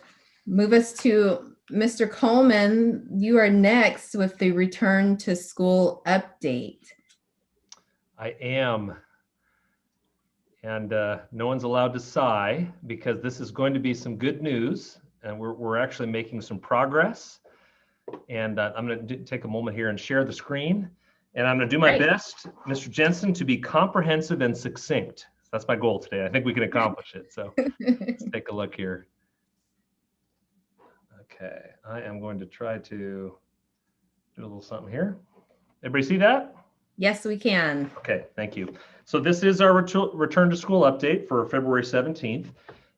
move us to Mr. Coleman. You are next with the return to school update. I am. And no one's allowed to sigh because this is going to be some good news. And we're actually making some progress. And I'm going to take a moment here and share the screen. And I'm going to do my best, Mr. Jensen, to be comprehensive and succinct. That's my goal today. I think we can accomplish it. So let's take a look here. Okay, I am going to try to do a little something here. Everybody see that? Yes, we can. Okay, thank you. So this is our return to school update for February 17th.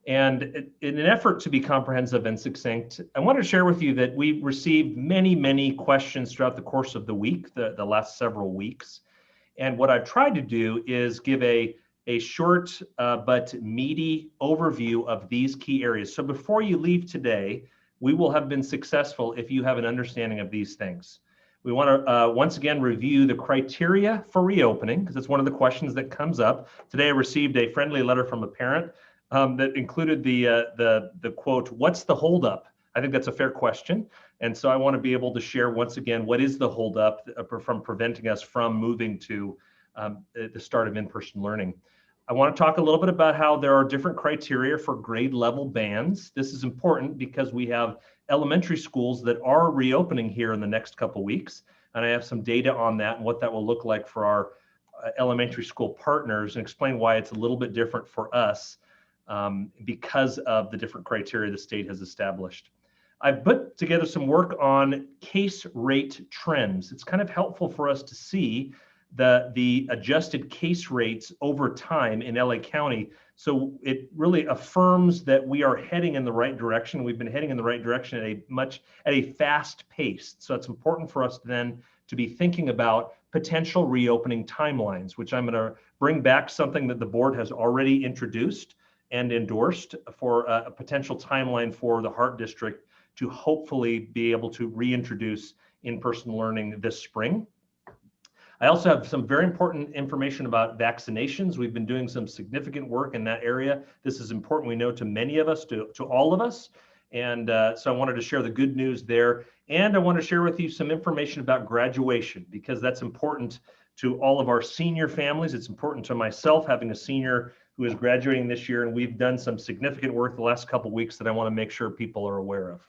And in an effort to be comprehensive and succinct, I want to share with you that we've received many questions throughout the course of the week, the last several weeks. And what I've tried to do is give a short but meaty overview of these key areas. So before you leave today, we will have been successful if you have an understanding of these things. We want to once again review the criteria for reopening, because it's one of the questions that comes up. Today I received a friendly letter from a parent that included the quote, "What's the holdup?" I think that's a fair question. And so I want to be able to share once again, what is the holdup from preventing us from moving to the start of in-person learning. I want to talk a little bit about how there are different criteria for grade level bands. This is important because we have elementary schools that are reopening here in the next couple weeks. And I have some data on that and what that will look like for our elementary school partners, and explain why it's a little bit different for us because of the different criteria the state has established. I've put together some work on case rate trends. It's kind of helpful for us to see the adjusted case rates over time in LA County. So it really affirms that we are heading in the right direction. We've been heading in the right direction at a fast pace. So it's important for us then to be thinking about potential reopening timelines, which I'm going to bring back something that the board has already introduced and endorsed for a potential timeline for the Hart District to hopefully be able to reintroduce in-person learning this spring. I also have some very important information about vaccinations. We've been doing some significant work in that area. This is important, we know, to many of us, to all of us. And so I wanted to share the good news there. And I want to share with you some information about graduation, because that's important to all of our senior families. It's important to myself, having a senior who is graduating this year. And we've done some significant work the last couple of weeks that I want to make sure people are aware of.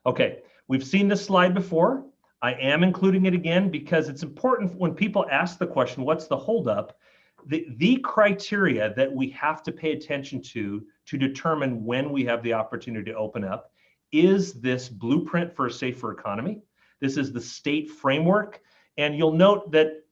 Okay, we've seen this slide before. I am including it again because it's important when people ask the question, what's the holdup? The criteria that we have to pay attention to determine when we have the opportunity to open up is this blueprint for a safer economy. This is the state framework. And you'll note that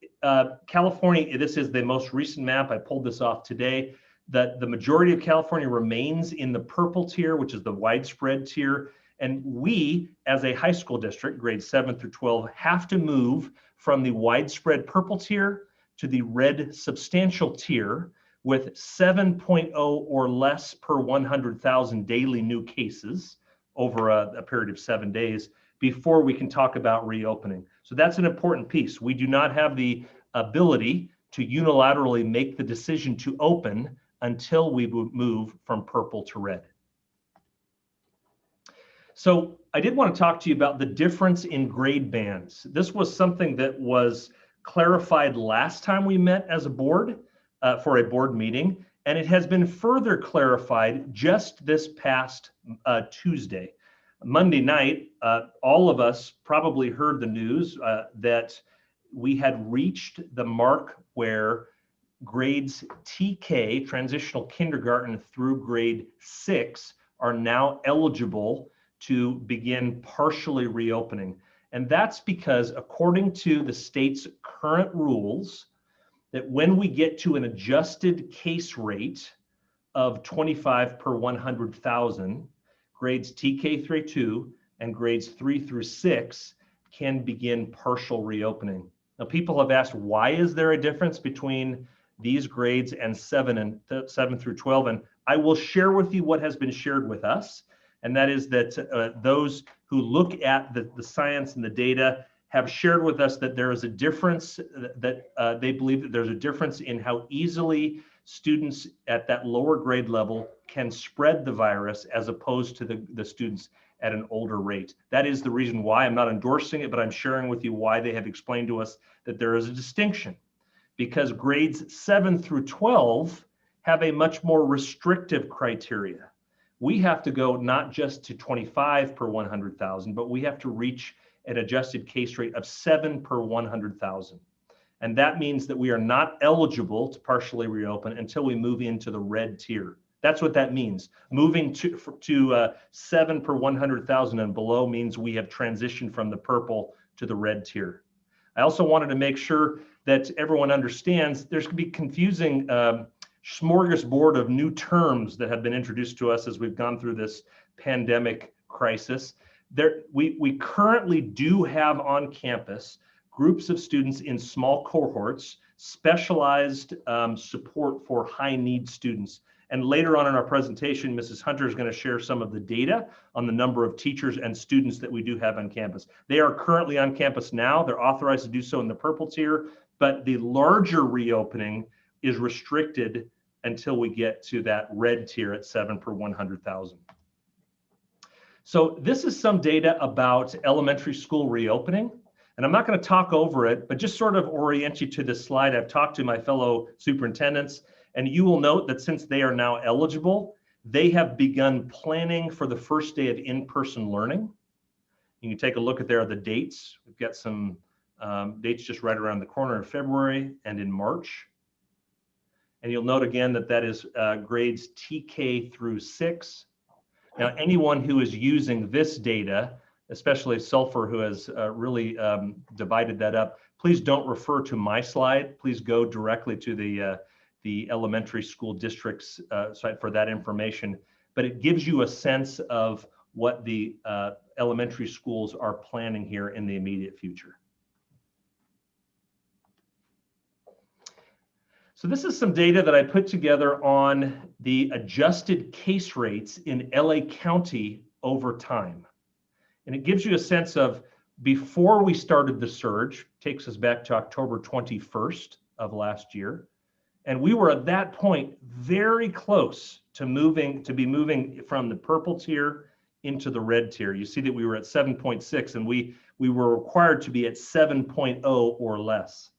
California, this is the most recent map. I pulled this off today, that the majority of California remains in the purple tier, which is the widespread tier. And we, as a high school district, grades 7 through 12, have to move from the widespread purple tier to the red substantial tier with 7.0 or less per 100,000 daily new cases over a period of 7 days before we can talk about reopening. So that's an important piece. We do not have the ability to unilaterally make the decision to open until we move from purple to red. So I did want to talk to you about the difference in grade bands. This was something that was clarified last time we met as a board for a board meeting, and it has been further clarified just this past Tuesday. Monday night, all of us probably heard the news that we had reached the mark where grades TK, transitional kindergarten, through grade 6 are now eligible to begin partially reopening. And that's because, according to the state's current rules, that when we get to an adjusted case rate of 25 per 100,000, grades TK through 2 and grades 3 through 6 can begin partial reopening. Now, people have asked, why is there a difference between these grades and 7 through 12? And I will share with you what has been shared with us. And that is that those who look at the science and the data have shared with us that there is a difference, that they believe that there's a difference in how easily students at that lower grade level can spread the virus as opposed to the students at an older rate. That is the reason why. I'm not endorsing it, but I'm sharing with you why they have explained to us that there is a distinction, because grades 7 through 12 have a much more restrictive criteria, we have to go not just to 25 per 100,000, but we have to reach an adjusted case rate of 7 per 100,000. And that means that we are not eligible to partially reopen until we move into the red tier. That's what that means. Moving to 7 per 100,000 and below means we have transitioned from the purple to the red tier. I also wanted to make sure that everyone understands there's going to be confusing smorgasbord of new terms that have been introduced to us as we've gone through this pandemic crisis. We currently do have on campus groups of students in small cohorts, specialized support for high need students. And later on in our presentation, Mrs. Hunter is going to share some of the data on the number of teachers and students that we do have on campus. They are currently on campus now. They're authorized to do so in the purple tier, but the larger reopening is restricted until we get to that red tier at 7 per 100,000. So this is some data about elementary school reopening. And I'm not going to talk over it, but just sort of orient you to this slide. I've talked to my fellow superintendents, and you will note that since they are now eligible, they have begun planning for the first day of in-person learning. You can take a look at there are the dates. We've got some dates just right around the corner in February and in March. And you'll note again that that is grades TK through 6. Now, anyone who is using this data, especially Sulphur, who has really divided that up, please don't refer to my slide. Please go directly to the elementary school district's site for that information. But it gives you a sense of what the elementary schools are planning here in the immediate future. So this is some data that I put together on the adjusted case rates in LA County over time. And it gives you a sense of before we started the surge, takes us back to October 21st of last year. And we were at that point very close to be moving from the purple tier into the red tier. You see that we were at 7.6 and we were required to be at 7.0 or less.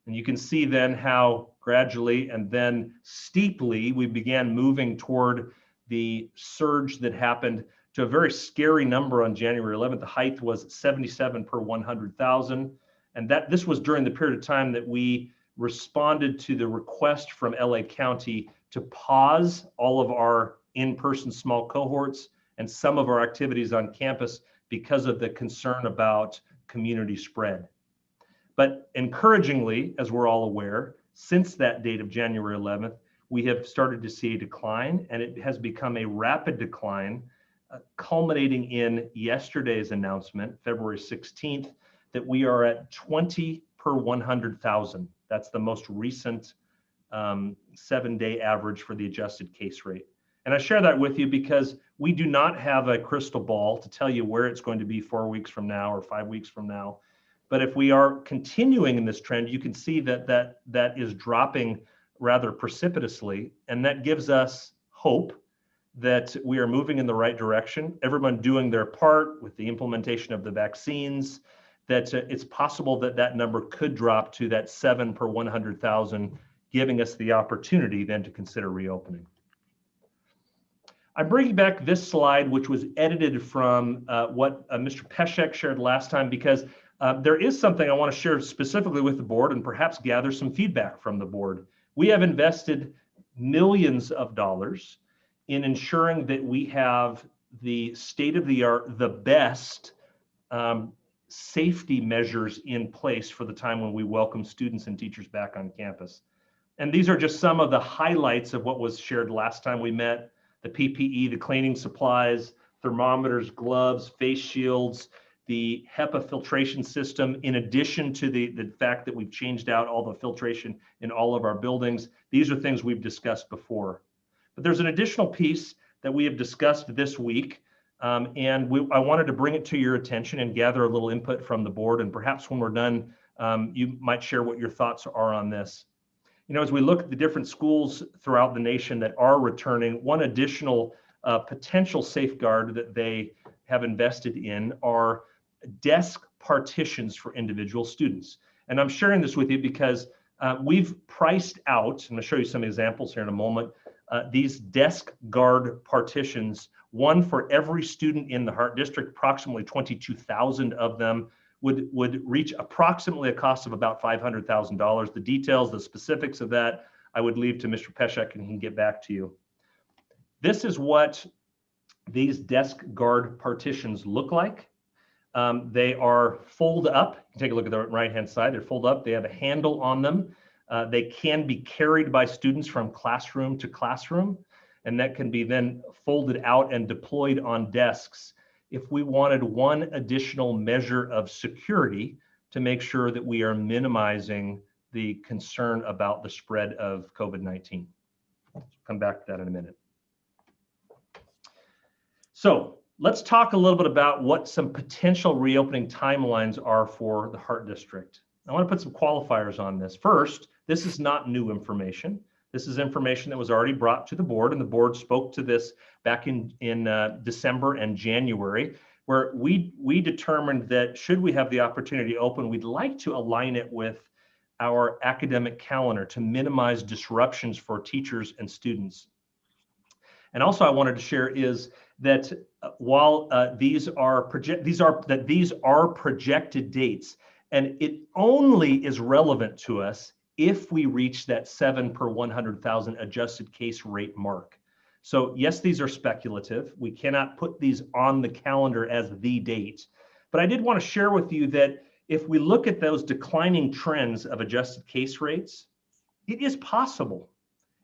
And you can see then how gradually and then steeply we began moving toward the surge that happened to a very scary number on January 11th. The height was 77 per 100,000. And this was during the period of time that we responded to the request from LA County to pause all of our in-person small cohorts and some of our activities on campus because of the concern about community spread. But encouragingly, as we're all aware, since that date of January 11th, we have started to see a decline, and it has become a rapid decline, culminating in yesterday's announcement, February 16th, that we are at 20 per 100,000. That's the most recent 7-day average for the adjusted case rate. And I share that with you because we do not have a crystal ball to tell you where it's going to be 4 weeks from now or 5 weeks from now. But if we are continuing in this trend, you can see that is dropping rather precipitously. And that gives us hope that we are moving in the right direction. Everyone doing their part with the implementation of the vaccines, that it's possible that that number could drop to that 7 per 100,000, giving us the opportunity then to consider reopening. I'm bringing back this slide, which was edited from what Mr. Peshek shared last time, because there is something I want to share specifically with the board and perhaps gather some feedback from the board. We have invested millions of dollars in ensuring that we have the state-of-the-art, the best safety measures in place for the time when we welcome students and teachers back on campus. And these are just some of the highlights of what was shared last time we met: the PPE, the cleaning supplies, thermometers, gloves, face shields, the HEPA filtration system, in addition to the fact that we've changed out all the filtration in all of our buildings. These are things we've discussed before. But there's an additional piece that we have discussed this week, and I wanted to bring it to your attention and gather a little input from the board, and perhaps when we're done, you might share what your thoughts are on this. You know, as we look at the different schools throughout the nation that are returning, one additional potential safeguard that they have invested in are desk partitions for individual students. And I'm sharing this with you because we've priced out, and I'll show you some examples here in a moment, These desk guard partitions, one for every student in the Hart District, approximately 22,000 of them, would reach approximately a cost of about $500,000. The details, the specifics of that, I would leave to Mr. Peshek and he can get back to you. This is what these desk guard partitions look like. They are fold up. Take a look at the right-hand side. They're fold up. They have a handle on them. They can be carried by students from classroom to classroom, and that can be then folded out and deployed on desks if we wanted one additional measure of security to make sure that we are minimizing the concern about the spread of COVID-19. I'll come back to that in a minute. So let's talk a little bit about what some potential reopening timelines are for the Hart District. I want to put some qualifiers on this. First, this is not new information. This is information that was already brought to the board, and the board spoke to this back in December and January, where we determined that should we have the opportunity to open, we'd like to align it with our academic calendar to minimize disruptions for teachers and students. And also I wanted to share is that while these are projected dates, and it only is relevant to us if we reach that 7 per 100,000 adjusted case rate mark. So yes, these are speculative. We cannot put these on the calendar as the date. But I did want to share with you that if we look at those declining trends of adjusted case rates, it is possible.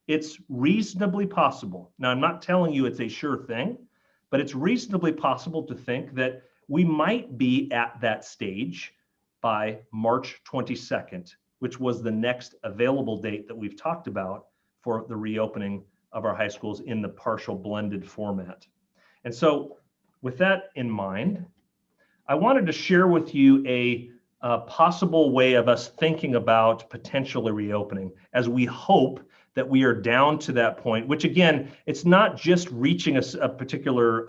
It's reasonably possible. Now, I'm not telling you it's a sure thing, but it's reasonably possible to think that we might be at that stage by March 22nd, which was the next available date that we've talked about for the reopening of our high schools in the partial blended format. And so with that in mind, I wanted to share with you a possible way of us thinking about potentially reopening as we hope that we are down to that point, which again, it's not just reaching a particular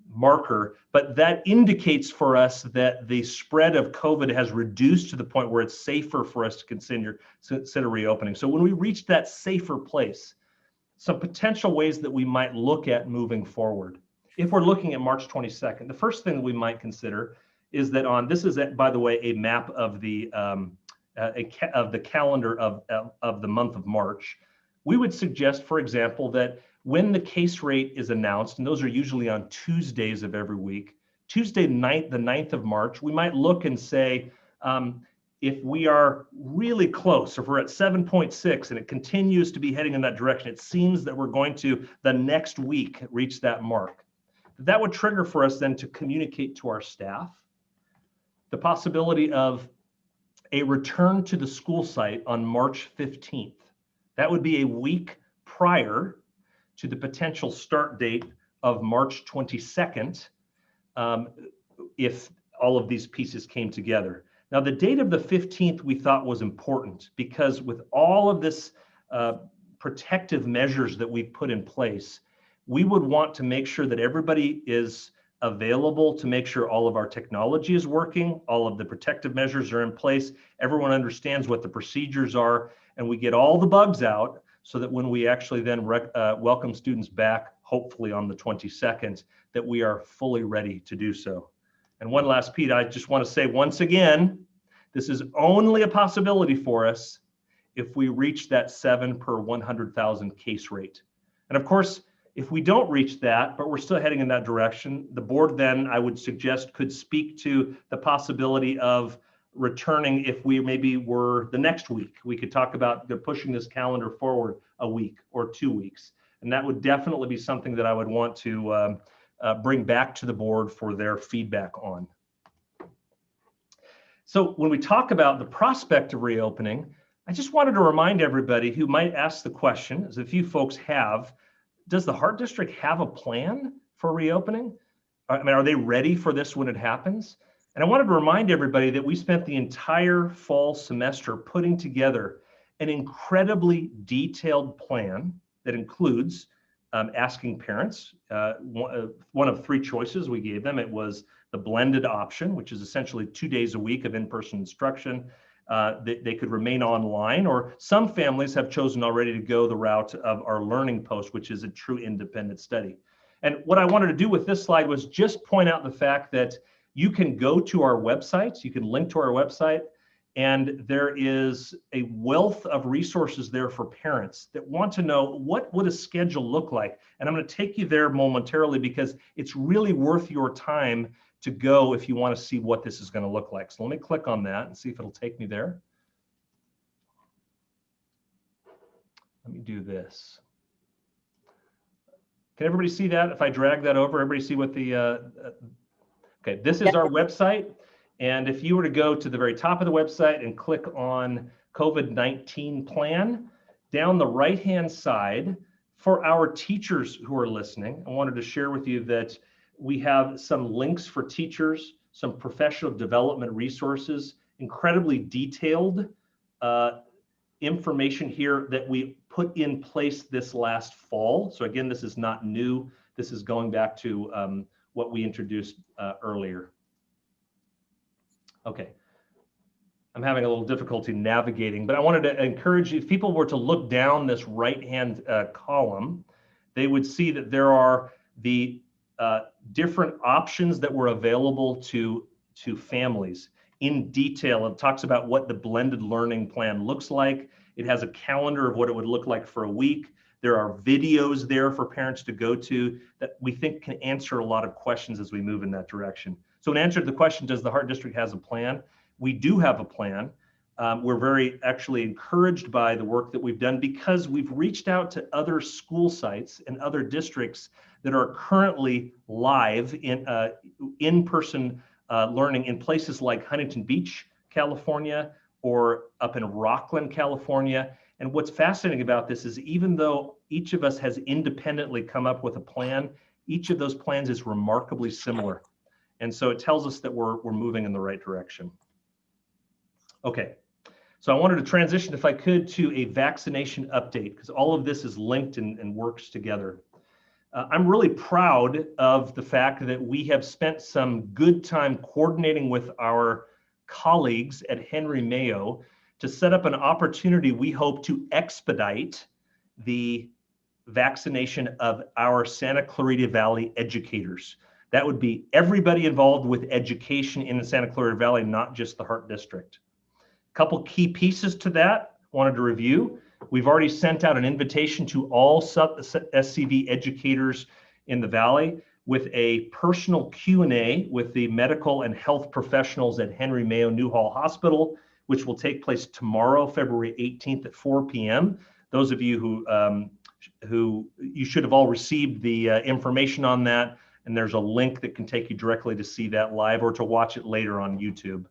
marker, but that indicates for us that the spread of COVID has reduced to the point where it's safer for us to consider reopening. So when we reach that safer place, some potential ways that we might look at moving forward. If we're looking at March 22nd, the first thing that we might consider is that this is, by the way, a map of the calendar of the month of March. We would suggest, for example, that when the case rate is announced, and those are usually on Tuesdays of every week, Tuesday night, the 9th of March, we might look and say, if we are really close, if we're at 7.6 and it continues to be heading in that direction, it seems that we're going to, the next week, reach that mark. That would trigger for us then to communicate to our staff the possibility of a return to the school site on March 15th. That would be a week prior to the potential start date of March 22nd, if all of these pieces came together. Now, the date of the 15th we thought was important because with all of this protective measures that we've put in place, we would want to make sure that everybody is available to make sure all of our technology is working, all of the protective measures are in place, everyone understands what the procedures are, and we get all the bugs out so that when we actually then welcome students back, hopefully on the 22nd, that we are fully ready to do so. And one last, Pete, I just want to say once again, this is only a possibility for us if we reach that 7 per 100,000 case rate. And of course, if we don't reach that, but we're still heading in that direction, the board then, I would suggest, could speak to the possibility of returning if we maybe were the next week. We could talk about pushing this calendar forward a week or 2 weeks. And that would definitely be something that I would want to bring back to the board for their feedback on. So when we talk about the prospect of reopening, I just wanted to remind everybody who might ask the question, as a few folks have, does the Hart District have a plan for reopening? I mean, are they ready for this when it happens? And I wanted to remind everybody that we spent the entire fall semester putting together an incredibly detailed plan that includes asking parents. One of 3 choices we gave them, it was the blended option, which is essentially 2 days a week of in-person instruction, they could remain online, or some families have chosen already to go the route of our learning post, which is a true independent study. And what I wanted to do with this slide was just point out the fact that you can go to our website, you can link to our website, and there is a wealth of resources there for parents that want to know what would a schedule look like. And I'm going to take you there momentarily because it's really worth your time to go if you want to see what this is going to look like. So let me click on that and see if it'll take me there. Let me do this. Can everybody see that? If I drag that over, everybody see what the, okay, this is our website. And if you were to go to the very top of the website and click on COVID-19 plan, down the right-hand side, for our teachers who are listening, I wanted to share with you that we have some links for teachers, some professional development resources, incredibly detailed information here that we put in place this last fall. So again, this is not new. This is going back to what we introduced earlier. Okay. I'm having a little difficulty navigating, but I wanted to encourage you, if people were to look down this right-hand column, they would see that there are the different options that were available to families. In detail, it talks about what the blended learning plan looks like. It has a calendar of what it would look like for a week. There are videos there for parents to go to that we think can answer a lot of questions as we move in that direction. So in answer to the question, does the Hart District has a plan? We do have a plan. We're very actually encouraged by the work that we've done because we've reached out to other school sites and other districts that are currently live in in-person learning in places like Huntington Beach, California, or up in Rockland, California. And what's fascinating about this is even though each of us has independently come up with a plan, each of those plans is remarkably similar. And so it tells us that we're moving in the right direction. Okay, so I wanted to transition, if I could, to a vaccination update, because all of this is linked and works together. I'm really proud of the fact that we have spent some good time coordinating with our colleagues at Henry Mayo to set up an opportunity we hope to expedite the vaccination of our Santa Clarita Valley educators. That would be everybody involved with education in the Santa Clarita Valley, not just the Hart District. A couple key pieces to that I wanted to review. We've already sent out an invitation to all SCV educators in the Valley with a personal Q&A with the medical and health professionals at Henry Mayo Newhall Hospital, which will take place tomorrow, February 18th at 4 p.m. Those of you who you should have all received the information on that, and there's a link that can take you directly to see that live or to watch it later on YouTube.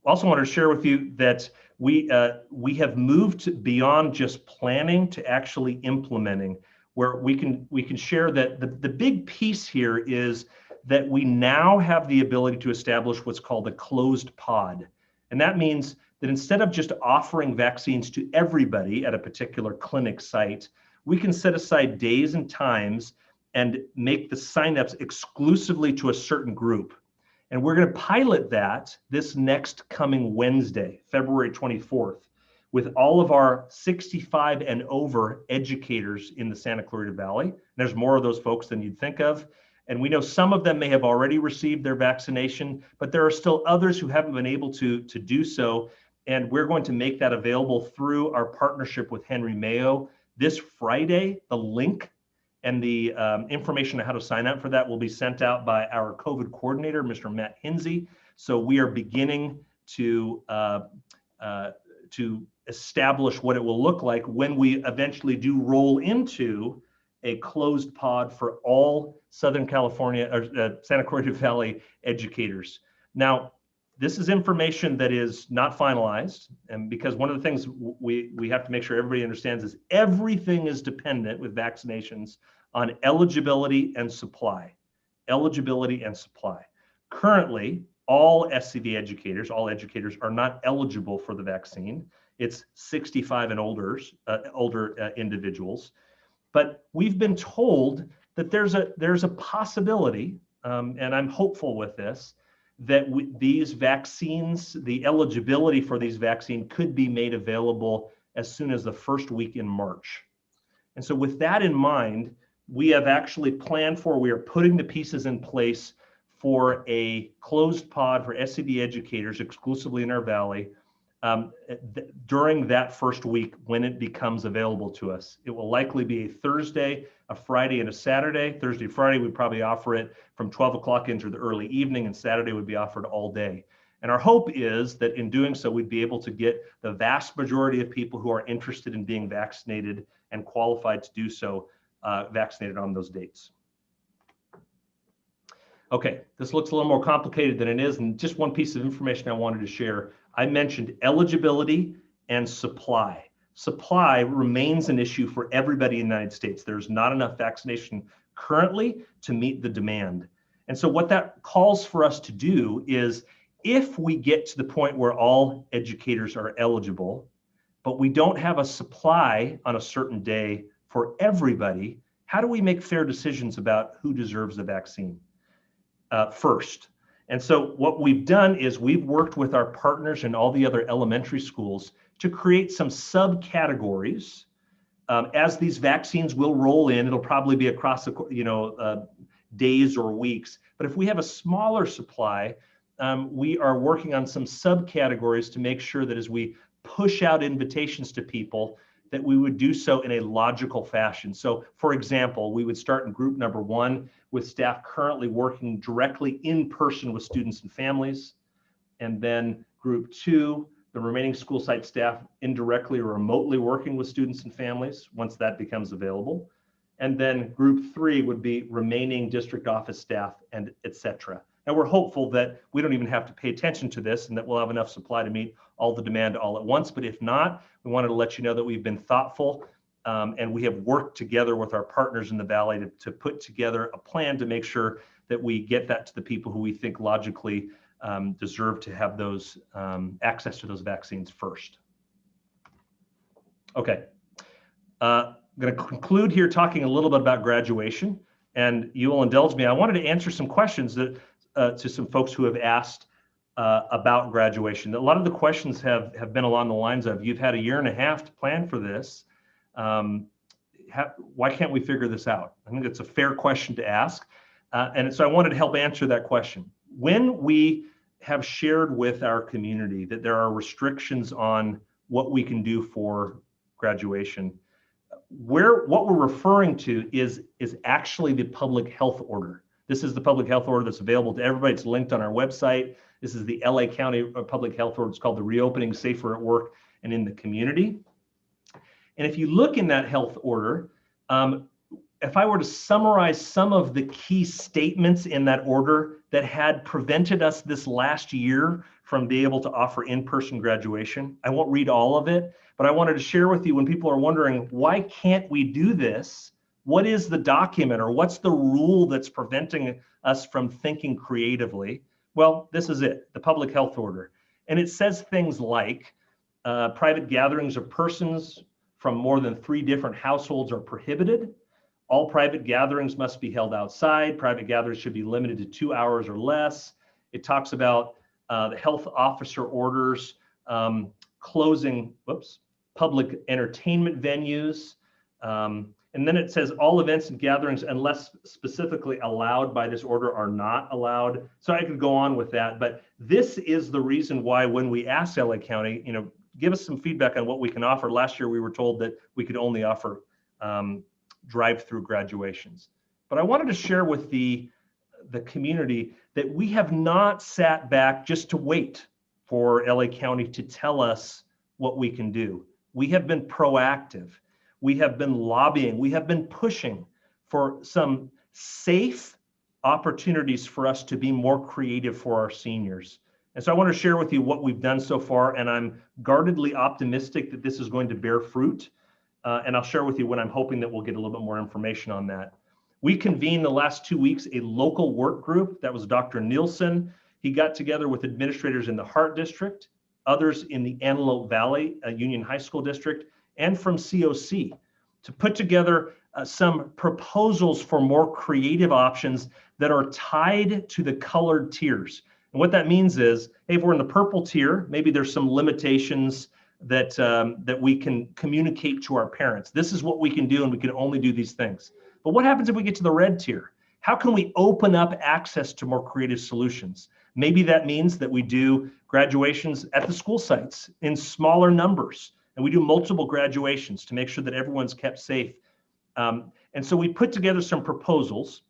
I also wanted to share with you that we have moved beyond just planning to actually implementing, where we can share that the big piece here is that we now have the ability to establish what's called a closed pod. And that means that instead of just offering vaccines to everybody at a particular clinic site, we can set aside days and times and make the signups exclusively to a certain group. And we're going to pilot that this next coming Wednesday, February 24th, with all of our 65 and over educators in the Santa Clarita Valley. And there's more of those folks than you'd think of. And we know some of them may have already received their vaccination, but there are still others who haven't been able to do so. And we're going to make that available through our partnership with Henry Mayo. This Friday, the link and the information on how to sign up for that will be sent out by our COVID coordinator, Mr. Matt Hinsey. So we are beginning to establish what it will look like when we eventually do roll into a closed pod for all Southern California or Santa Clarita Valley educators. Now, this is information that is not finalized, and because one of the things we have to make sure everybody understands is everything is dependent with vaccinations on eligibility and supply. Eligibility and supply. Currently, all SCV educators, all educators are not eligible for the vaccine. It's 65 and older individuals. But we've been told that there's a possibility, and I'm hopeful with this, that these vaccines, the eligibility for these vaccines could be made available as soon as the first week in March. And so with that in mind, we have actually planned for, we are putting the pieces in place for a closed pod for SCD educators exclusively in our Valley during that first week when it becomes available to us. It will likely be a Thursday, a Friday, and a Saturday. Thursday, Friday, we'd probably offer it from 12 o'clock into the early evening, and Saturday would be offered all day. And our hope is that in doing so, we'd be able to get the vast majority of people who are interested in being vaccinated and qualified to do so vaccinated on those dates. Okay, this looks a little more complicated than it is, and just one piece of information I wanted to share. I mentioned eligibility and supply. Supply remains an issue for everybody in the United States. There's not enough vaccination currently to meet the demand. And so what that calls for us to do is, if we get to the point where all educators are eligible, but we don't have a supply on a certain day for everybody, how do we make fair decisions about who deserves the vaccine first? And so what we've done is we've worked with our partners in all the other elementary schools to create some subcategories. As these vaccines will roll in, it'll probably be across the days or weeks. But if we have a smaller supply, we are working on some subcategories to make sure that as we push out invitations to people, that we would do so in a logical fashion. So for example, we would start in group number 1 with staff currently working directly in person with students and families. And then group 2, the remaining school site staff indirectly or remotely working with students and families once that becomes available. And then group 3 would be remaining district office staff and et cetera. And we're hopeful that we don't even have to pay attention to this and that we'll have enough supply to meet all the demand all at once. But if not, we wanted to let you know that we've been thoughtful and we have worked together with our partners in the Valley to put together a plan to make sure that we get that to the people who we think logically deserve to have those access to those vaccines first. Okay, I'm going to conclude here talking a little bit about graduation, and you will indulge me. I wanted to answer some questions that to some folks who have asked about graduation. A lot of the questions have been along the lines of, you've had a year and a half to plan for this. Why can't we figure this out? I think it's a fair question to ask. And so I wanted to help answer that question. When we have shared with our community that there are restrictions on what we can do for graduation, what we're referring to is actually the public health order. This is the public health order that's available to everybody. It's linked on our website. This is the LA County Public Health Order. It's called the Reopening Safer at Work and in the Community. And if you look in that health order, if I were to summarize some of the key statements in that order that had prevented us this last year from being able to offer in-person graduation, I won't read all of it, but I wanted to share with you, when people are wondering, why can't we do this? What is the document, or what's the rule that's preventing us from thinking creatively? Well, this is it, the public health order. And it says things like private gatherings of persons from more than 3 different households are prohibited. All private gatherings must be held outside. Private gatherings should be limited to 2 hours or less. It talks about the health officer orders closing public entertainment venues. And then it says all events and gatherings, unless specifically allowed by this order, are not allowed. So I could go on with that, but this is the reason why when we asked LA County, give us some feedback on what we can offer. Last year, we were told that we could only offer drive-through graduations. But I wanted to share with the community that we have not sat back just to wait for LA County to tell us what we can do. We have been proactive. We have been lobbying. We have been pushing for some safe opportunities for us to be more creative for our seniors. And so I want to share with you what we've done so far, and I'm guardedly optimistic that this is going to bear fruit. And I'll share with you when I'm hoping that we'll get a little bit more information on that. We convened the last 2 weeks a local work group. That was Dr. Nielsen. He got together with administrators in the Hart District, others in the Antelope Valley Union High School District, and from COC to put together some proposals for more creative options that are tied to the colored tiers. And what that means is, hey, if we're in the purple tier, maybe there's some limitations that that we can communicate to our parents. This is what we can do, and we can only do these things. But what happens if we get to the red tier? How can we open up access to more creative solutions? Maybe that means that we do graduations at the school sites in smaller numbers, and we do multiple graduations to make sure that everyone's kept safe. And so we put together some proposals,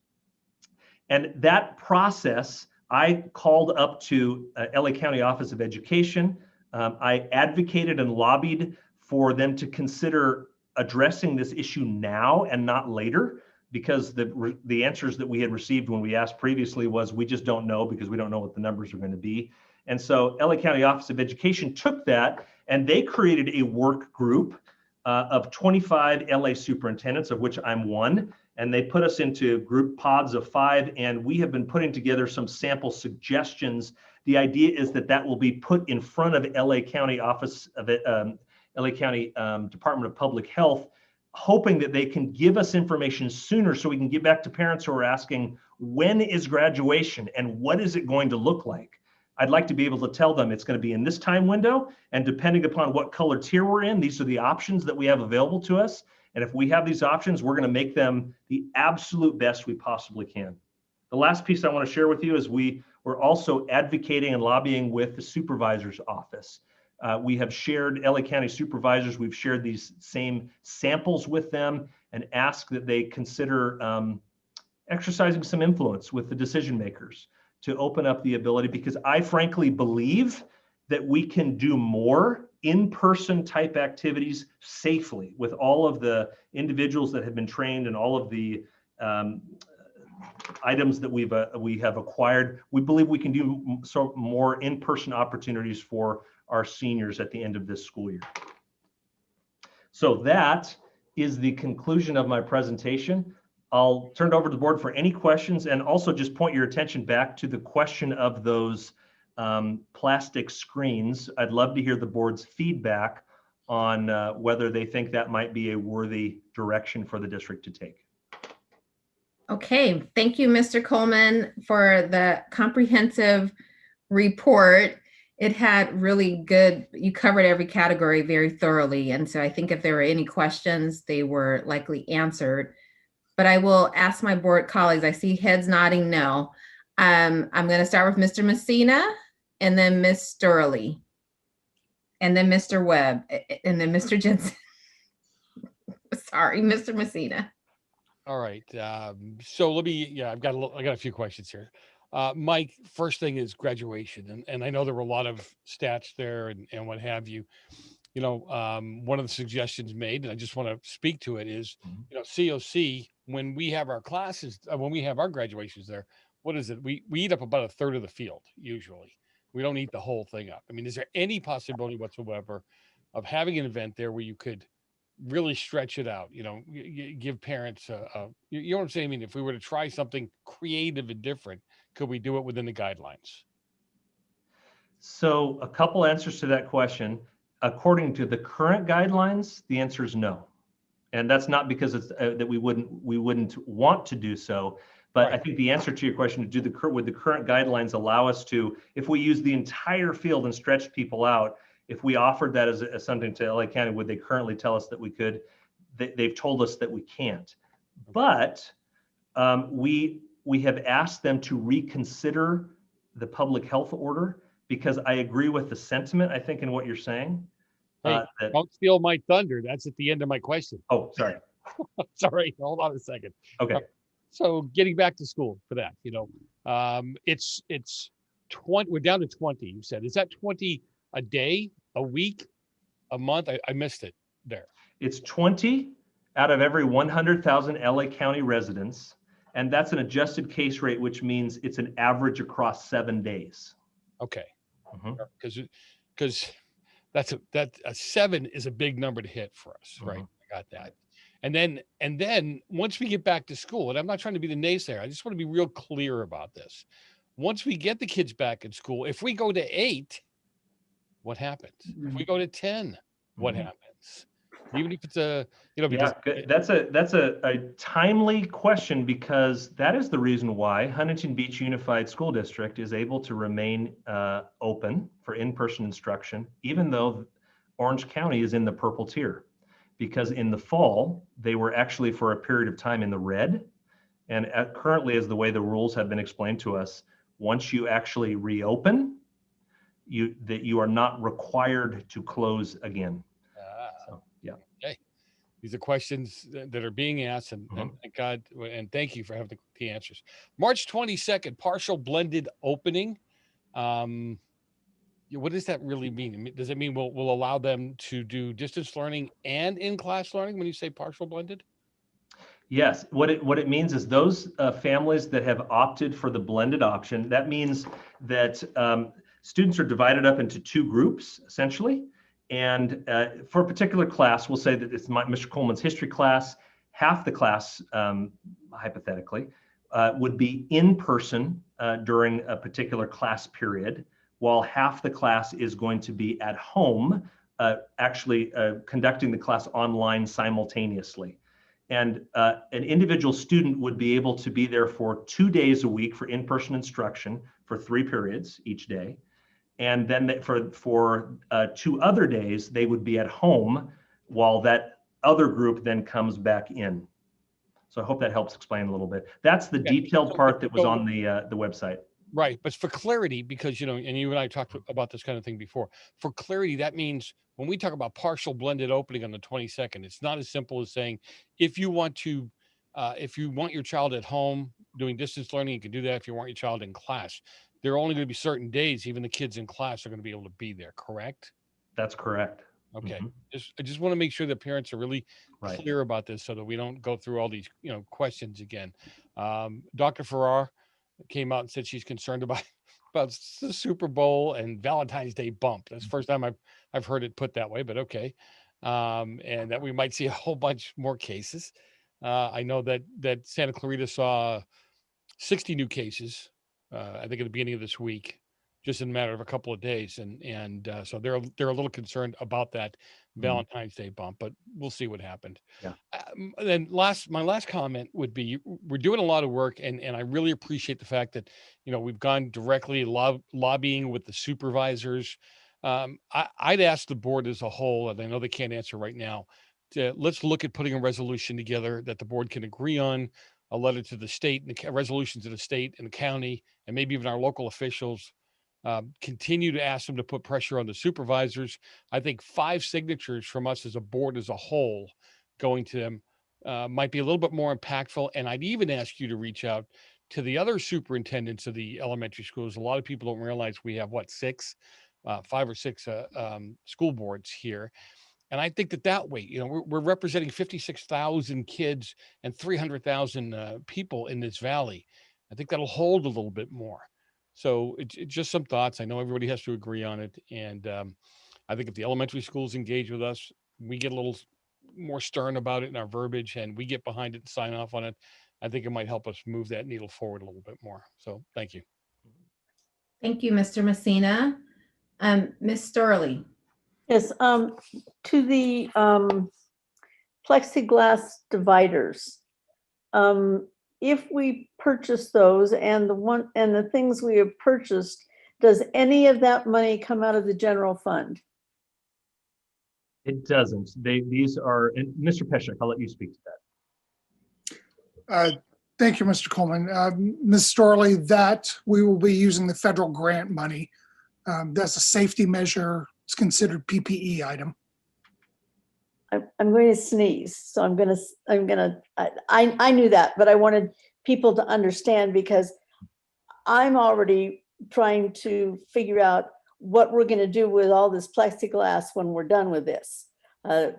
and that process I called up to LA County Office of Education. I advocated and lobbied for them to consider addressing this issue now and not later, because the answers that we had received when we asked previously was, we just don't know, because we don't know what the numbers are going to be. And so LA County Office of Education took that and they created a work group of 25 LA superintendents, of which I'm one. And they put us into group pods of 5, and we have been putting together some sample suggestions. The idea is that that will be put in front of LA County Office of LA County Department of Public Health, hoping that they can give us information sooner so we can get back to parents who are asking, when is graduation and what is it going to look like? I'd like to be able to tell them it's going to be in this time window, and depending upon what color tier we're in, these are the options that we have available to us. And if we have these options, we're going to make them the absolute best we possibly can. The last piece I want to share with you is we're also advocating and lobbying with the supervisor's office. We have shared LA County supervisors. We've shared these same samples with them and asked that they consider exercising some influence with the decision makers to open up the ability, because I frankly believe that we can do more in-person type activities safely with all of the individuals that have been trained and all of the items that we have acquired. We believe we can do more in-person opportunities for our seniors at the end of this school year. So that is the conclusion of my presentation. I'll turn it over to the board for any questions, and also just point your attention back to the question of those plastic screens. I'd love to hear the board's feedback on whether they think that might be a worthy direction for the district to take. Okay, thank you, Mr. Coleman, for the comprehensive report. It had really good, you covered every category very thoroughly. And so I think if there were any questions, they were likely answered. But I will ask my board colleagues, I see heads nodding no. I'm going to start with Mr. Messina, and then Ms. Sturley, and then Mr. Webb, and then Mr. Jensen. Sorry, Mr. Messina. All right. So let me, I've got a few questions here. Mike, first thing is graduation. And I know there were a lot of stats there and what have you. You know, one of the suggestions made, and I just want to speak to it, is, you know, COC, when we have our classes, when we have our graduations there, what is it? We eat up about a third of the field, usually. We don't eat the whole thing up. I mean, is there any possibility whatsoever of having an event there where you could really stretch it out, you know, give parents you know what I'm saying? I mean, if we were to try something creative and different, could we do it within the guidelines? So a couple answers to that question. According to the current guidelines, the answer is no. And that's not because it's that we wouldn't want to do so, but right. I think the answer to your question, would the current guidelines allow us to, if we use the entire field and stretch people out, if we offered that as something to LA County, would they currently tell us that we could? They've told us that we can't. But we have asked them to reconsider the public health order, because I agree with the sentiment, I think, in what you're saying. Hey, don't steal my thunder. That's at the end of my question. Oh, sorry. Sorry, hold on a second. Okay. So getting back to school for that, you know, it's 20, we're down to 20, you said. Is that 20 a day, a week, a month? I missed it there. It's 20 out of every 100,000 LA County residents. And that's an adjusted case rate, which means it's an average across 7 days. Okay. Because that a 7 is a big number to hit for us, right? I got that. And then once we get back to school, and I'm not trying to be the naysayer, I just want to be real clear about this. Once we get the kids back in school, if we go to 8, what happens? If we go to 10, what happens? Even if it's a, because Yeah, good. That's a timely question, because that is the reason why Huntington Beach Unified School District is able to remain open for in-person instruction, even though Orange County is in the purple tier. Because in the fall, they were actually for a period of time in the red. And currently, as the way the rules have been explained to us, once you actually reopen, you are not required to close again. So, yeah. Okay. These are questions that are being asked, and thank God, and thank you for having the answers. March 22nd, partial blended opening. What does that really mean? Does it mean we'll allow them to do distance learning and in-class learning when you say partial blended? Yes, what it means is those families that have opted for the blended option, that means that students are divided up into two groups, essentially. And for a particular class, we'll say that it's Mr. Coleman's history class. Half the class, hypothetically, would be in person during a particular class period, while half the class is going to be at home, actually conducting the class online simultaneously. And an individual student would be able to be there for 2 days a week for in-person instruction for 3 periods each day. And then for 2 other days, they would be at home while that other group then comes back in. So I hope that helps explain a little bit. That's the detailed part that was on the website. Right. But for clarity, because, and you and I talked about this kind of thing before, for clarity, that means when we talk about partial blended opening on the 22nd, it's not as simple as saying, if you want your child at home doing distance learning, you can do that. If you want your child in class, there are only going to be certain days, even the kids in class are going to be able to be there. Correct? That's correct. Okay. I just want to make sure that parents are really clear about this so that we don't go through all these, questions again. Dr. Farrar came out and said she's concerned about the Super Bowl and Valentine's Day bump. That's the first time I've heard it put that way, but okay. And that we might see a whole bunch more cases. I know that Santa Clarita saw 60 new cases, I think at the beginning of this week, just in a matter of a couple of days. And so they're a little concerned about that Valentine's Day bump, but we'll see what happened. Yeah. Then my last comment would be, we're doing a lot of work, and I really appreciate the fact that, we've gone directly lobbying with the supervisors. I'd ask the board as a whole, and I know they can't answer right now, let's look at putting a resolution together that the board can agree on, a letter to the state, and a resolution to the state and the county, and maybe even our local officials. Continue to ask them to put pressure on the supervisors. I think 5 signatures from us as a board as a whole going to them might be a little bit more impactful. And I'd even ask you to reach out to the other superintendents of the elementary schools. A lot of people don't realize we have 5 or 6 school boards here. And I think that way, we're representing 56,000 kids and 300,000 people in this valley. I think that'll hold a little bit more. So it's just some thoughts. I know everybody has to agree on it. And I think if the elementary schools engage with us, we get a little more stern about it in our verbiage, and we get behind it and sign off on it. I think it might help us move that needle forward a little bit more. So thank you. Thank you, Mr. Messina. Ms. Starley. Yes, to the plexiglass dividers. If we purchase those and the things we have purchased, does any of that money come out of the general fund? It doesn't. These are, and Mr. Peshek, I'll let you speak to that. Thank you, Mr. Coleman. Ms. Storley, that we will be using the federal grant money. That's a safety measure. It's considered PPE item. I'm going to sneeze, so I knew that, but I wanted people to understand, because I'm already trying to figure out what we're going to do with all this plexiglass when we're done with this.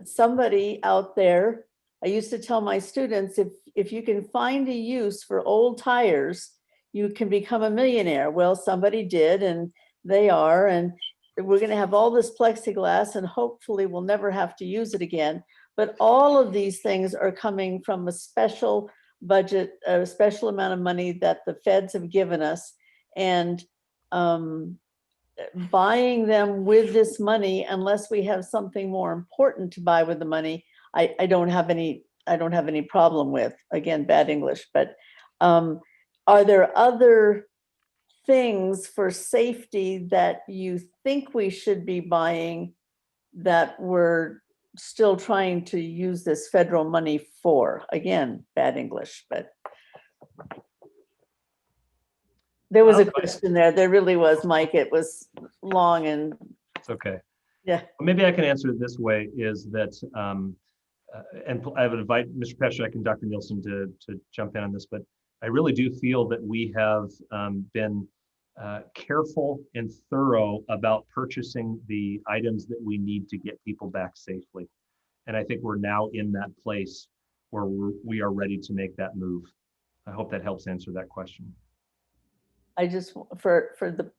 Somebody out there, I used to tell my students, if you can find a use for old tires, you can become a millionaire. Well, somebody did, and they are, and we're going to have all this plexiglass, and hopefully we'll never have to use it again. But all of these things are coming from a special budget, a special amount of money that the feds have given us. And buying them with this money, unless we have something more important to buy with the money, I don't have any problem with. Again, bad English, but are there other things for safety that you think we should be buying that we're still trying to use this federal money for? Again, bad English, but there was a question there. There really was, Mike. It was long and It's okay. yeah. Maybe I can answer it this way, is that, and I would invite Mr. Peshek and Dr. Nielsen to jump in on this, but I really do feel that we have been careful and thorough about purchasing the items that we need to get people back safely. And I think we're now in that place where we are ready to make that move. I hope that helps answer that question. I just, for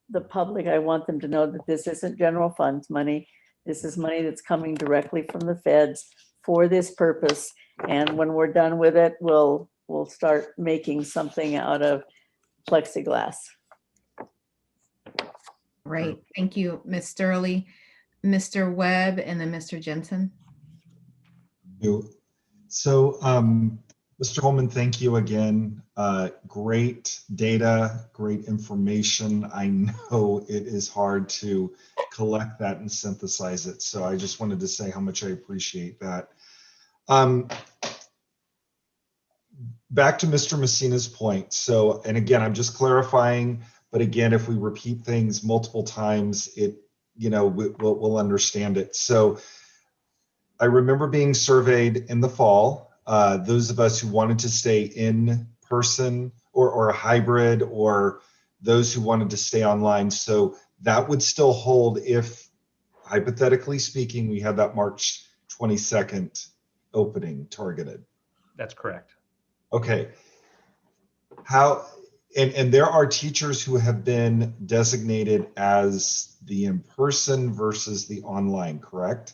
the public, I want them to know that this isn't general funds money. This is money that's coming directly from the feds for this purpose. And when we're done with it, we'll start making something out of plexiglass. Right. Thank you, Ms. Sterling, Mr. Webb, and then Mr. Jensen. So, Mr. Coleman, thank you again. Great data, great information. I know it is hard to collect that and synthesize it. So I just wanted to say how much I appreciate that. Back to Mr. Messina's point. So, and again, I'm just clarifying, but again, if we repeat things multiple times, we'll understand it. So I remember being surveyed in the fall, those of us who wanted to stay in person or a hybrid, or those who wanted to stay online. So that would still hold if, hypothetically speaking, we had that March 22nd opening targeted. That's correct. Okay. How, and there are teachers who have been designated as the in-person versus the online, correct?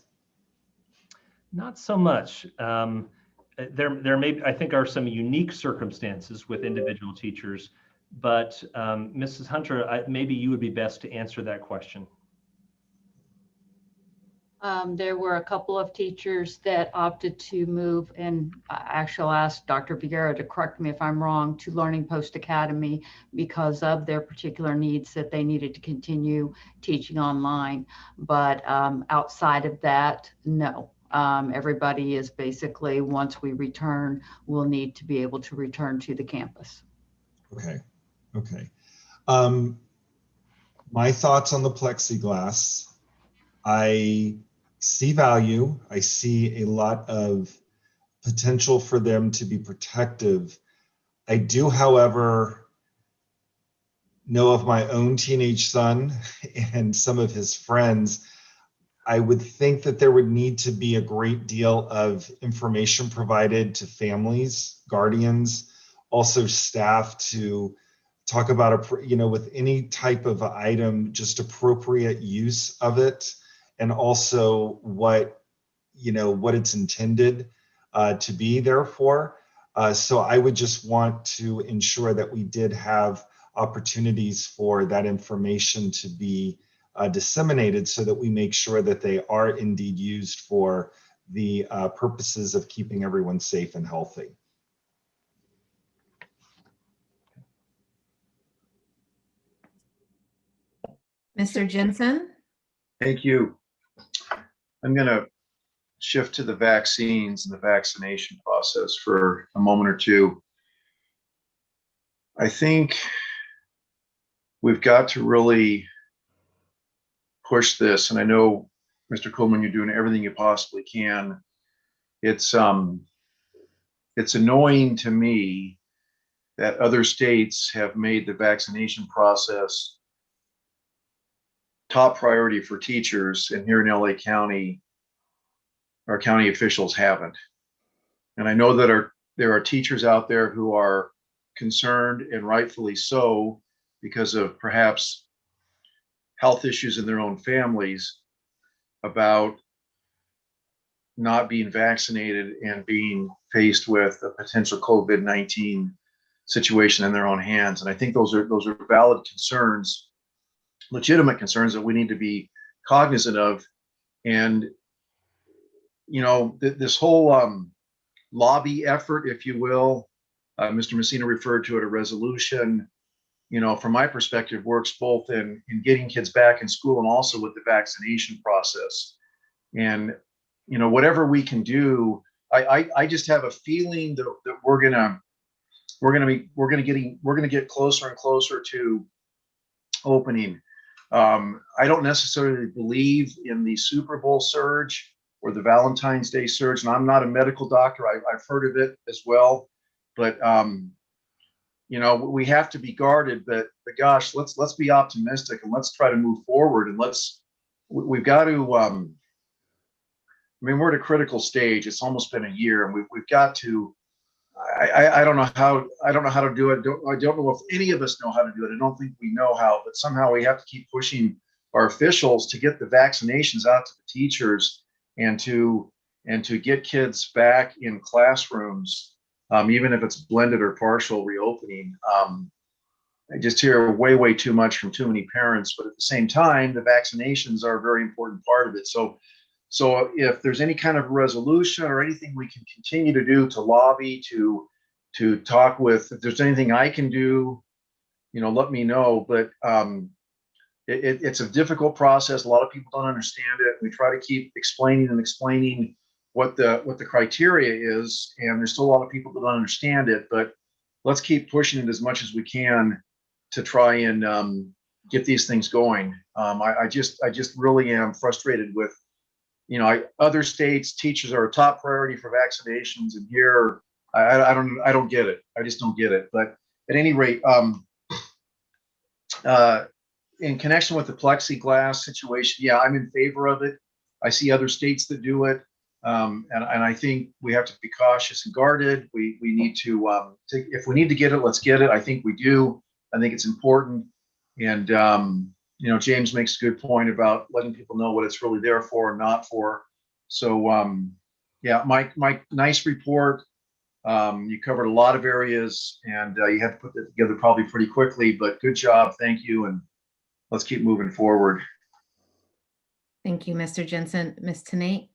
Not so much. There may, I think, are some unique circumstances with individual teachers, but Mrs. Hunter, maybe you would be best to answer that question. There were a couple of teachers that opted to move, and I actually asked Dr. Figueroa to correct me if I'm wrong, to Learning Post Academy because of their particular needs that they needed to continue teaching online. But outside of that, no. Everybody is basically, once we return, we'll need to be able to return to the campus. Okay, okay. My thoughts on the plexiglass. I see value. I see a lot of potential for them to be protective. I do, however, know of my own teenage son and some of his friends. I would think that there would need to be a great deal of information provided to families, guardians, also staff, to talk about, with any type of item, just appropriate use of it, and also what it's intended to be there for. So I would just want to ensure that we did have opportunities for that information to be disseminated, so that we make sure that they are indeed used for the purposes of keeping everyone safe and healthy. Mr. Jensen? Thank you. I'm going to shift to the vaccines and the vaccination process for a moment or two. I think we've got to really push this, and I know, Mr. Coleman, you're doing everything you possibly can. It's annoying to me that other states have made the vaccination process top priority for teachers, and here in LA County, our county officials haven't. And I know that there are teachers out there who are concerned, and rightfully so, because of perhaps health issues in their own families, about not being vaccinated and being faced with a potential COVID-19 situation in their own hands. And I think those are valid concerns. legitimate concerns that we need to be cognizant of. And, you know, this whole lobby effort, if you will, Mr. Messina referred to it, a resolution, you know, from my perspective, works both in getting kids back in school and also with the vaccination process. And, you know, whatever we can do, I just have a feeling that we're gonna get closer and closer to opening. I don't necessarily believe in the Super Bowl surge or the Valentine's Day surge, and I'm not a medical doctor. I've heard of it as well, but you know, we have to be guarded. But gosh, let's be optimistic and let's try to move forward. And we've got to. I mean, we're at a critical stage. It's almost been a year, and we've got to. I don't know how to do it. I don't know if any of us know how to do it. I don't think we know how, but somehow we have to keep pushing our officials to get the vaccinations out to the teachers and to get kids back in classrooms, even if it's blended or partial reopening. I just hear way too much from too many parents, but at the same time, the vaccinations are a very important part of it. So if there's any kind of resolution or anything we can continue to do to lobby, to talk with, if there's anything I can do, you know, let me know. But it's a difficult process. A lot of people don't understand it. We try to keep explaining what the criteria is, and there's still a lot of people that don't understand it. But let's keep pushing it as much as we can to try and get these things going. I just really am frustrated with, you know, other states, teachers are a top priority for vaccinations, and here I don't get it. I just don't get it. But at any rate, in connection with the plexiglass situation, yeah, I'm in favor of it. I see other states that do it, and I think we have to be cautious and guarded. We need to if we need to get it, let's get it. I think we do. I think it's important, and you know, James makes a good point about letting people know what it's really there for and not for. So yeah, Mike, nice report. You covered a lot of areas, and you had to put that together probably pretty quickly, but good job. Thank you. And let's keep moving forward. Thank you, Mr. Jensen. Ms. Tenate?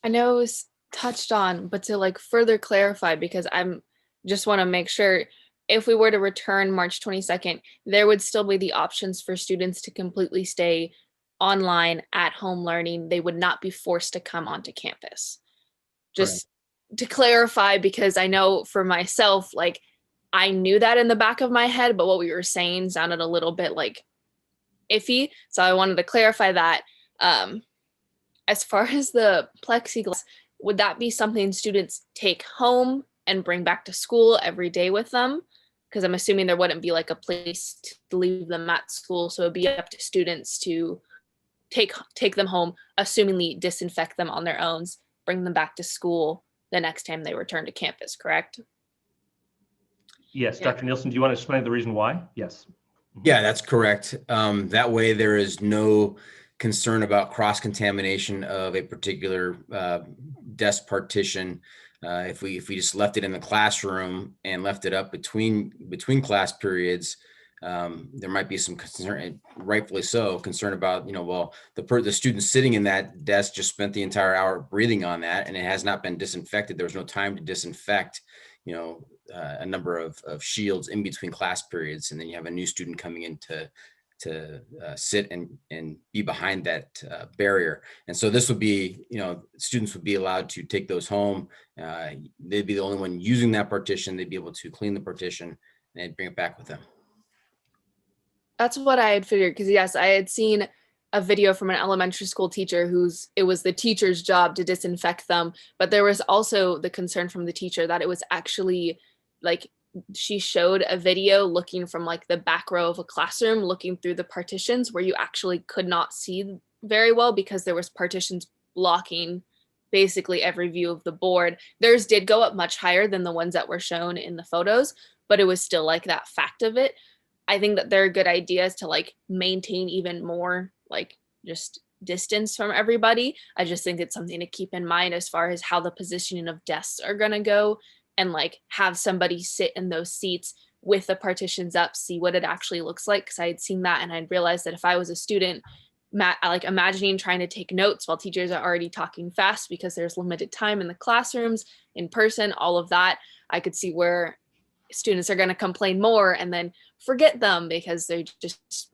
I know it was touched on, but to like further clarify, because I'm just want to make sure, if we were to return March 22nd, there would still be the options for students to completely stay online at home learning. They would not be forced to come onto campus. Just to clarify, because I know for myself, like I knew that in the back of my head, but what we were saying sounded a little bit like iffy. So I wanted to clarify that. As far as the plexiglass, would that be something students take home and bring back to school every day with them? Because I'm assuming there wouldn't be like a place to leave them at school. So it'd be up to students to take them home, assumingly disinfect them on their own, bring them back to school the next time they return to campus, correct? Yes, Dr. Nielsen, do you want to explain the reason why? Yes. Yeah, that's correct. That way there is no concern about cross-contamination of a particular desk partition. If we just left it in the classroom and left it up between class periods, there might be some concern, rightfully so, concern about, you know, well, the student sitting in that desk just spent the entire hour breathing on that, and it has not been disinfected. There was no time to disinfect, you know, a number of shields in between class periods, and then you have a new student coming in to sit and be behind that barrier. And so this would be, you know, students would be allowed to take those home. They'd be the only one using that partition. They'd be able to clean the partition and they'd bring it back with them. That's what I had figured, because yes, I had seen a video from an elementary school teacher it was the teacher's job to disinfect them, but there was also the concern from the teacher that it was actually like, she showed a video looking from like the back row of a classroom, looking through the partitions where you actually could not see very well because there was partitions blocking basically every view of the board. Theirs did go up much higher than the ones that were shown in the photos, but it was still like that fact of it. I think that there are good ideas to like maintain even more like just distance from everybody. I just think it's something to keep in mind as far as how the positioning of desks are going to go, and like have somebody sit in those seats with the partitions up, see what it actually looks like. Cause I had seen that and I'd realized that if I was a student, like imagining trying to take notes while teachers are already talking fast because there's limited time in the classrooms, in person, all of that, I could see where students are going to complain more and then forget them because they just,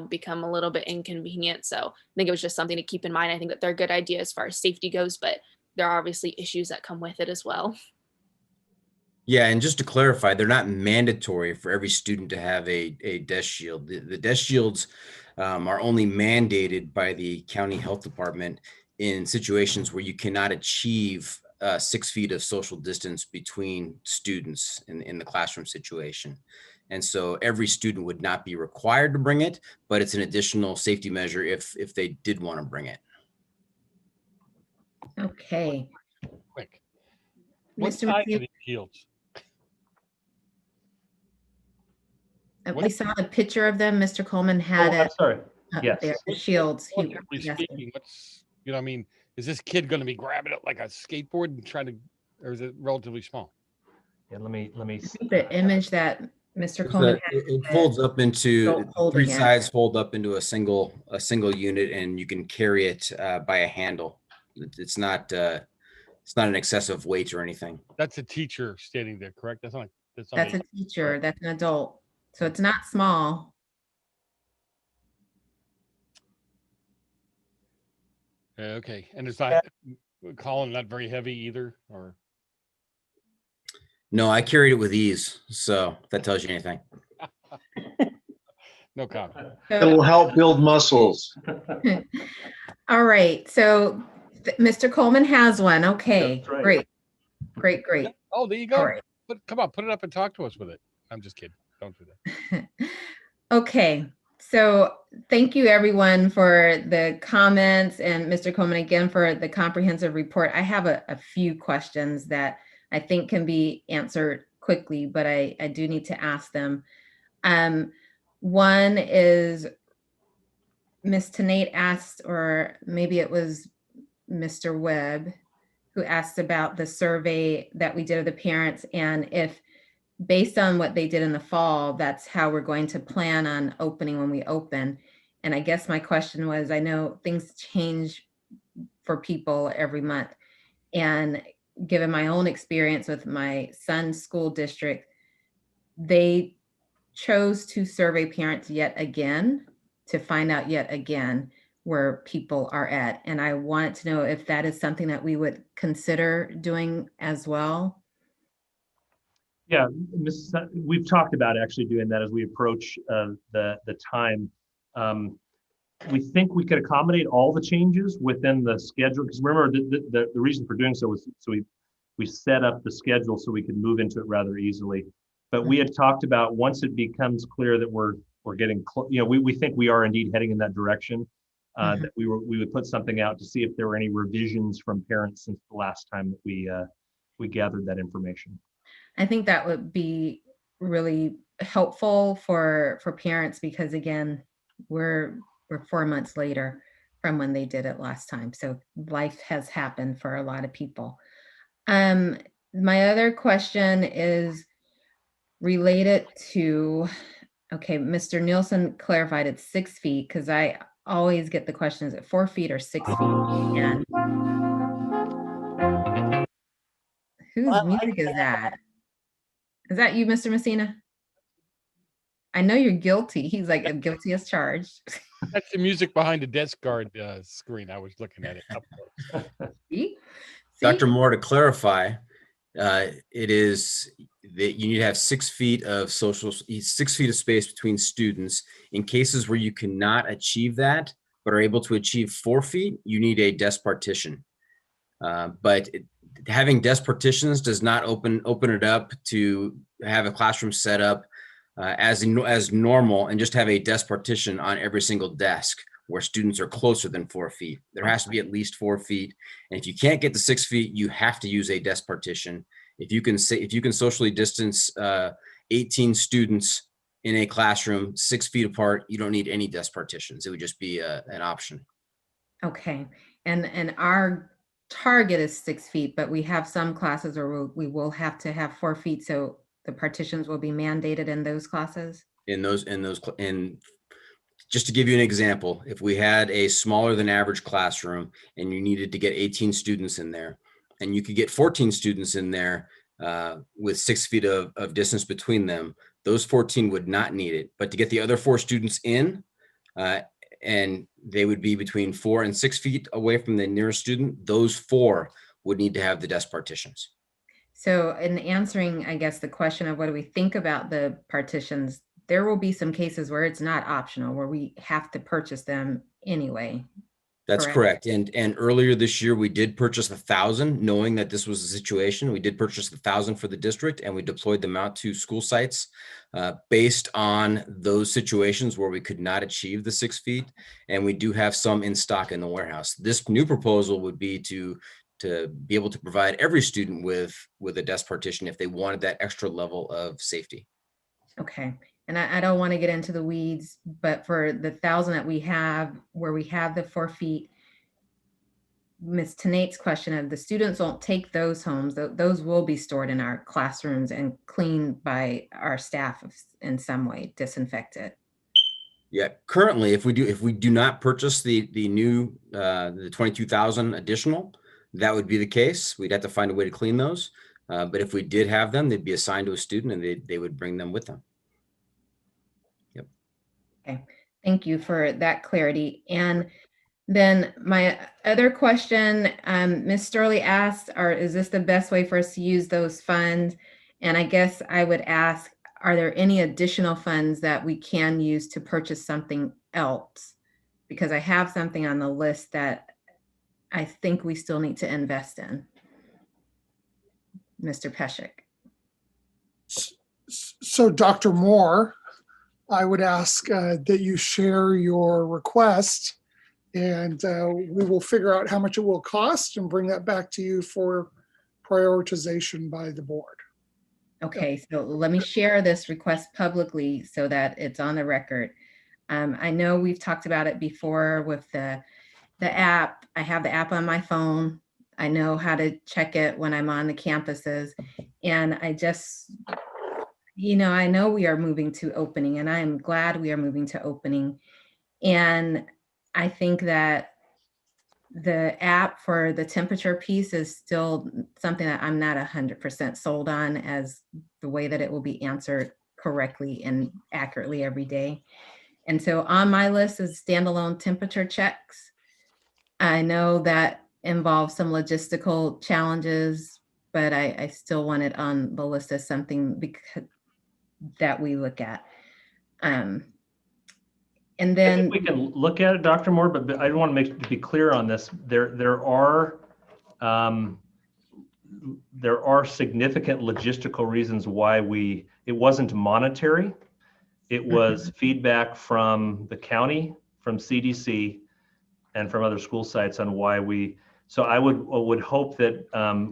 become a little bit inconvenient. So I think it was just something to keep in mind. I think that they're a good idea as far as safety goes, but there are obviously issues that come with it as well. Yeah, and just to clarify, they're not mandatory for every student to have a desk shield. The desk shields are only mandated by the county health department in situations where you cannot achieve 6 feet of social distance between students in the classroom situation. And so every student would not be required to bring it, but it's an additional safety measure if they did want to bring it. Okay. Quick. What Mr. size Messina, are these shields? we saw a picture of them. Mr. Coleman Oh, had I'm it sorry. up Yes. there, the shields. He Relatively was asking. speaking, what's, I mean, is this kid going to be grabbing it like a skateboard and trying to, or is it relatively small? Yeah, let me. I think the image that Mr. Coleman had, It folds up into holding three it. sides, fold up into a single unit, and you can carry it by a handle. It's not an excessive weight or anything. That's a teacher standing there, correct? That's not. That's a teacher. That's an adult. So it's not small. Okay, and it's not, Colin, not very heavy either, or? No, I carried it with ease. So if that tells you anything. No comment. It'll help build muscles. All right. So Mr. Coleman has one. Okay, That's right. great. Oh, there you go. All right. Come on, put it up and talk to us with it. I'm just kidding. Don't do that. Okay. So thank you everyone for the comments and Mr. Coleman again for the comprehensive report. I have a few questions that I think can be answered quickly, but I do need to ask them. One is Ms. Tenate asked, or maybe it was Mr. Webb, who asked about the survey that we did of the parents and if based on what they did in the fall, that's how we're going to plan on opening when we open. And I guess my question was, I know things change for people every month. And given my own experience with my son's school district, they chose to survey parents yet again to find out yet again where people are at. And I wanted to know if that is something that we would consider doing as well. Yeah, we've talked about actually doing that as we approach the time. We think we could accommodate all the changes within the schedule, because remember the reason for doing so was so we set up the schedule so we could move into it rather easily. But we had talked about once it becomes clear that we're getting we think we are indeed heading in that direction. That we would put something out to see if there were any revisions from parents since the last time that we gathered that information. I think that would be really helpful for parents because again, we're 4 months later from when they did it last time. So life has happened for a lot of people. My other question is related to, okay, Mr. Nielsen clarified it's 6 feet because I always get the question, is it 4 feet or 6 feet? And whose music is that? Is that you, Mr. Messina? I know you're guilty. He's like, guilty as charged. That's the music behind the desk guard screen. I was looking at it. See? Dr. Moore, to clarify, it is that you need to have 6 feet of 6 feet of space between students. In cases where you cannot achieve that, but are able to achieve 4 feet, you need a desk partition. But having desk partitions does not open it up to have a classroom set up as normal and just have a desk partition on every single desk where students are closer than 4 feet. There has to be at least 4 feet. And if you can't get to 6 feet, you have to use a desk partition. If you can socially distance 18 students in a classroom 6 feet apart, you don't need any desk partitions. It would just be an option. Okay. And our target is 6 feet, but we have some classes where we will have to have 4 feet. So the partitions will be mandated in those classes? And just to give you an example, if we had a smaller than average classroom and you needed to get 18 students in there, and you could get 14 students in there with 6 feet of distance between them, those 14 would not need it. But to get the other 4 students in, and they would be between 4 and 6 feet away from the nearest student, those 4 would need to have the desk partitions. So in answering, I guess, the question of what do we think about the partitions, there will be some cases where it's not optional, where we have to purchase them anyway. That's correct. And earlier this year, we did purchase 1,000, knowing that this was the situation. We did purchase 1,000 for the district, and we deployed them out to school sites based on those situations where we could not achieve the 6 feet. And we do have some in stock in the warehouse. This new proposal would be to be able to provide every student with a desk partition if they wanted that extra level of safety. Okay. And I don't want to get into the weeds, but for the 1,000 that we have, where we have the 4 feet, Ms. Tenate's question of the students won't take those homes, those will be stored in our classrooms and cleaned by our staff in some way, disinfected. Yeah, currently, if we do not purchase the new the 22,000 additional, that would be the case. We'd have to find a way to clean those. But if we did have them, they'd be assigned to a student and they would bring them with them. Yep. Okay, thank you for that clarity. And then my other question, Ms. Sterling asked, is this the best way for us to use those funds? And I guess I would ask, are there any additional funds that we can use to purchase something else? Because I have something on the list that I think we still need to invest in. Mr. Peshek. So Dr. Moore, I would ask that you share your request, and we will figure out how much it will cost and bring that back to you for prioritization by the board. Okay, so let me share this request publicly so that it's on the record. I know we've talked about it before with the app. I have the app on my phone. I know how to check it when I'm on the campuses. And I just, I know we are moving to opening, and I am glad we are moving to opening. And I think that the app for the temperature piece is still something that I'm not 100% sold on as the way that it will be answered correctly and accurately every day. And so on my list is standalone temperature checks. I know that involves some logistical challenges, but I still want it on the list as something that we look at. And then I think we can look at it, Dr. Moore, but I want to be clear on this. There are significant logistical reasons why it wasn't monetary. It was feedback from the county, from CDC, and from other school sites on why so I would hope that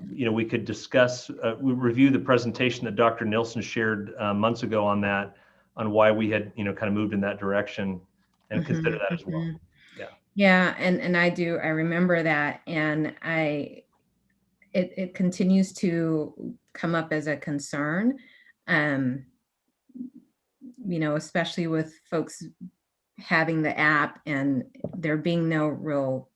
we could discuss, we review the presentation that Dr. Nilsson shared months ago on why we had kind of moved in that direction, and consider that as well. Yeah, and I remember that, and it continues to come up as a concern, especially with folks having the app and there being no real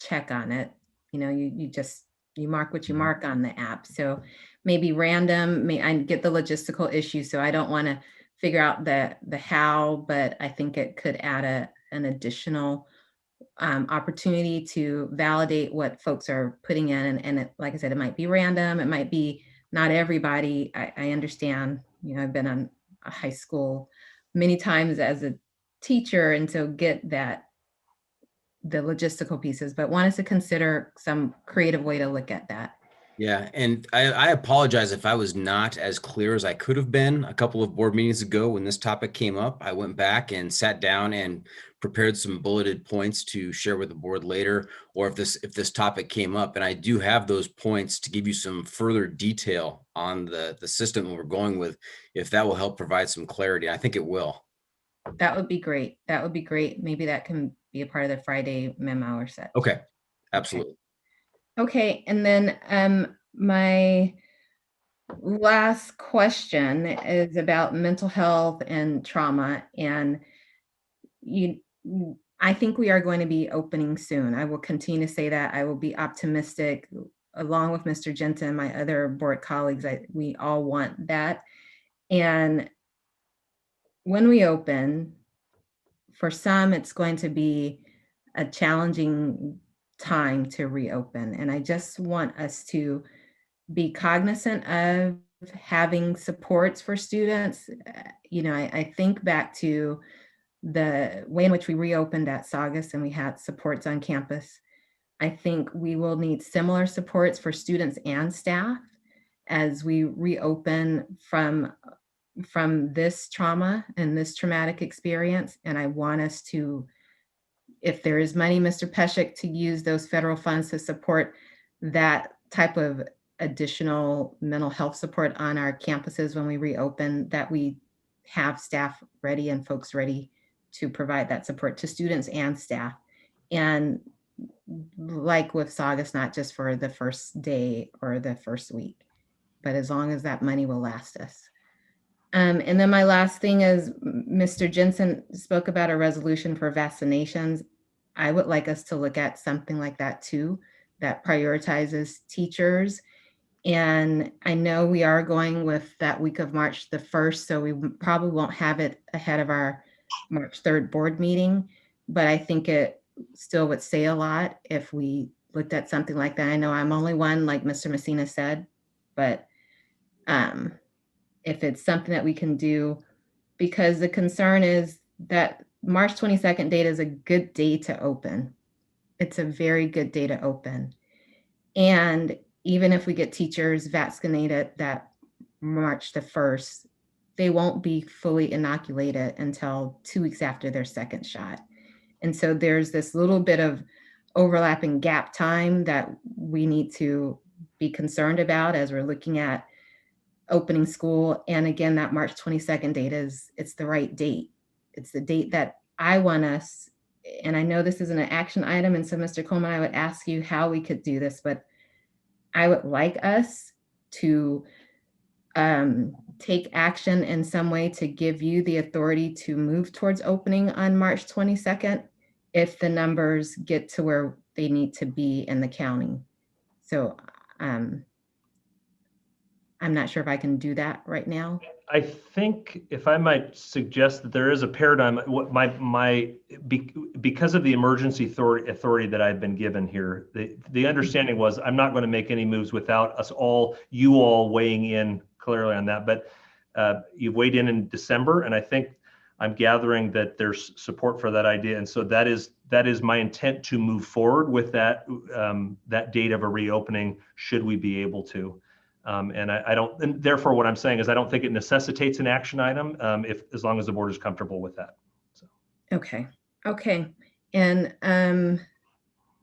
check on it. You mark what you mark on the app. So maybe random, I get the logistical issue, so I don't want to figure out the how, but I think it could add an additional opportunity to validate what folks are putting in. And like I said, it might be random. It might be not everybody. I understand, I've been on a high school many times as a teacher, and so get that the logistical pieces, but wanted to consider some creative way to look at that. Yeah, and I apologize if I was not as clear as I could have been a couple of board meetings ago when this topic came up. I went back and sat down and prepared some bulleted points to share with the board later, or if this topic came up. And I do have those points to give you some further detail on the system that we're going with, if that will help provide some clarity. I think it will. That would be great. That would be great. Maybe that can be a part of the Friday memo or set. Okay, absolutely. Okay, and then my last question is about mental health and trauma. And you, I think we are going to be opening soon. I will continue to say that. I will be optimistic along with Mr. Jensen, my other board colleagues. We all want that. And when we open, for some, it's going to be a challenging time to reopen. And I just want us to be cognizant of having supports for students. I think back to the way in which we reopened at Saugus and we had supports on campus. I think we will need similar supports for students and staff as we reopen from this trauma and this traumatic experience. And I want us to, if there is money, Mr. Peshek, to use those federal funds to support that type of additional mental health support on our campuses when we reopen, that we have staff ready and folks ready to provide that support to students and staff. And like with Saugus, not just for the first day or the first week, but as long as that money will last us. And then my last thing is, Mr. Jensen spoke about a resolution for vaccinations. I would like us to look at something like that too, that prioritizes teachers. And I know we are going with that week of March the 1st, so we probably won't have it ahead of our March 3rd board meeting, but I think it still would say a lot if we looked at something like that. I know I'm only one, like Mr. Messina said, but if it's something that we can do, because the concern is that March 22nd date is a good day to open. It's a very good day to open. And even if we get teachers vaccinated that March the 1st, they won't be fully inoculated until 2 weeks after their second shot. And so there's this little bit of overlapping gap time that we need to be concerned about as we're looking at opening school. And again, that March 22nd date it's the right date. It's the date that I want us, and I know this isn't an action item, and so Mr. Coleman, I would ask you how we could do this, but I would like us to take action in some way to give you the authority to move towards opening on March 22nd if the numbers get to where they need to be in the county. So I'm not sure if I can do that right now. I think if I might suggest that there is a paradigm, because of the emergency authority that I've been given here, the understanding was I'm not going to make any moves without you all weighing in clearly on that. But you've weighed in December, and I think I'm gathering that there's support for that idea, and so that is my intent to move forward with that date of a reopening should we be able to. And therefore what I'm saying is I don't think it necessitates an action item as long as the board is comfortable with that. So. Okay. And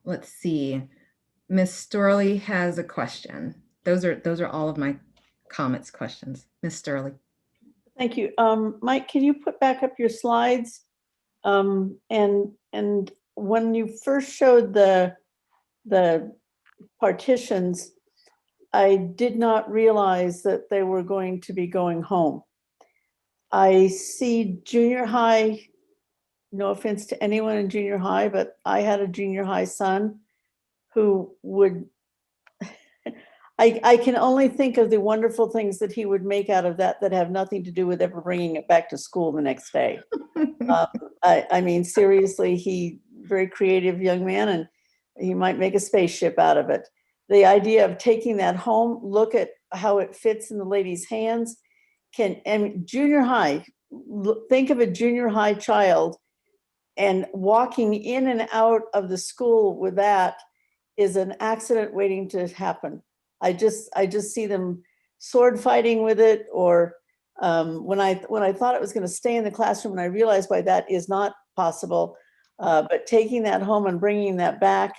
let's see. Ms. Storley has a question. Those are all of my questions. Ms. Storley. Thank you. Mike, can you put back up your slides? And when you first showed the partitions, I did not realize that they were going to be going home. I see junior high, no offense to anyone in junior high, but I had a junior high son who would, I can only think of the wonderful things that he would make out of that have nothing to do with ever bringing it back to school the next day. I mean, seriously, very creative young man, and he might make a spaceship out of it. The idea of taking that home, look at how it fits in the lady's hands. And junior high, think of a junior high child and walking in and out of the school with that is an accident waiting to happen. I just see them sword fighting with it, or when I thought it was going to stay in the classroom, and I realized why that is not possible. But taking that home and bringing that back,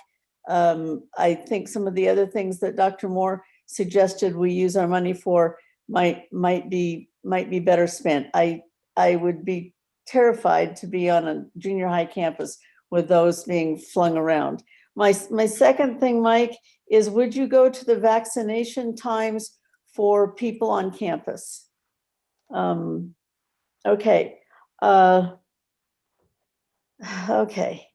I think some of the other things that Dr. Moore suggested we use our money for might be better spent. I would be terrified to be on a junior high campus with those being flung around. My second thing, Mike, is would you go to the vaccination times for people on campus. Okay. Okay.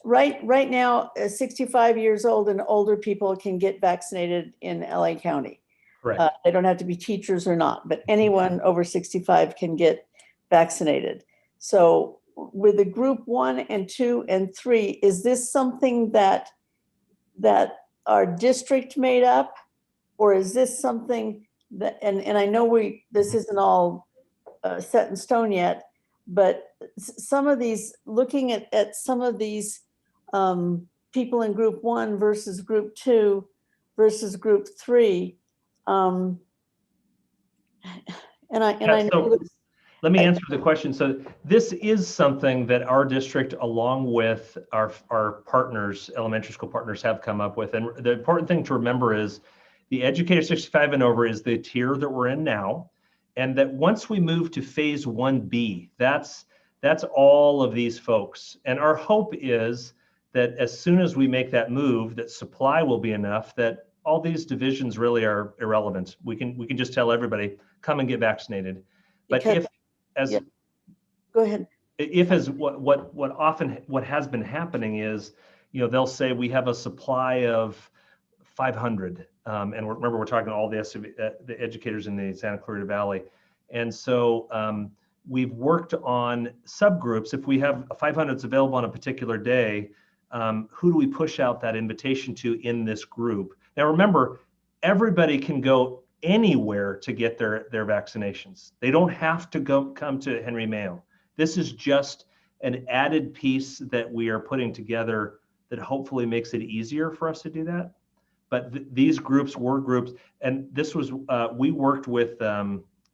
Right now, 65 years old and older people can get vaccinated in LA County. Correct. They don't have to be teachers or not, but anyone over 65 can get vaccinated. So with the group 1 and 2 and 3, is this something that our district made up? Or is this something that, and I know this isn't all set in stone yet, but some of these, looking at some of these people in group 1 versus group 2 versus group 3, and I know this, let me answer the question. So this is something that our district, along with our partners, elementary school partners, have come up with. And the important thing to remember is the educator 65 and over is the tier that we're in now. And that once we move to phase 1B, that's all of these folks. And our hope is that as soon as we make that move, that supply will be enough that all these divisions really are irrelevant. We can just tell everybody, come and get vaccinated. But go ahead. If as what has been happening is, they'll say we have a supply of 500, and remember we're talking all the educators in the Santa Clarita Valley, and so we've worked on subgroups. If we have 500s available on a particular day, who do we push out that invitation to in this group? Now remember, everybody can go anywhere to get their vaccinations. They don't have to come to Henry Mayo. This is just an added piece that we are putting together that hopefully makes it easier for us to do that. But these groups were groups, and this was, we worked with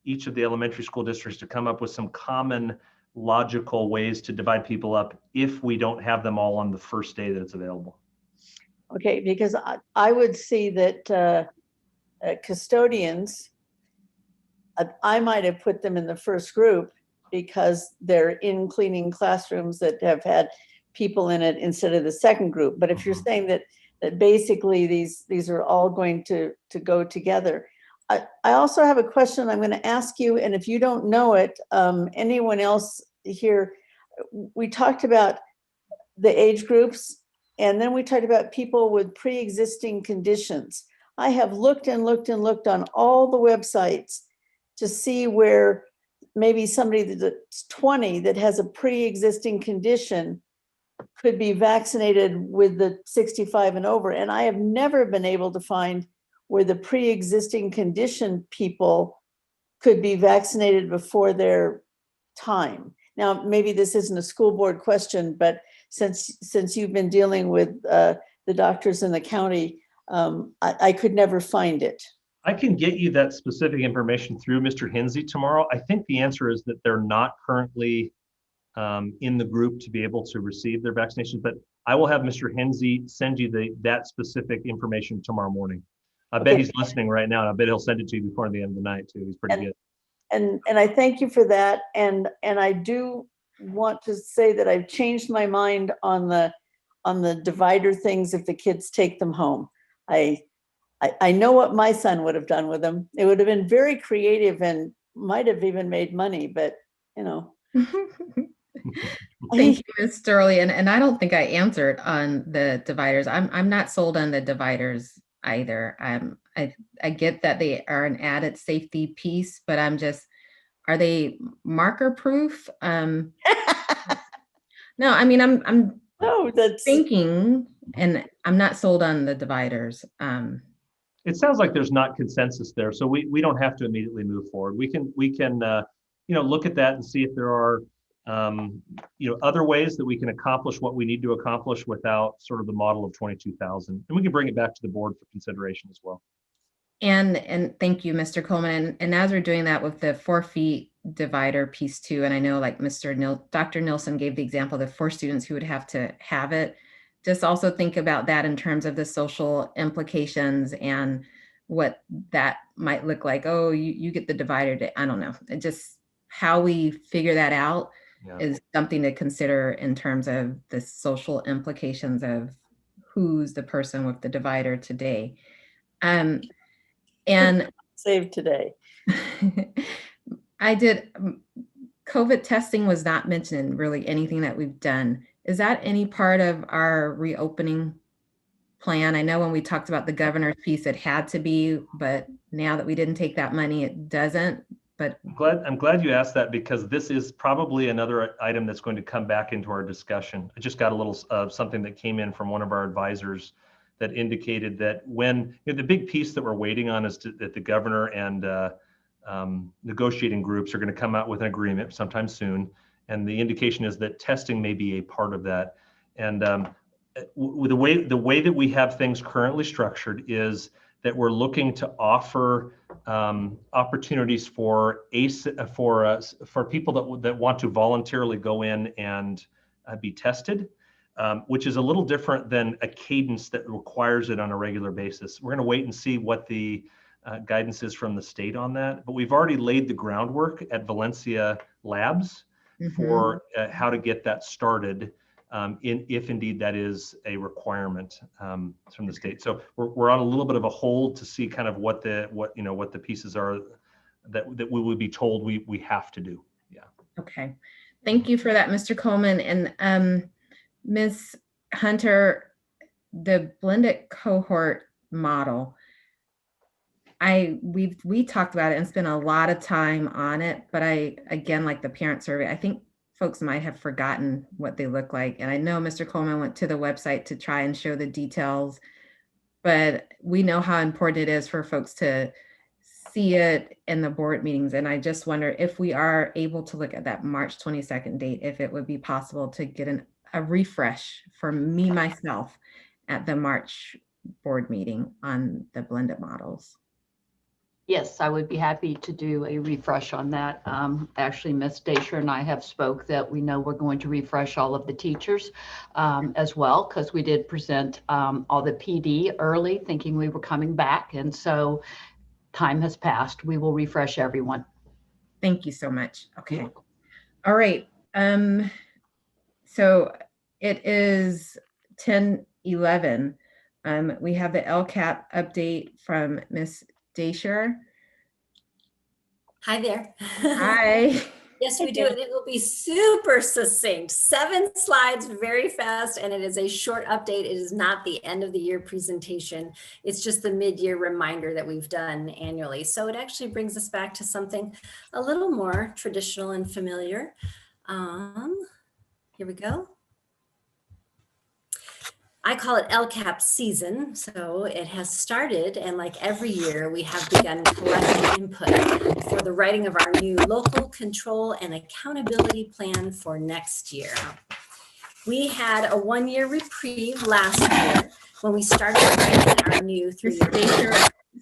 each of the elementary school districts to come up with some common logical ways to divide people up if we don't have them all on the first day that it's available. Okay, because I would see that custodians, I might have put them in the first group because they're in cleaning classrooms that have had people in it instead of the second group. But if you're saying that basically these are all going to go together. I also have a question I'm going to ask you, and if you don't know it, anyone else here, we talked about the age groups, and then we talked about people with pre-existing conditions. I have looked and looked and looked on all the websites to see where maybe somebody that's 20 that has a pre-existing condition could be vaccinated with the 65 and over. And I have never been able to find where the pre-existing condition people could be vaccinated before their time. Now, maybe this isn't a school board question, but since you've been dealing with the doctors in the county, I could never find it. I can get you that specific information through Mr. Hinsey tomorrow. I think the answer is that they're not currently in the group to be able to receive their vaccinations, but I will have Mr. Hinsey send you that specific information tomorrow morning. I bet he's listening right now, and I bet he'll send it to you before the end of the night too. He's pretty good. And I thank you for that. And I do want to say that I've changed my mind on the divider things if the kids take them home. I know what my son would have done with them. It would have been very creative and might have even made money, but Thank you, Ms. Sterling. And I don't think I answered on the dividers. I'm not sold on the dividers either. I get that they are an added safety piece, but are they marker proof? No, I mean, I'm thinking, and I'm not sold on the dividers. It sounds like there's not consensus there, so we don't have to immediately move forward. We can look at that and see if there are other ways that we can accomplish what we need to accomplish without sort of the model of 22,000, and we can bring it back to the board for consideration as well. And thank you, Mr. Coleman. And as we're doing that with the 4 feet divider piece too, and I know like Dr. Nilsson gave the example of the 4 students who would have to have it. Just also think about that in terms of the social implications and what that might look like. Oh, you get the divider. I don't know. It just how we figure that out is something to consider in terms of the social implications of who's the person with the divider today. And Save today. I did, COVID testing was not mentioned in really anything that we've done. Is that any part of our reopening plan? I know when we talked about the governor's piece, it had to be, but now that we didn't take that money, it doesn't. But I'm glad you asked that, because this is probably another item that's going to come back into our discussion. I just got a little something that came in from one of our advisors that indicated that when the big piece that we're waiting on is that the governor and negotiating groups are going to come out with an agreement sometime soon. And the indication is that testing may be a part of that. And the way that we have things currently structured is that we're looking to offer opportunities for people that want to voluntarily go in and be tested, which is a little different than a cadence that requires it on a regular basis. We're going to wait and see what the guidance is from the state on that, but we've already laid the groundwork at Valencia Labs for how to get that started. If indeed that is a requirement from the state. So we're on a little bit of a hold to see kind of what the pieces are that we would be told we have to do. Yeah. Okay. Thank you for that, Mr. Coleman. And Ms. Hunter, the blended cohort model, we talked about it and spent a lot of time on it, but again, like the parent survey, I think folks might have forgotten what they look like. And I know Mr. Coleman went to the website to try and show the details, but we know how important it is for folks to see it in the board meetings. And I just wonder if we are able to look at that March 22nd date, if it would be possible to get a refresh for me, myself, at the March board meeting on the blended models. Yes, I would be happy to do a refresh on that. Actually, Ms. Daisher and I have spoke that we know we're going to refresh all of the teachers as well, because we did present all the PD early thinking we were coming back. And so time has passed. We will refresh everyone. Thank you so much. Okay. All right. So it is 10:11. We have the LCAP update from Ms. Daisher. Hi there. Hi. Yes, we do. And it will be super succinct. 7 slides, very fast. And it is a short update. It is not the end of the year presentation. It's just the mid-year reminder that we've done annually. So it actually brings us back to something a little more traditional and familiar. Here we go. I call it LCAP season, so it has started, and like every year, we have begun collecting input for the writing of our new local control and accountability plan for next year. We had a 1-year reprieve last year when we started writing our new 3-year.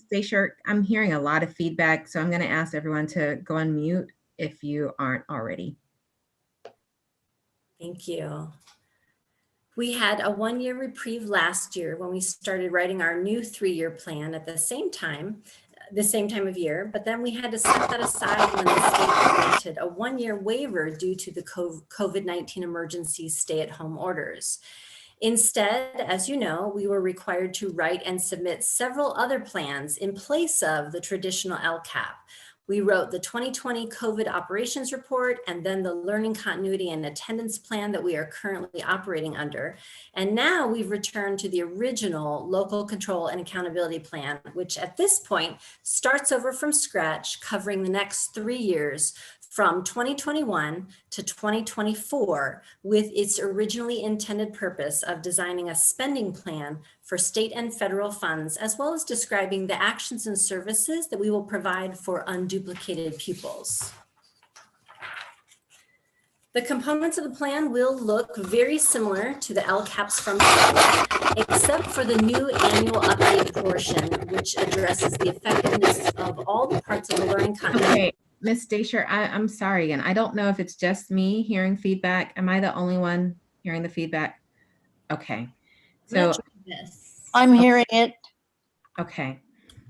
Daisher, I'm hearing a lot of feedback, so I'm going to ask everyone to go on mute if you aren't already. Thank you. We had a 1-year reprieve last year when we started writing our new 3-year plan at the same time of year, but then we had to set that aside when the state granted a 1-year waiver due to the COVID-19 emergency stay-at-home orders. Instead, as you know, we were required to write and submit several other plans in place of the traditional LCAP. We wrote the 2020 COVID operations report and then the learning continuity and attendance plan that we are currently operating under. And now we've returned to the original local control and accountability plan, which at this point starts over from scratch, covering the next 3 years from 2021 to 2024, with its originally intended purpose of designing a spending plan for state and federal funds, as well as describing the actions and services that we will provide for unduplicated pupils. The components of the plan will look very similar to the LCAPs from school, except for the new annual update portion, which addresses the effectiveness of all the parts of the learning content. Okay, Ms. Daisher, I'm sorry again. I don't know if it's just me hearing feedback. Am I the only one hearing the feedback? Okay. So I'm hearing it. Okay,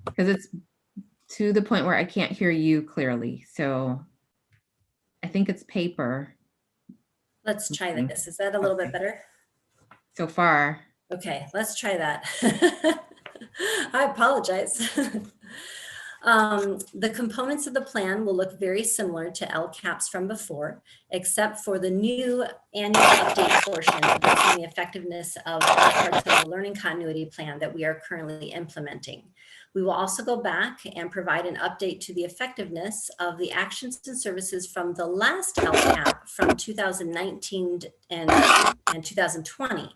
because it's to the point where I can't hear you clearly. So I think it's paper. Let's try this. Is that a little bit better? So far. Okay, let's try that. I apologize. The components of the plan will look very similar to LCAPs from before, except for the new annual update portion addressing the effectiveness of parts of the learning continuity plan that we are currently implementing. We will also go back and provide an update to the effectiveness of the actions and services from the last LCAP from 2019 and 2020.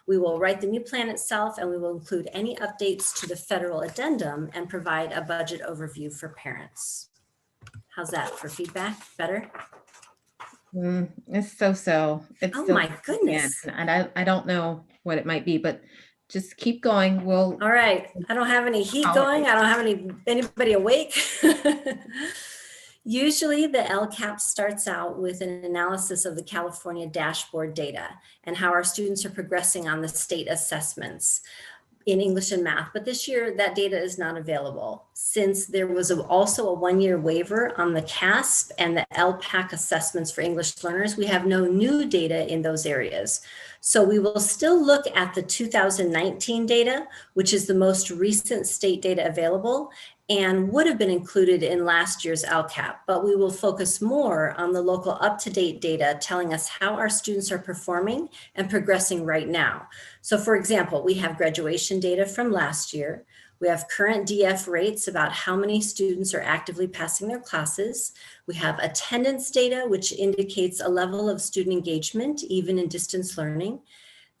We will write the new plan itself, and we will include any updates to the federal addendum and provide a budget overview for parents. How's that for feedback? Better? It's so-so. It's Oh still my goodness. And I don't know what it might be, but just keep going. We'll. All right. I don't have any heat going. I don't have anybody awake. Usually the LCAP starts out with an analysis of the California dashboard data and how our students are progressing on the state assessments in English and math. But this year that data is not available since there was also a one-year waiver on the CASP and the LPAC assessments for English learners. We have no new data in those areas. So we will still look at the 2019 data, which is the most recent state data available, and would have been included in last year's LCAP, but we will focus more on the local up-to-date data telling us how our students are performing and progressing right now. So for example, we have graduation data from last year. We have current DF rates about how many students are actively passing their classes. We have attendance data, which indicates a level of student engagement, even in distance learning.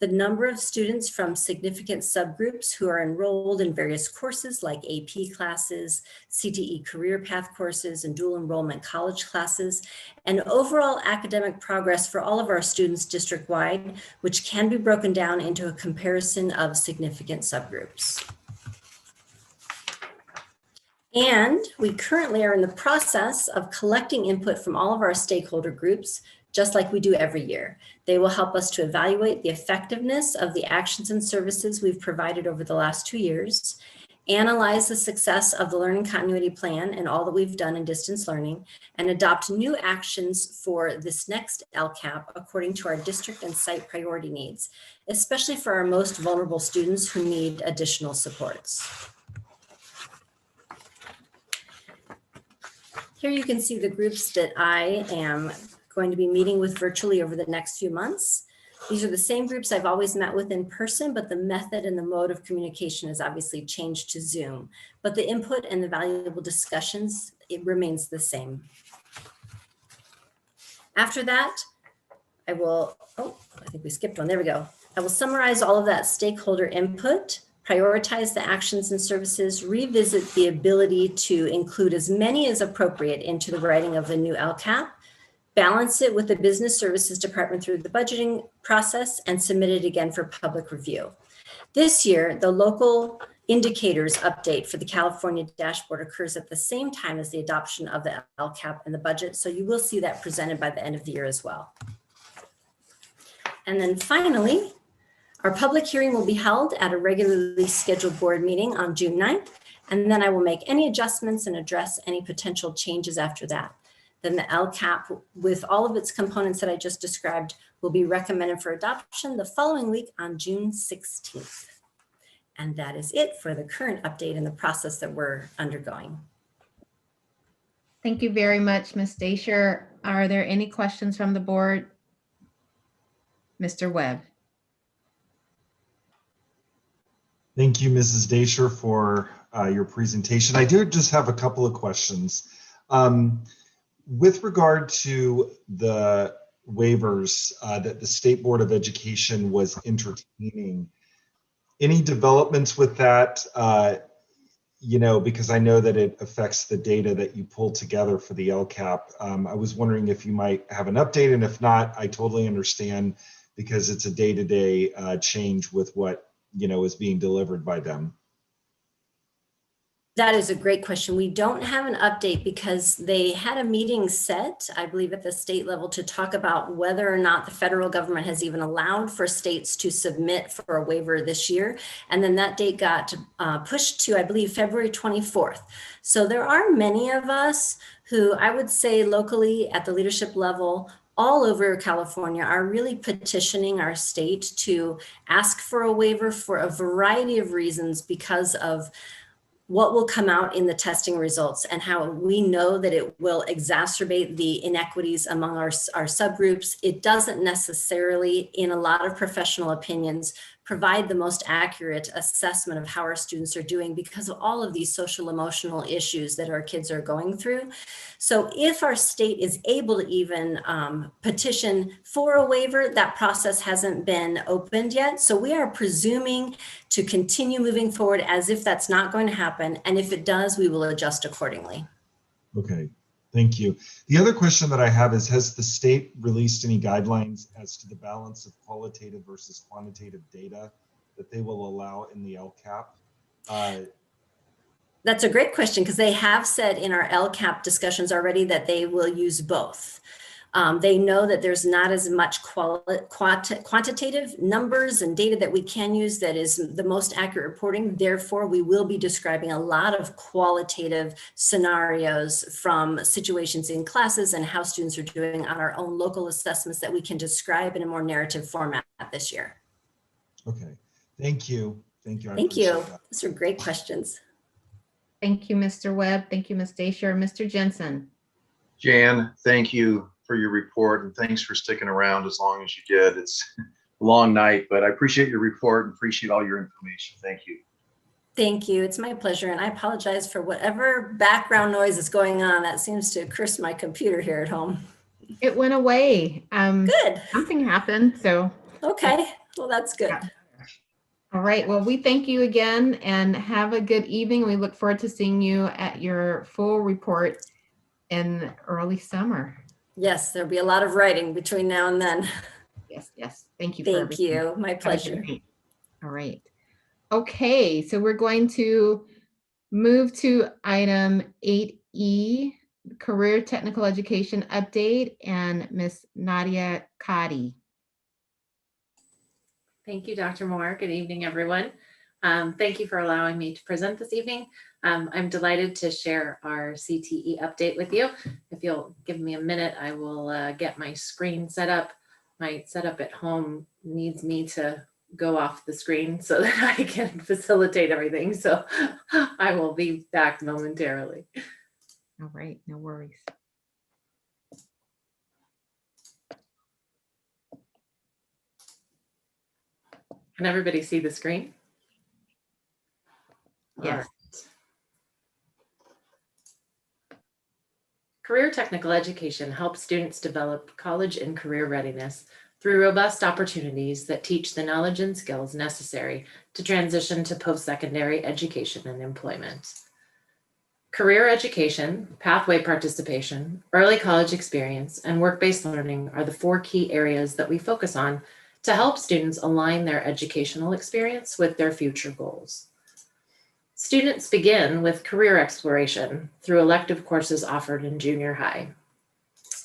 The number of students from significant subgroups who are enrolled in various courses like AP classes, CTE career path courses, and dual enrollment college classes, and overall academic progress for all of our students district-wide, which can be broken down into a comparison of significant subgroups. And we currently are in the process of collecting input from all of our stakeholder groups, just like we do every year. They will help us to evaluate the effectiveness of the actions and services we've provided over the last 2 years, analyze the success of the learning continuity plan and all that we've done in distance learning, and adopt new actions for this next LCAP according to our district and site priority needs, especially for our most vulnerable students who need additional supports. Here you can see the groups that I am going to be meeting with virtually over the next few months. These are the same groups I've always met with in person, but the method and the mode of communication has obviously changed to Zoom. But the input and the valuable discussions, it remains the same. After that, I will, I think we skipped one, there we go. I will summarize all of that stakeholder input, prioritize the actions and services, revisit the ability to include as many as appropriate into the writing of the new LCAP, balance it with the business services department through the budgeting process, and submit it again for public review. This year, the local indicators update for the California dashboard occurs at the same time as the adoption of the LCAP and the budget. So you will see that presented by the end of the year as well. And then finally, our public hearing will be held at a regularly scheduled board meeting on June 9th, and then I will make any adjustments and address any potential changes after that. Then the LCAP, with all of its components that I just described, will be recommended for adoption the following week on June 16th. And that is it for the current update in the process that we're undergoing. Thank you very much, Ms. Dasher. Are there any questions from the board? Mr. Webb. Thank you, Mrs. Dasher, for your presentation. I do just have a couple of questions. With regard to the waivers that the State Board of Education was entertaining, any developments with that? You know, because I know that it affects the data that you pull together for the LCAP. I was wondering if you might have an update, and if not, I totally understand because it's a day-to-day change with what, you know, is being delivered by them. That is a great question. We don't have an update because they had a meeting set, I believe at the state level, to talk about whether or not the federal government has even allowed for states to submit for a waiver this year. And then that date got pushed to, I believe, February 24th. So there are many of us who I would say locally at the leadership level all over California are really petitioning our state to ask for a waiver for a variety of reasons because of what will come out in the testing results and how we know that it will exacerbate the inequities among our subgroups. It doesn't necessarily, in a lot of professional opinions, provide the most accurate assessment of how our students are doing because of all of these social emotional issues that our kids are going through. So if our state is able to even petition for a waiver, that process hasn't been opened yet. So we are presuming to continue moving forward as if that's not going to happen. And if it does, we will adjust accordingly. Okay, thank you. The other question that I have is, has the state released any guidelines as to the balance of qualitative versus quantitative data that they will allow in the LCAP? That's a great question because they have said in our LCAP discussions already that they will use both. They know that there's not as much quantitative numbers and data that we can use that is the most accurate reporting. Therefore, we will be describing a lot of qualitative scenarios from situations in classes and how students are doing on our own local assessments that we can describe in a more narrative format this year. Okay, thank you. Thank you. Thank you. Those are great questions. Thank you, Mr. Webb. Thank you, Ms. Dasher. Mr. Jensen. Jan, thank you for your report and thanks for sticking around as long as you did. It's a long night, but I appreciate your report and appreciate all your information. Thank you. Thank you. It's my pleasure. And I apologize for whatever background noise is going on. That seems to curse my computer here at home. It went away. Good. Something happened. So. Okay. Well, that's good. Yeah. All right. Well, we thank you again and have a good evening. We look forward to seeing you at your full report in early summer. Yes, there'll be a lot of writing between now and then. Yes, yes. Thank you. Thank you. My pleasure. All right. Okay, so we're going to move to item 8E, Career Technical Education Update, and Miss Nadia Kadi. Thank you, Dr. Moore. Good evening, everyone. Thank you for allowing me to present this evening. I'm delighted to share our CTE update with you. If you'll give me a minute, I will get my screen set up. My setup at home needs me to go off the screen so that I can facilitate everything. So I will be back momentarily. All right, no worries. Can everybody see the screen? Yes. Career technical education helps students develop college and career readiness through robust opportunities that teach the knowledge and skills necessary to transition to post-secondary education and employment. Career education, pathway participation, early college experience, and work-based learning are the 4 key areas that we focus on to help students align their educational experience with their future goals. Students begin with career exploration through elective courses offered in junior high.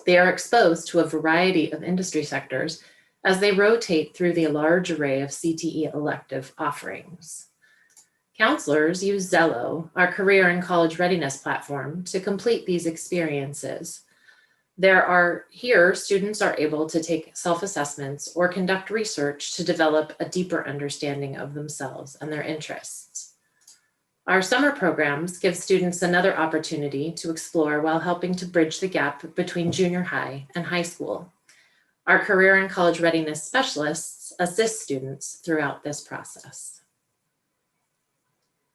They are exposed to a variety of industry sectors as they rotate through the large array of CTE elective offerings. Counselors use Zello, our career and college readiness platform, to complete these experiences. Here, students are able to take self-assessments or conduct research to develop a deeper understanding of themselves and their interests. Our summer programs give students another opportunity to explore while helping to bridge the gap between junior high and high school. Our career and college readiness specialists assist students throughout this process.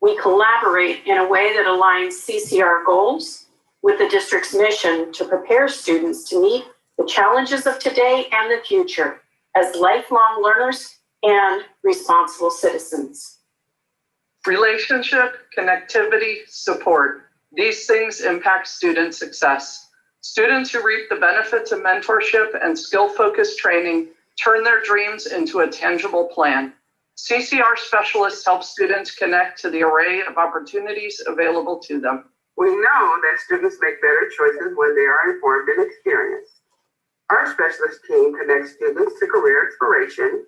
We collaborate in a way that aligns CCR goals with the district's mission to prepare students to meet the challenges of today and the future as lifelong learners and responsible citizens. Relationship, connectivity, support. These things impact student success. Students who reap the benefits of mentorship and skill-focused training turn their dreams into a tangible plan. CCR specialists help students connect to the array of opportunities available to them. We know that students make better choices when they are informed and experienced. Our specialist team connects students to career exploration,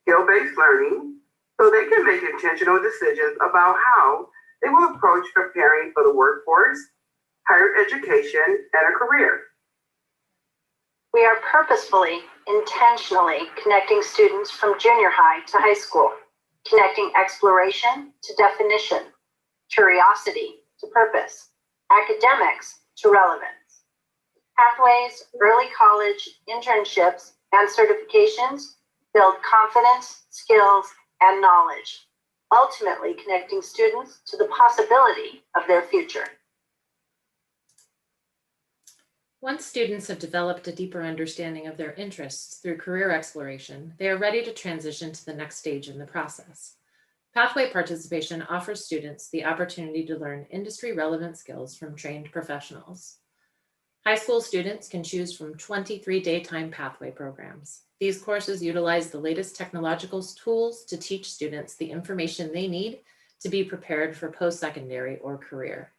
skill-based learning, so they can make intentional decisions about how they will approach preparing for the workforce, higher education, and a career. We are purposefully, intentionally connecting students from junior high to high school, connecting exploration to definition, curiosity to purpose, academics to relevance. Pathways, early college, internships, and certifications build confidence, skills, and knowledge, ultimately connecting students to the possibility of their future. Once students have developed a deeper understanding of their interests through career exploration, they are ready to transition to the next stage in the process. Pathway participation offers students the opportunity to learn industry-relevant skills from trained professionals. High school students can choose from 23 daytime pathway programs. These courses utilize the latest technological tools to teach students the information they need to be prepared for post-secondary or career.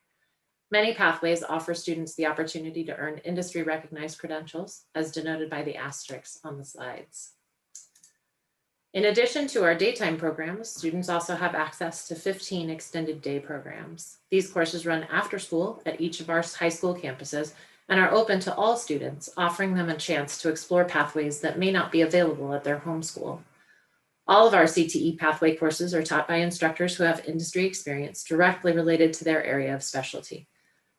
Many pathways offer students the opportunity to earn industry-recognized credentials, as denoted by the asterisks on the slides. In addition to our daytime programs, students also have access to 15 extended day programs. These courses run after school at each of our high school campuses and are open to all students, offering them a chance to explore pathways that may not be available at their home school. All of our CTE pathway courses are taught by instructors who have industry experience directly related to their area of specialty.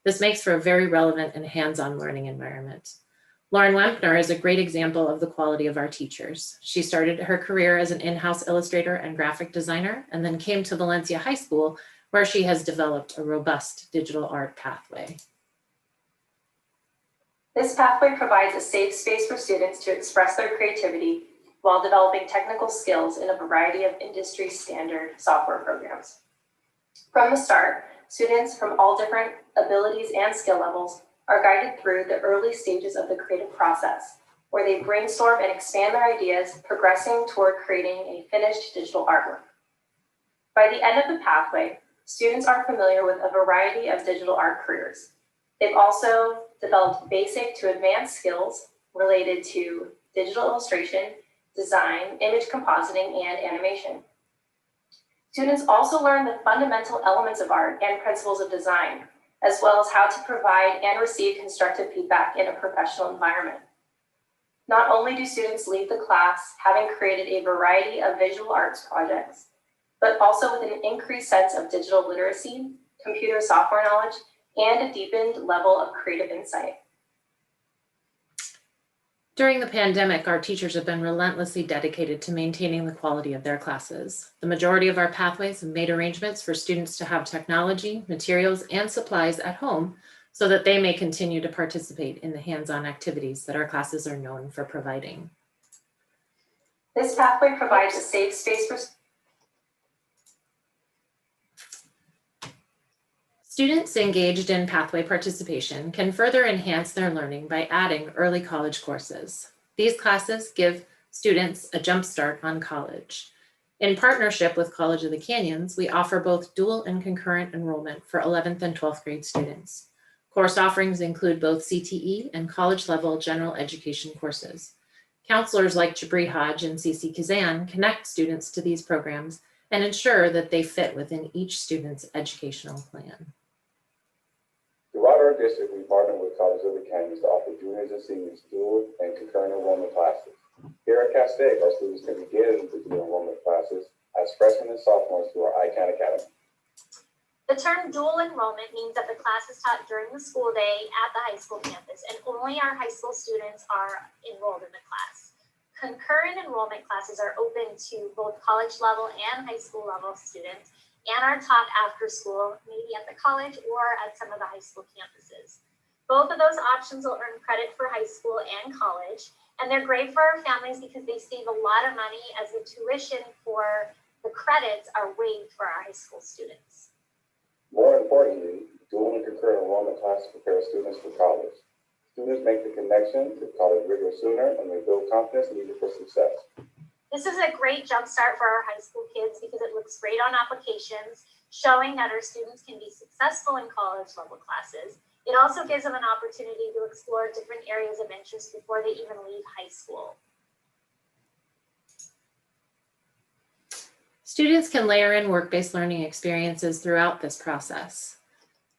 This makes for a very relevant and hands-on learning environment. Lauren Wempner is a great example of the quality of our teachers. She started her career as an in-house illustrator and graphic designer, and then came to Valencia High School, where she has developed a robust digital art pathway. This pathway provides a safe space for students to express their creativity while developing technical skills in a variety of industry standard software programs. From the start, students from all different abilities and skill levels are guided through the early stages of the creative process, where they brainstorm and expand their ideas, progressing toward creating a finished digital artwork. By the end of the pathway, students are familiar with a variety of digital art careers. They've also developed basic to advanced skills related to digital illustration, design, image compositing, and animation. Students also learn the fundamental elements of art and principles of design, as well as how to provide and receive constructive feedback in a professional environment. Not only do students leave the class having created a variety of visual arts projects, but also with an increased sense of digital literacy, computer software knowledge, and a deepened level of creative insight. During the pandemic, our teachers have been relentlessly dedicated to maintaining the quality of their classes. The majority of our pathways have made arrangements for students to have technology, materials, and supplies at home so that they may continue to participate in the hands-on activities that our classes are known for providing. This pathway provides a safe space for Students engaged in pathway participation can further enhance their learning by adding early college courses. These classes give students a jump start on college. In partnership with College of the Canyons, we offer both dual and concurrent enrollment for 11th and 12th grade students. Course offerings include both CTE and college-level general education courses. Counselors like Jabri Hodge and Cece Kazan connect students to these programs and ensure that they fit within each student's educational plan. Throughout our district, we partner with College of the Canyons to offer juniors and seniors dual and concurrent enrollment classes. Here at Castaic, our students can begin the dual enrollment classes as freshmen and sophomores through our ICANN Academy. The term dual enrollment means that the class is taught during the school day at the high school campus, and only our high school students are enrolled in the class. Concurrent enrollment classes are open to both college level and high school level students, and are taught after school, maybe at the college or at some of the high school campuses. Both of those options will earn credit for high school and college, and they're great for our families because they save a lot of money as the tuition for the credits are waived for our high school students. More importantly, dual and concurrent enrollment classes prepare students for college. Students make the connection to college rigor sooner, and they build confidence needed for success. This is a great jumpstart for our high school kids because it looks great on applications, showing that our students can be successful in college level classes. It also gives them an opportunity to explore different areas of interest before they even leave high school. Students can layer in work-based learning experiences throughout this process.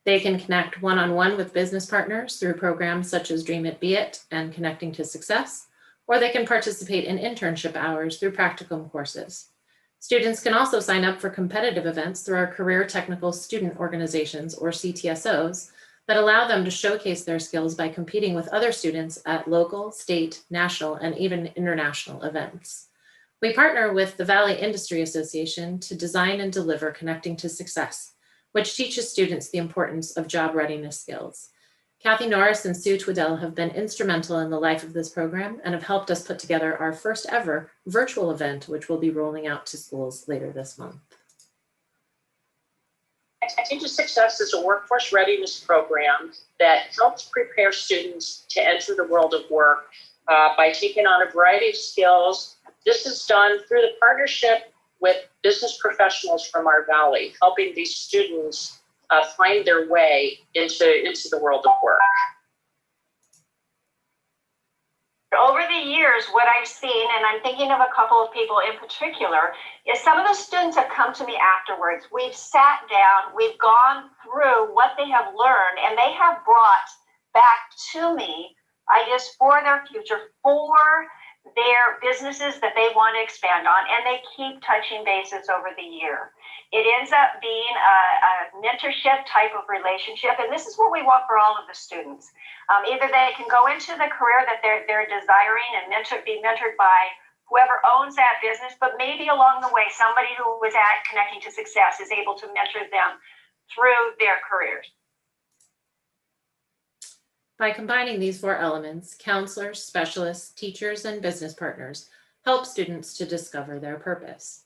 They can connect one-on-one with business partners through programs such as Dream It, Be It and Connecting to Success, or they can participate in internship hours through practicum courses. Students can also sign up for competitive events through our Career Technical Student Organizations, or CTSOs, that allow them to showcase their skills by competing with other students at local, state, national, and even international events. We partner with the Valley Industry Association to design and deliver Connecting to Success, which teaches students the importance of job readiness skills. Kathy Norris and Sue Twiddell have been instrumental in the life of this program and have helped us put together our first ever virtual event, which will be rolling out to schools later this month. Connecting to Success is a workforce readiness program that helps prepare students to enter the world of work by taking on a variety of skills. This is done through the partnership with business professionals from our valley, helping these students find their way into the world of work. Over the years, what I've seen, and I'm thinking of a couple of people in particular, is some of the students have come to me afterwards. We've sat down, we've gone through what they have learned, and they have brought back to me ideas for their future, for their businesses that they want to expand on, and they keep touching bases over the year. It ends up being a mentorship type of relationship, and this is what we want for all of the students. Either they can go into the career that they're desiring and be mentored by whoever owns that business, but maybe along the way, somebody who was at Connecting to Success is able to mentor them through their careers. By combining these four elements, counselors, specialists, teachers, and business partners help students to discover their purpose.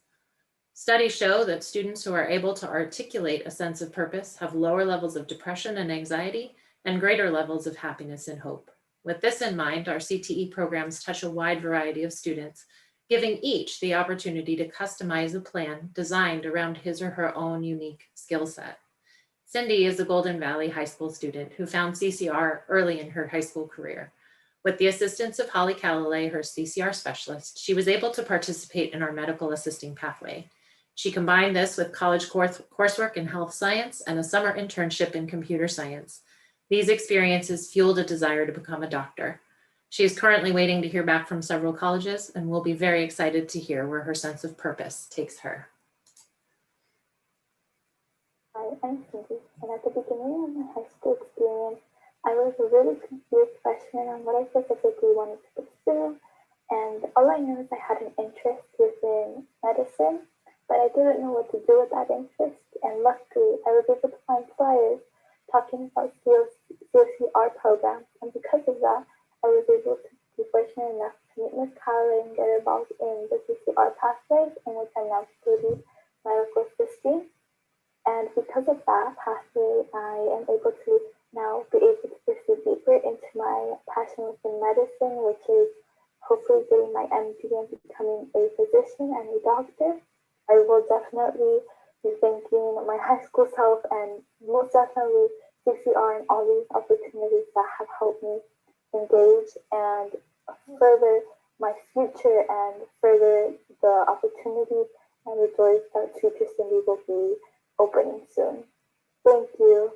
Studies show that students who are able to articulate a sense of purpose have lower levels of depression and anxiety and greater levels of happiness and hope. With this in mind, our CTE programs touch a wide variety of students, giving each the opportunity to customize a plan designed around his or her own unique skill set. Cindy is a Golden Valley High School student who found CCR early in her high school career. With the assistance of Holly Callalay, her CCR specialist, she was able to participate in our medical assisting pathway. She combined this with college coursework in health science and a summer internship in computer science. These experiences fueled a desire to become a doctor. She is currently waiting to hear back from several colleges and will be very excited to hear where her sense of purpose takes her. Hi, I'm Cindy, and at the beginning of my high school experience, I was a really confused freshman on what I specifically wanted to pursue, and all I knew is I had an interest within medicine, but I didn't know what to do with that interest, and luckily I was able to find flyers talking about COCR programs, and because of that, I was able to be fortunate enough to meet Ms. Callalay and get involved in the CCR pathway, in which I'm now studying medical assisting. And because of that pathway, I am able to now be able to pursue deeper into my passion within medicine, which is hopefully getting my MD and becoming a physician and a doctor. I will definitely be thanking my high school self and most definitely CCR and all these opportunities that have helped me engage and further my future and further the opportunities and the doors that future Cindy will be opening soon. Thank you.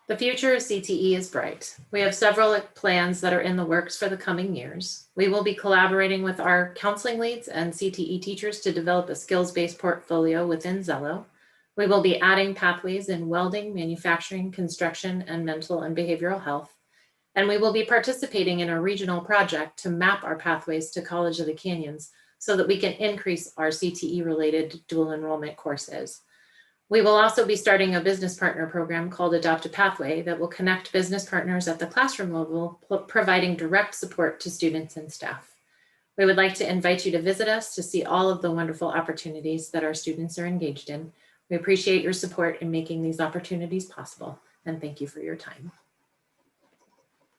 The future of CTE is bright. We have several plans that are in the works for the coming years. We will be collaborating with our counseling leads and CTE teachers to develop a skills-based portfolio within Zello. We will be adding pathways in welding, manufacturing, construction, and mental and behavioral health. And we will be participating in a regional project to map our pathways to College of the Canyons so that we can increase our CTE-related dual enrollment courses. We will also be starting a business partner program called Adopt a Pathway that will connect business partners at the classroom level, providing direct support to students and staff. We would like to invite you to visit us to see all of the wonderful opportunities that our students are engaged in. We appreciate your support in making these opportunities possible, and thank you for your time.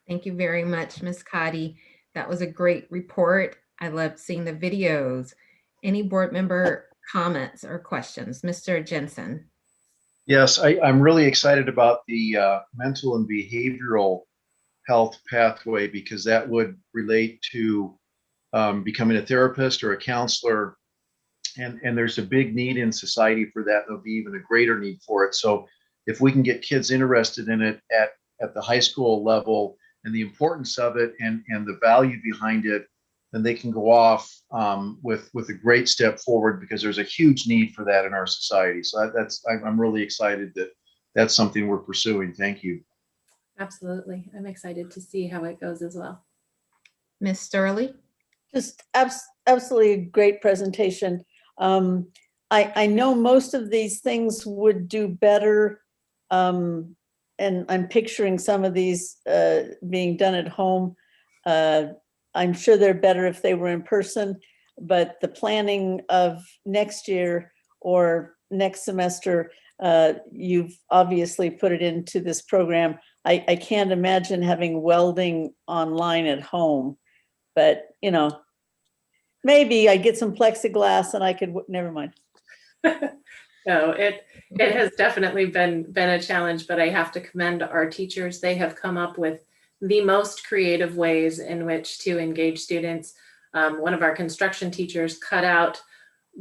Thank you very much, Ms. Cotty. That was a great report. I loved seeing the videos. Any board member comments or questions? Mr. Jensen. Yes, I'm really excited about the mental and behavioral health pathway because that would relate to becoming a therapist or a counselor and there's a big need in society for that. There'll be even a greater need for it. So if we can get kids interested in it at the high school level and the importance of it and the value behind it, then they can go off with a great step forward, because there's a huge need for that in our society. So I'm really excited that that's something we're pursuing. Thank you. Absolutely. I'm excited to see how it goes as well. Ms. Sterling? Just absolutely a great presentation. I know most of these things would do better, and I'm picturing some of these being done at home. I'm sure they're better if they were in person, but the planning of next year or next semester, you've obviously put it into this program. I can't imagine having welding online at home, but you know, maybe I get some plexiglass and I could, never mind. No, it has definitely been a challenge, but I have to commend our teachers. They have come up with the most creative ways in which to engage students. One of our construction teachers cut out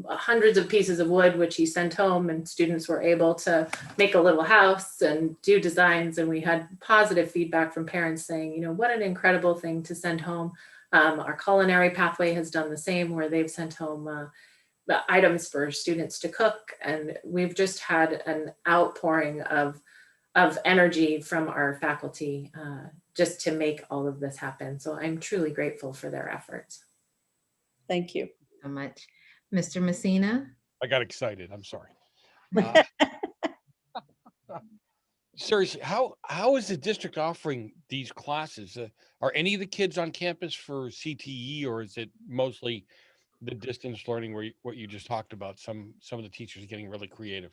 hundreds of pieces of wood, which he sent home, and students were able to make a little house and do designs. And we had positive feedback from parents saying, you know, what an incredible thing to send home. Our culinary pathway has done the same, where they've sent home the items for students to cook. And we've just had an outpouring of energy from our faculty just to make all of this happen. So I'm truly grateful for their efforts. Thank you so much. Mr. Messina? I got excited. I'm sorry. Seriously, how is the district offering these classes? Are any of the kids on campus for CTE, or is it mostly the distance learning where what you just talked about? Some of the teachers getting really creative.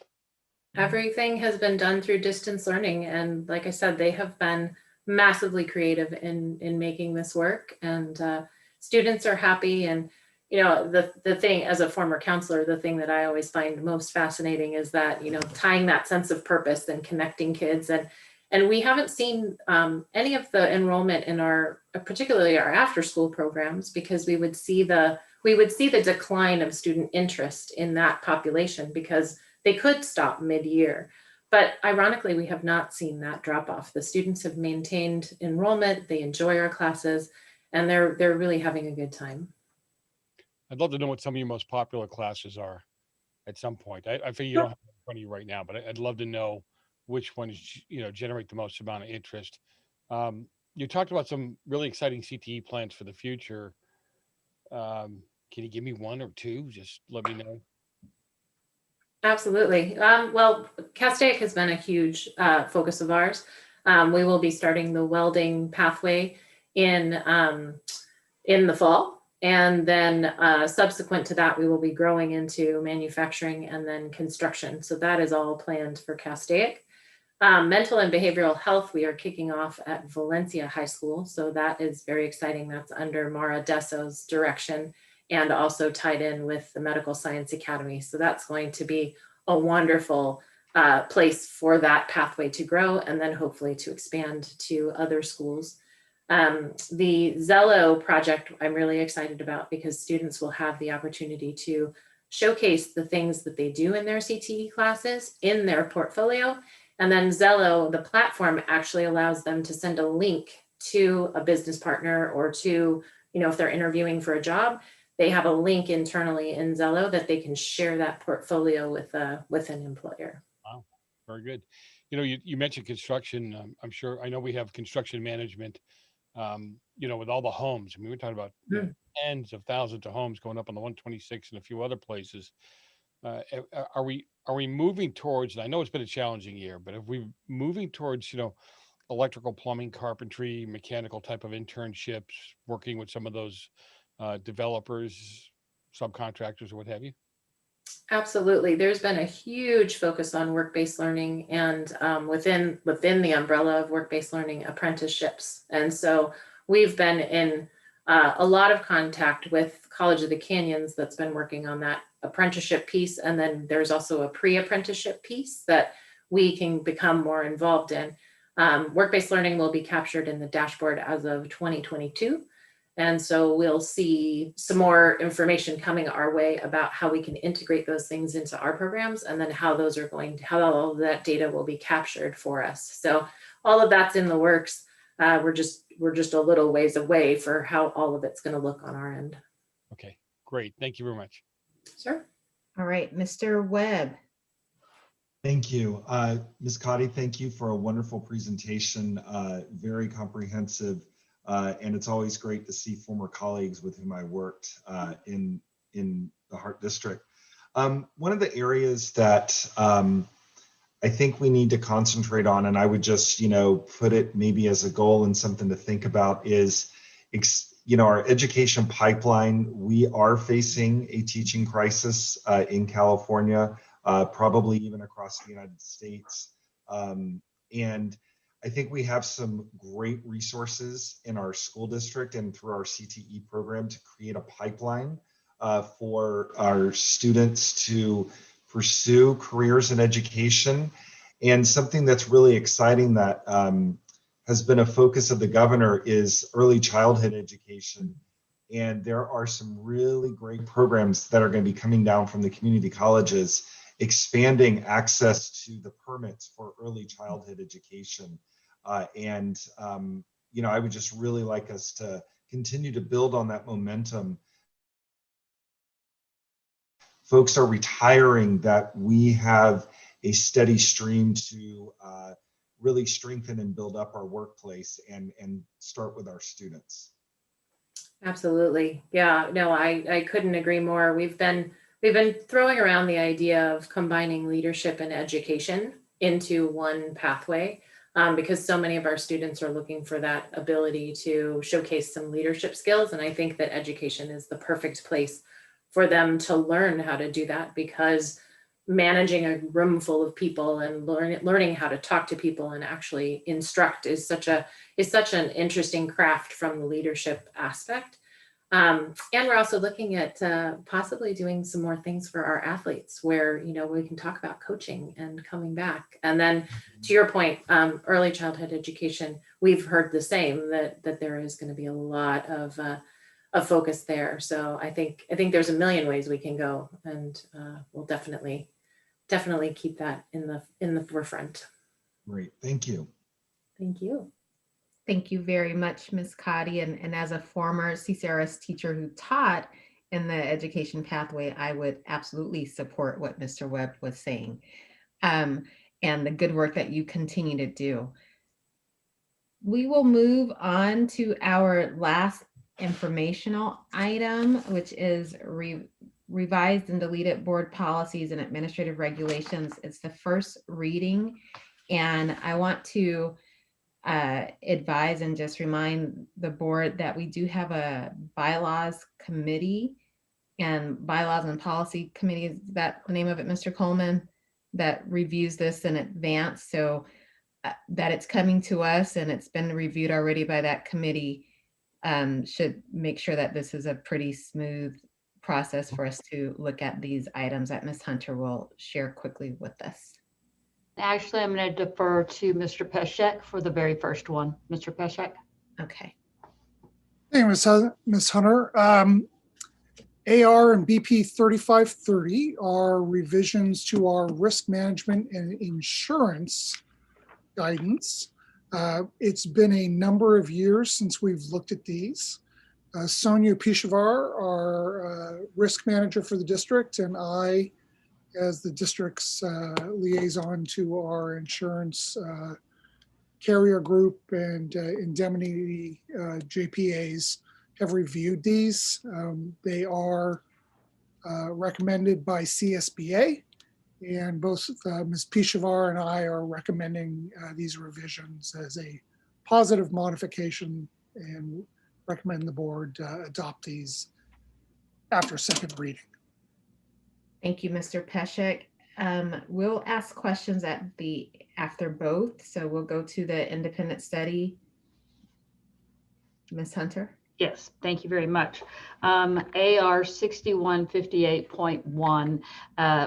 Everything has been done through distance learning, and like I said, they have been massively creative in making this work, and students are happy. And you know, the thing, as a former counselor, the thing that I always find most fascinating is that, you know, tying that sense of purpose and connecting kids. And we haven't seen any of the enrollment in our, particularly our after school programs, because we would see the decline of student interest in that population because they could stop mid-year. But ironically, we have not seen that drop off. The students have maintained enrollment, they enjoy our classes, and they're really having a good time. I'd love to know what some of your most popular classes are at some point. I figure you don't have it in front of you right now, but I'd love to know which ones, you know, generate the most amount of interest. You talked about some really exciting CTE plans for the future. Can you give me one or two? Just let me know. Absolutely. Well, Castaic has been a huge focus of ours. We will be starting the welding pathway in the fall. And then subsequent to that, we will be growing into manufacturing and then construction. So that is all planned for Castaic. Mental and behavioral health, we are kicking off at Valencia High School. So that is very exciting. That's under Mara Desso's direction and also tied in with the Medical Science Academy. So that's going to be a wonderful place for that pathway to grow and then hopefully to expand to other schools. The Zello project I'm really excited about because students will have the opportunity to showcase the things that they do in their CTE classes in their portfolio. And then Zello, the platform, actually allows them to send a link to a business partner or to, you know, if they're interviewing for a job, they have a link internally in Zello that they can share that portfolio with an employer. Wow, very good. You know, you mentioned construction. I'm sure, I know we have construction management, you know, with all the homes. I mean, we're talking about you know, tens of thousands of homes going up on the 126 and a few other places. Are we moving towards, and I know it's been a challenging year, but are we moving towards, you know, electrical, plumbing, carpentry, mechanical type of internships, working with some of those developers, subcontractors, or what have you? Absolutely. There's been a huge focus on work-based learning and within the umbrella of work-based learning, apprenticeships. And so we've been in a lot of contact with College of the Canyons that's been working on that apprenticeship piece. And then there's also a pre-apprenticeship piece that we can become more involved in. Work-based learning will be captured in the dashboard as of 2022. And so we'll see some more information coming our way about how we can integrate those things into our programs, and then how those are going to, how all of that data will be captured for us. So all of that's in the works. We're just a little ways away for how all of it's going to look on our end. Okay, great. Thank you very much. Sure. All right, Mr. Webb. Thank you. Ms. Cotty, thank you for a wonderful presentation, very comprehensive. And it's always great to see former colleagues with whom I worked in the Hart District. One of the areas that I think we need to concentrate on, and I would just, put it maybe as a goal and something to think about, is, our education pipeline. We are facing a teaching crisis in California, probably even across the United States. And I think we have some great resources in our school district and through our CTE program to create a pipeline for our students to pursue careers in education. And something that's really exciting that has been a focus of the governor is early childhood education. And there are some really great programs that are going to be coming down from the community colleges, expanding access to the permits for early childhood education. I would just really like us to continue to build on that momentum. Folks are retiring, that we have a steady stream to really strengthen and build up our workplace and start with our students. Absolutely. Yeah, no, I couldn't agree more. We've been throwing around the idea of combining leadership and education into one pathway, because so many of our students are looking for that ability to showcase some leadership skills. And I think that education is the perfect place for them to learn how to do that, because managing a room full of people and learning how to talk to people and actually instruct is such an interesting craft from the leadership aspect. And we're also looking at possibly doing some more things for our athletes where, we can talk about coaching and coming back. And then to your point, early childhood education, we've heard the same, that there is going to be a lot of focus there. So I think there's a million ways we can go, and we'll definitely keep that in the forefront. Great, thank you. Thank you. Thank you very much, Ms. Cotty. And as a former CCRS teacher who taught in the education pathway, I would absolutely support what Mr. Webb was saying, and the good work that you continue to do. We will move on to our last informational item, which is revised and deleted board policies and administrative regulations. It's the first reading, and I want to advise and just remind the board that we do have a bylaws committee, and bylaws and policy committee, is that the name of it, Mr. Coleman, that reviews this in advance, so that it's coming to us and it's been reviewed already by that committee should make sure that this is a pretty smooth process for us to look at these items that Ms. Hunter will share quickly with us. Actually, I'm going to defer to Mr. Peshek for the very first one. Mr. Peshek. Okay. Hey, Ms. Hunter. AR and BP 3530 are revisions to our risk management and insurance guidance. It's been a number of years since we've looked at these. Sonia Pishavar, our risk manager for the district, and I, as the district's liaison to our insurance carrier group and indemnity JPAs, have reviewed these. They are recommended by CSBA, and both Ms. Pishavar and I are recommending these revisions as a positive modification and recommend the board adopt these after second reading. Thank you, Mr. Peshek. We'll ask questions after both. So we'll go to the independent study. Ms. Hunter. Yes, thank you very much. AR 6158.1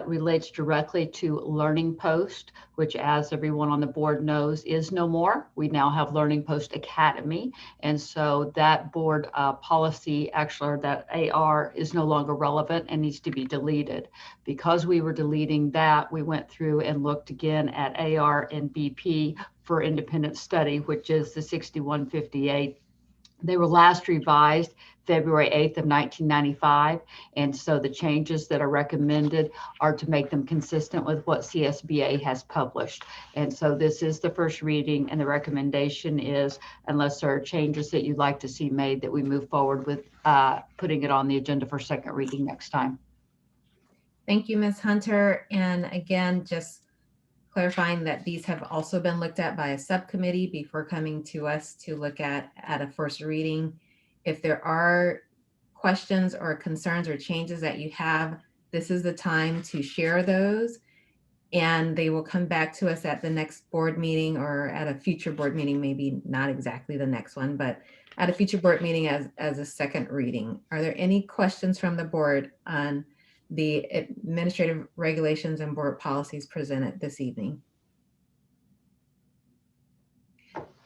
relates directly to Learning Post, which, as everyone on the board knows, is no more. We now have Learning Post Academy. And so that board policy, actually, or that AR is no longer relevant and needs to be deleted. Because we were deleting that, we went through and looked again at AR and BP for independent study, which is the 6158. They were last revised February 8th of 1995. And so the changes that are recommended are to make them consistent with what CSBA has published. And so this is the first reading, and the recommendation is, unless there are changes that you'd like to see made, that we move forward with putting it on the agenda for second reading next time. Thank you, Ms. Hunter. And again, just clarifying that these have also been looked at by a subcommittee before coming to us to look at a first reading. If there are questions or concerns or changes that you have, this is the time to share those, and they will come back to us at the next board meeting or at a future board meeting, maybe not exactly the next one, but at a future board meeting as a second reading. Are there any questions from the board on the administrative regulations and board policies presented this evening?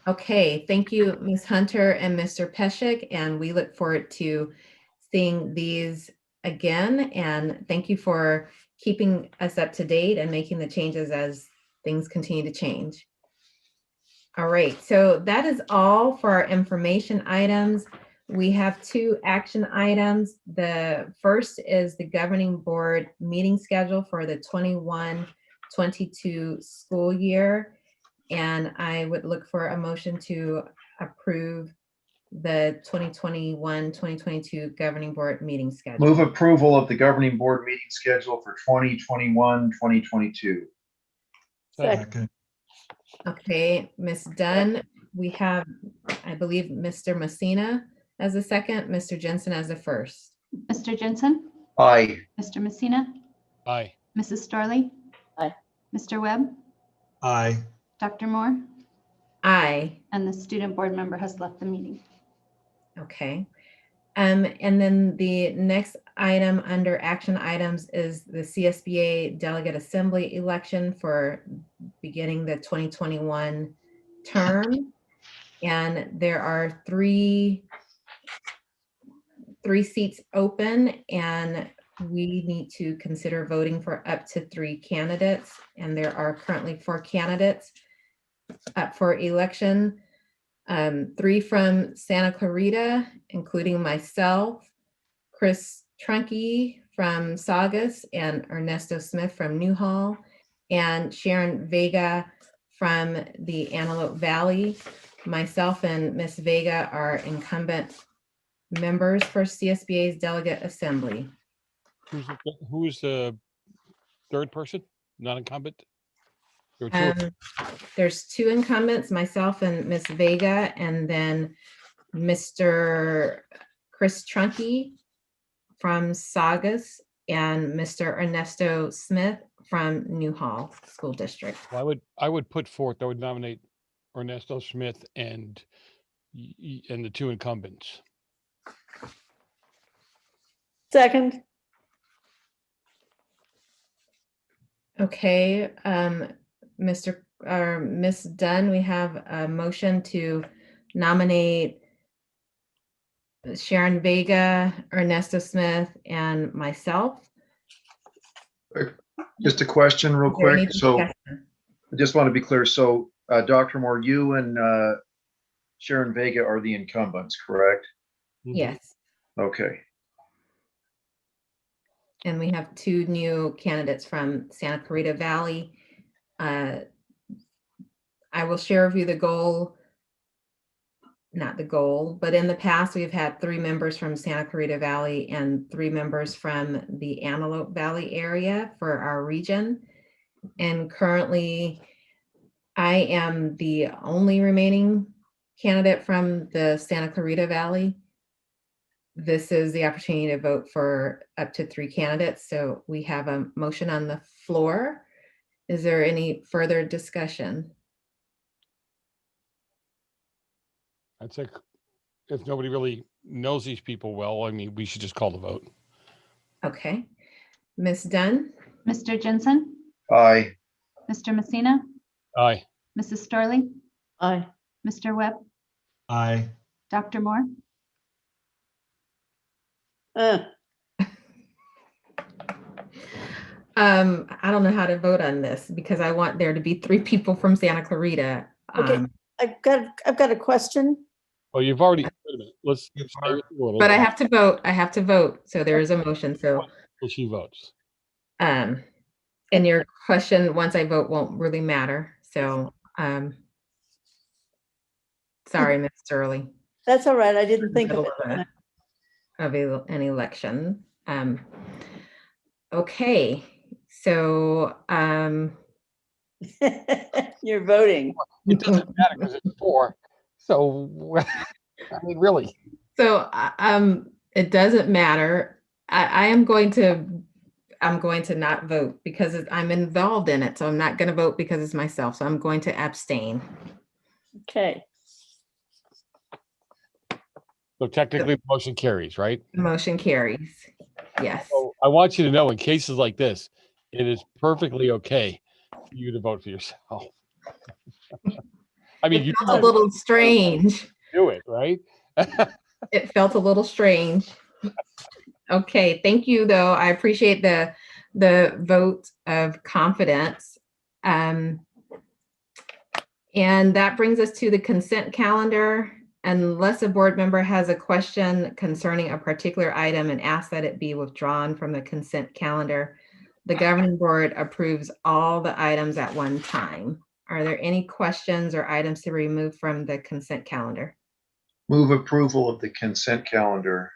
Okay, thank you, Ms. Hunter and Mr. Peshek, and we look forward to seeing these again. And thank you for keeping us up to date and making the changes as things continue to change. All right, so that is all for our information items. We have 2 action items. The first is the governing board meeting schedule for the 21-22 school year. And I would look for a motion to approve the 2021-2022 governing board meeting schedule. Move approval of the governing board meeting schedule for 2021-2022. Second. Okay, Ms. Dunn, we have, I believe, Mr. Messina as a second, Mr. Jensen as a first. Mr. Jensen? Aye. Mr. Messina? Aye. Mrs. Starley? Aye. Mr. Webb? Aye. Dr. Moore? Aye. And the student board member has left the meeting. Okay. And then the next item under action items is the CSBA Delegate Assembly election for beginning the 2021 term. And there are three seats open, and we need to consider voting for up to 3 candidates. And there are currently 4 candidates up for election. 3 from Santa Clarita, including myself, Chris Trunke from Saugus, and Ernesto Smith from Newhall, and Sharon Vega from the Antelope Valley. Myself and Ms. Vega are incumbent members for CSBA's Delegate Assembly. Who's the third person? Non-incumbent? There are 2. There's 2 incumbents, myself and Ms. Vega, and then Mr. Chris Trunke from Saugus and Mr. Ernesto Smith from Newhall School District. Well, I would put forth, I would nominate Ernesto Smith and the 2 incumbents. Second. Okay, Ms. Dunn, we have a motion to nominate Sharon Vega, Ernesto Smith, and myself. Just a question real Is there any quick. So discussion? I just want to be clear. So Dr. Moore, you and Sharon Vega are the incumbents, correct? Yes, Okay. and we have 2 new candidates from Santa Clarita Valley. I will share with you the goal, not the goal, but in the past, we've had 3 members from Santa Clarita Valley and 3 members from the Antelope Valley area for our region. And currently, I am the only remaining candidate from the Santa Clarita Valley. This is the opportunity to vote for up to 3 candidates. So we have a motion on the floor. Is there any further discussion? I'd say if nobody really knows these people well, I mean, we should just call the vote. Okay. Ms. Dunn? Mr. Jensen, Aye. Mr. Messina, Aye. Mrs. Starley, Aye. Mr. Webb, Aye. Dr. Moore. I don't know how to vote on this because I want there to be 3 people from Santa Clarita. Okay, I've got a question. Oh, you've already, wait a minute, let's stay with the order. But I have to vote. I have to vote. So there is a motion. So, Well, she votes. and your question, once I vote, won't really matter. So, sorry, Ms. Early. That's all right. I didn't think of it. Of an election. Okay, so you're voting. It doesn't matter because it's 4. So, I mean, really. So it doesn't matter. I'm going to not vote because I'm involved in it. So I'm not going to vote because it's myself. So I'm going to abstain. Okay. So technically, the motion carries, right? The motion carries. Yes. So I want you to know, in cases like this, it is perfectly okay for you to vote for yourself. I mean, you felt a little strange. Do it, right? It felt a little strange. Okay, thank you, though. I appreciate the vote of confidence. And that brings us to the consent calendar. Unless a board member has a question concerning a particular item and asks that it be withdrawn from the consent calendar, the governing board approves all the items at one time. Are there any questions or items to remove from the consent calendar? Move approval of the consent calendar.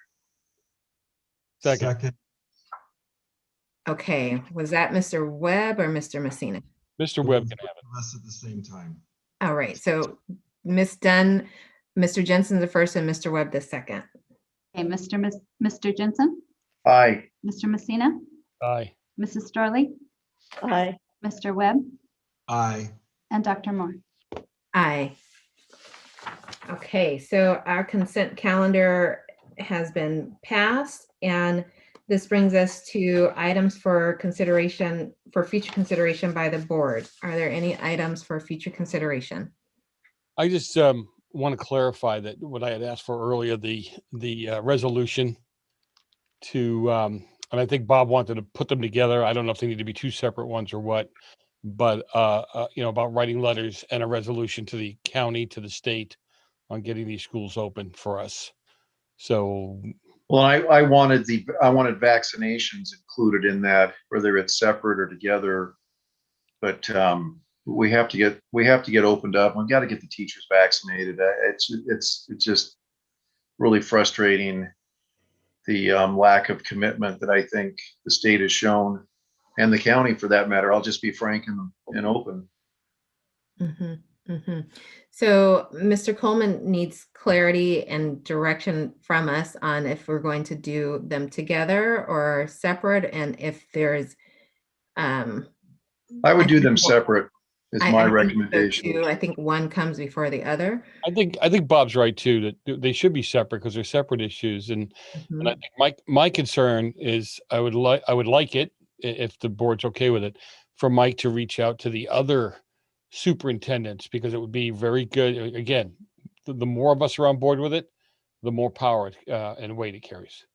Second. Okay, was that Mr. Webb or Mr. Messina? Mr. Webb can have it. Us at the same time. All right, so Ms. Dunn, Mr. Jensen the first and Mr. Webb the second. Okay, Mr. Jensen, Aye. Mr. Messina, Aye. Mrs. Starley, Aye. Mr. Webb, Aye. and Dr. Moore. Aye. Okay, so our consent calendar has been passed, and this brings us to items for consideration, for future consideration by the board. Are there any items for future consideration? I just want to clarify that what I had asked for earlier, the resolution to, and I think Bob wanted to put them together. I don't know if they need to be 2 separate ones or what, but about writing letters and a resolution to the county, to the state on getting these schools open for us. So, Well, I wanted vaccinations included in that, whether it's separate or together. But we have to get opened up. We've got to get the teachers vaccinated. It's just really frustrating, the lack of commitment that I think the state has shown, and the county for that matter. I'll just be frank and open. Mm-hmm, mm-hmm. So Mr. Coleman needs clarity and direction from us on if we're going to do them together or separate, and if there's I would do them separate is my recommendation. So too. I think one comes before the other. I think Bob's right too, that they should be separate because they're separate issues. And I think my concern is I would like it, if the board's okay with it, for Mike to reach out to the other superintendents, because it would be very good. Again, the more of us are on board with it, the more power and weight it carries.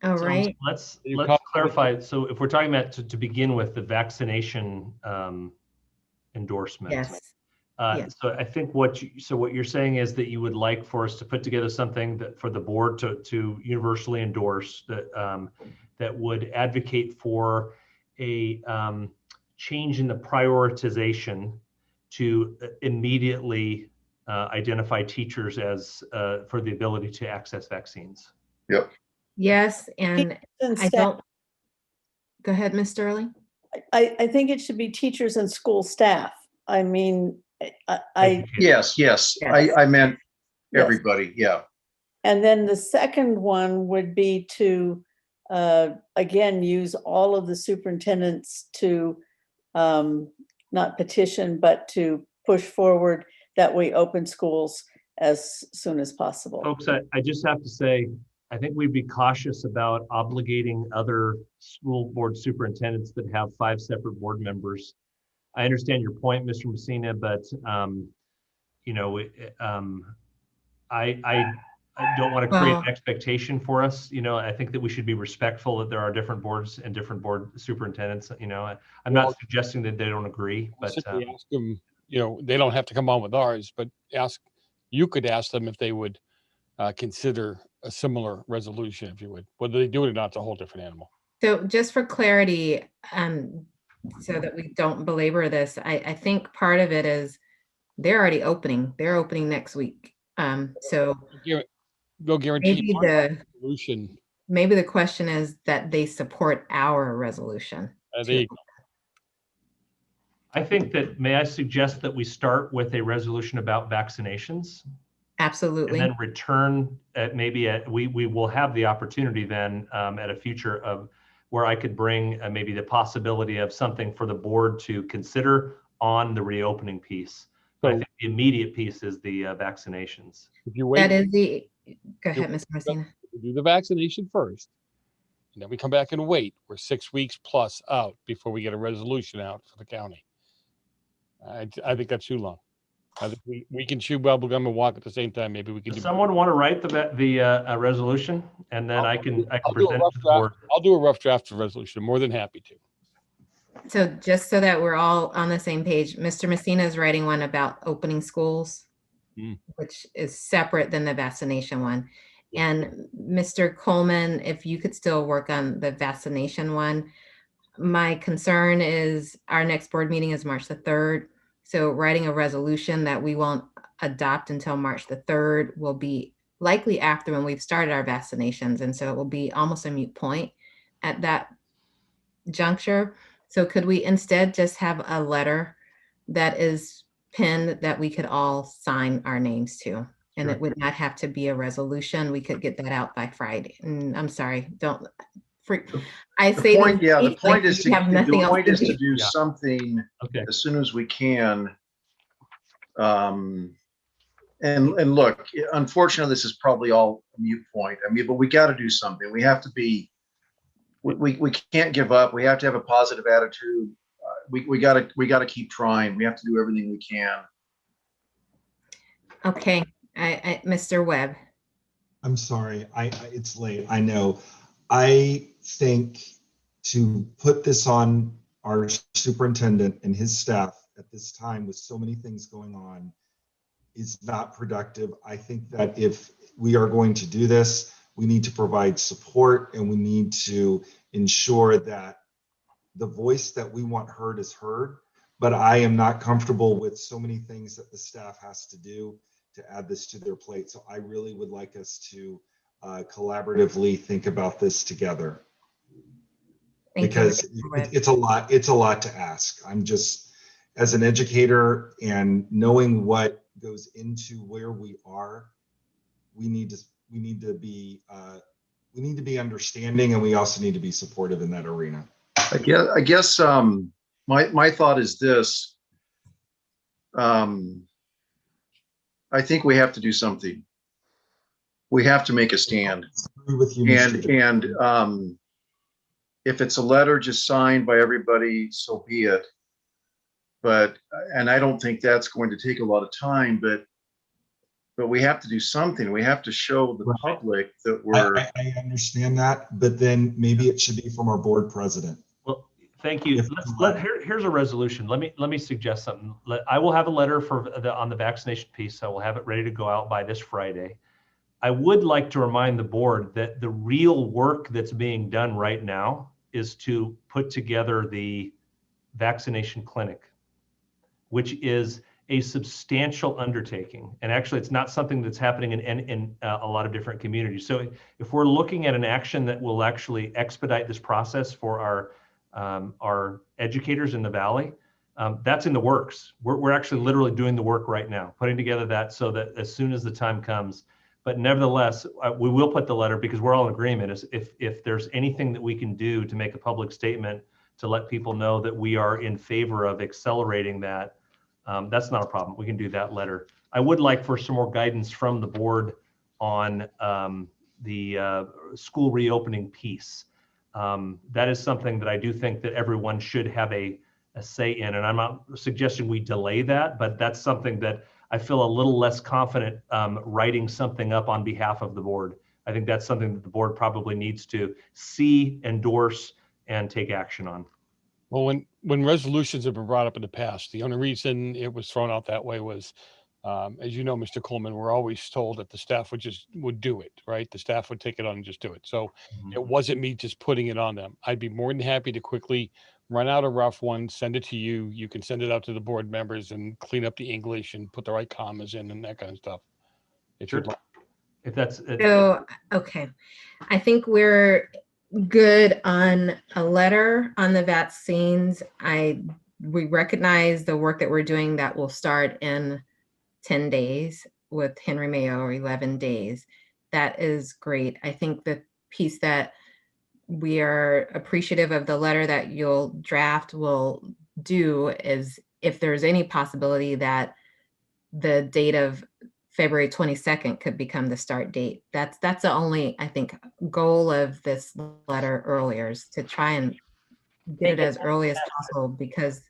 All right. Let's clarify. So if we're talking about to begin with the vaccination endorsement. Yes. So I think what you're saying is that you would like for us to put together something that for the board to universally endorse, that would advocate for a change in the prioritization to immediately identify teachers as for the ability to access vaccines. Yep. Yes, and I don't. Go ahead, Ms. Sterling. I think it should be teachers and school staff. I mean, Yes. I meant everybody. Yeah. And then the second one would be to again use all of the superintendents to not petition, but to push forward that we open schools as soon as possible. Folks, I just have to say, I think we'd be cautious about obligating other school board superintendents that have 5 separate board members. I understand your point, Mr. Messina, but you know, I don't want to create an expectation for us. You know, I think that we should be respectful that there are different boards and different board superintendents. You know, I'm not suggesting that they don't agree, but simply ask them. You know, they don't have to come on with ours, but you could ask them if they would consider a similar resolution, if you would. Whether they do it or not, it's a whole different animal. So just for clarity, so that we don't belabor this, I think part of it is they're already opening. They're opening next week. So they'll guarantee maybe the question is that they support our resolution. there you go. I think that, may I suggest that we start with a resolution about vaccinations? Absolutely. And then return at we will have the opportunity then at a future of where I could bring maybe the possibility of something for the board to consider on the reopening piece. But I think the immediate piece is the vaccinations. If you wait, that is the, go ahead, Mr. Messina. Do the vaccination first, and then we come back and wait. We're 6 weeks plus out before we get a resolution out for the county. I think that's too long. I think we can chew bubble gum and walk at the same time. Maybe we can. Does someone want to write the resolution, and then I can present it to the board. I'll do a rough draft of resolution. I'm more than happy to. So just so that we're all on the same page, Mr. Messina is writing one about opening schools, which is separate than the vaccination one. And Mr. Coleman, if you could still work on the vaccination one. My concern is our next board meeting is March the 3rd. So writing a resolution that we won't adopt until March the 3rd will be likely after when we've started our vaccinations. And so it will be almost a moot point at that juncture. So could we instead just have a letter that is pinned that we could all sign our names to? And it would not have to be a resolution. We could get that out by Friday. And I'm sorry, don't freak. The point is to do something as soon as we can. And look, unfortunately, this is probably all a moot point. I mean, but we got to do something. We have to be. We can't give up. We have to have a positive attitude. We got to keep trying. We have to do everything we can. Okay, Mr. Webb. I'm sorry. It's late. I know. I think to put this on our superintendent and his staff at this time with so many things going on is not productive. I think that if we are going to do this, we need to provide support and we need to ensure that the voice that we want heard is heard. But I am not comfortable with so many things that the staff has to do to add this to their plate. So I really would like us to collaboratively think about this together. Because it's a lot to ask. I'm just, as an educator and knowing what goes into where we are, we need to be understanding, and we also need to be supportive in that arena. I guess my thought is this. I think we have to do something. We have to make a stand. I agree with you, and if it's a letter just signed by everybody, so be it. And I don't think that's going to take a lot of time, but we have to do something. We have to show the public that we're. I understand that, but then maybe it should be from our board president. Well, thank you. Here's a resolution. Let me suggest something. I will have a letter on the vaccination piece. I will have it ready to go out by this Friday. I would like to remind the board that the real work that's being done right now is to put together the vaccination clinic, which is a substantial undertaking. And actually, it's not something that's happening in a lot of different communities. So if we're looking at an action that will actually expedite this process for our educators in the Valley, that's in the works. We're actually literally doing the work right now, putting together that so that as soon as the time comes. But nevertheless, we will put the letter because we're all in agreement. Is if there's anything that we can do to make a public statement to let people know that we are in favor of accelerating that, that's not a problem. We can do that letter. I would like for some more guidance from the board on the school reopening piece. That is something that I do think that everyone should have a say in, and I'm not suggesting we delay that, but that's something that I feel a little less confident writing something up on behalf of the board. I think that's something that the board probably needs to see, endorse, and take action on. Well, when resolutions have been brought up in the past, the only reason it was thrown out that way was, as you know, Mr. Coleman, we're always told that the staff would do it, right? The staff would take it on and just do it. So it wasn't me just putting it on them. I'd be more than happy to quickly run out a rough one, send it to you. You can send it out to the board members and clean up the English and put the right commas in and that kind of stuff. Sure. If that's So, okay. I think we're good on a letter on the vaccines. We recognize the work that we're doing that will start in 10 days with Henry Mayo, or 11 days. That is great. I think the piece that we are appreciative of the letter that you'll draft will do is if there's any possibility that the date of February 22nd could become the start date. That's the only, I think, goal of this letter earlier is to try and get it as early as possible, because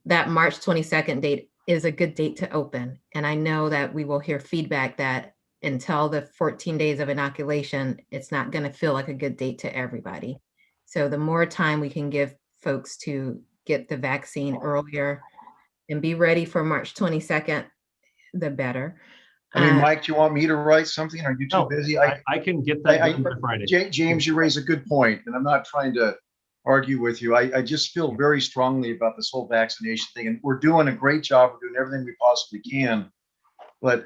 that March 22nd date is a good date to open. And I know that we will hear feedback that until the 14 days of inoculation, it's not going to feel like a good date to everybody. So the more time we can give folks to get the vaccine earlier and be ready for March 22nd, the better. I mean, Mike, do you want me to write something? Are you too busy? I can get that done by Friday. James, you raise a good point, and I'm not trying to argue with you. I just feel very strongly about this whole vaccination thing, and we're doing a great job. We're doing everything we possibly can, but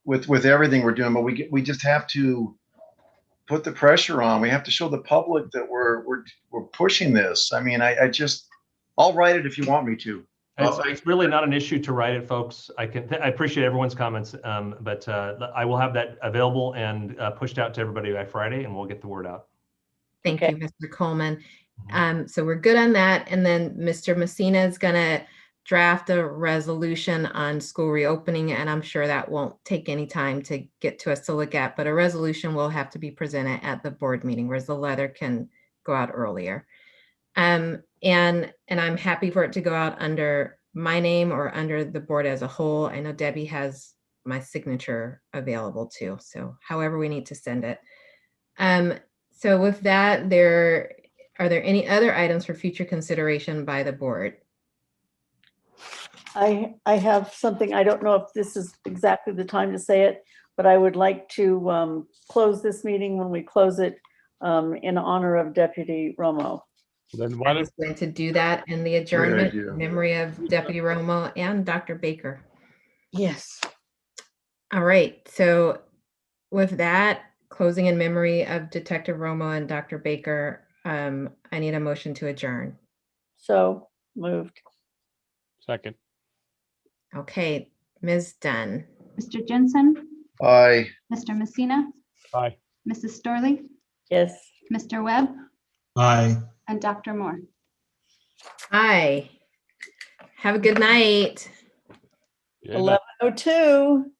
with everything we're doing, but we just have to put the pressure on. We have to show the public that we're pushing this. I mean, I'll write it if you want me to. It's really not an issue to write it, folks. I appreciate everyone's comments, but I will have that available and pushed out to everybody by Friday, and we'll get the word out. Thank you, Mr. Coleman. So we're good on that. And then Mr. Messina is going to draft a resolution on school reopening, and I'm sure that won't take any time to get to us to look at, but a resolution will have to be presented at the board meeting, whereas the letter can go out earlier. And I'm happy for it to go out under my name or under the board as a whole. I know Debbie has my signature available too. So however we need to send it. So with that, are there any other items for future consideration by the board? I have something. I don't know if this is exactly the time to say it, but I would like to close this meeting when we close it in honor of Deputy Romo. Then I was going to do that in the adjournment in memory of Deputy Romo and Dr. Baker. Yes. All right. So with that, closing in memory of Detective Romo and Dr. Baker, I need a motion to adjourn. So moved. Second. Okay. Ms. Dunn. Mr. Jensen, Aye. Mr. Messina, Aye. Mrs. Storley, Yes. Mr. Webb, Aye. and Dr. Moore. Hi. Have a good night. 11:02.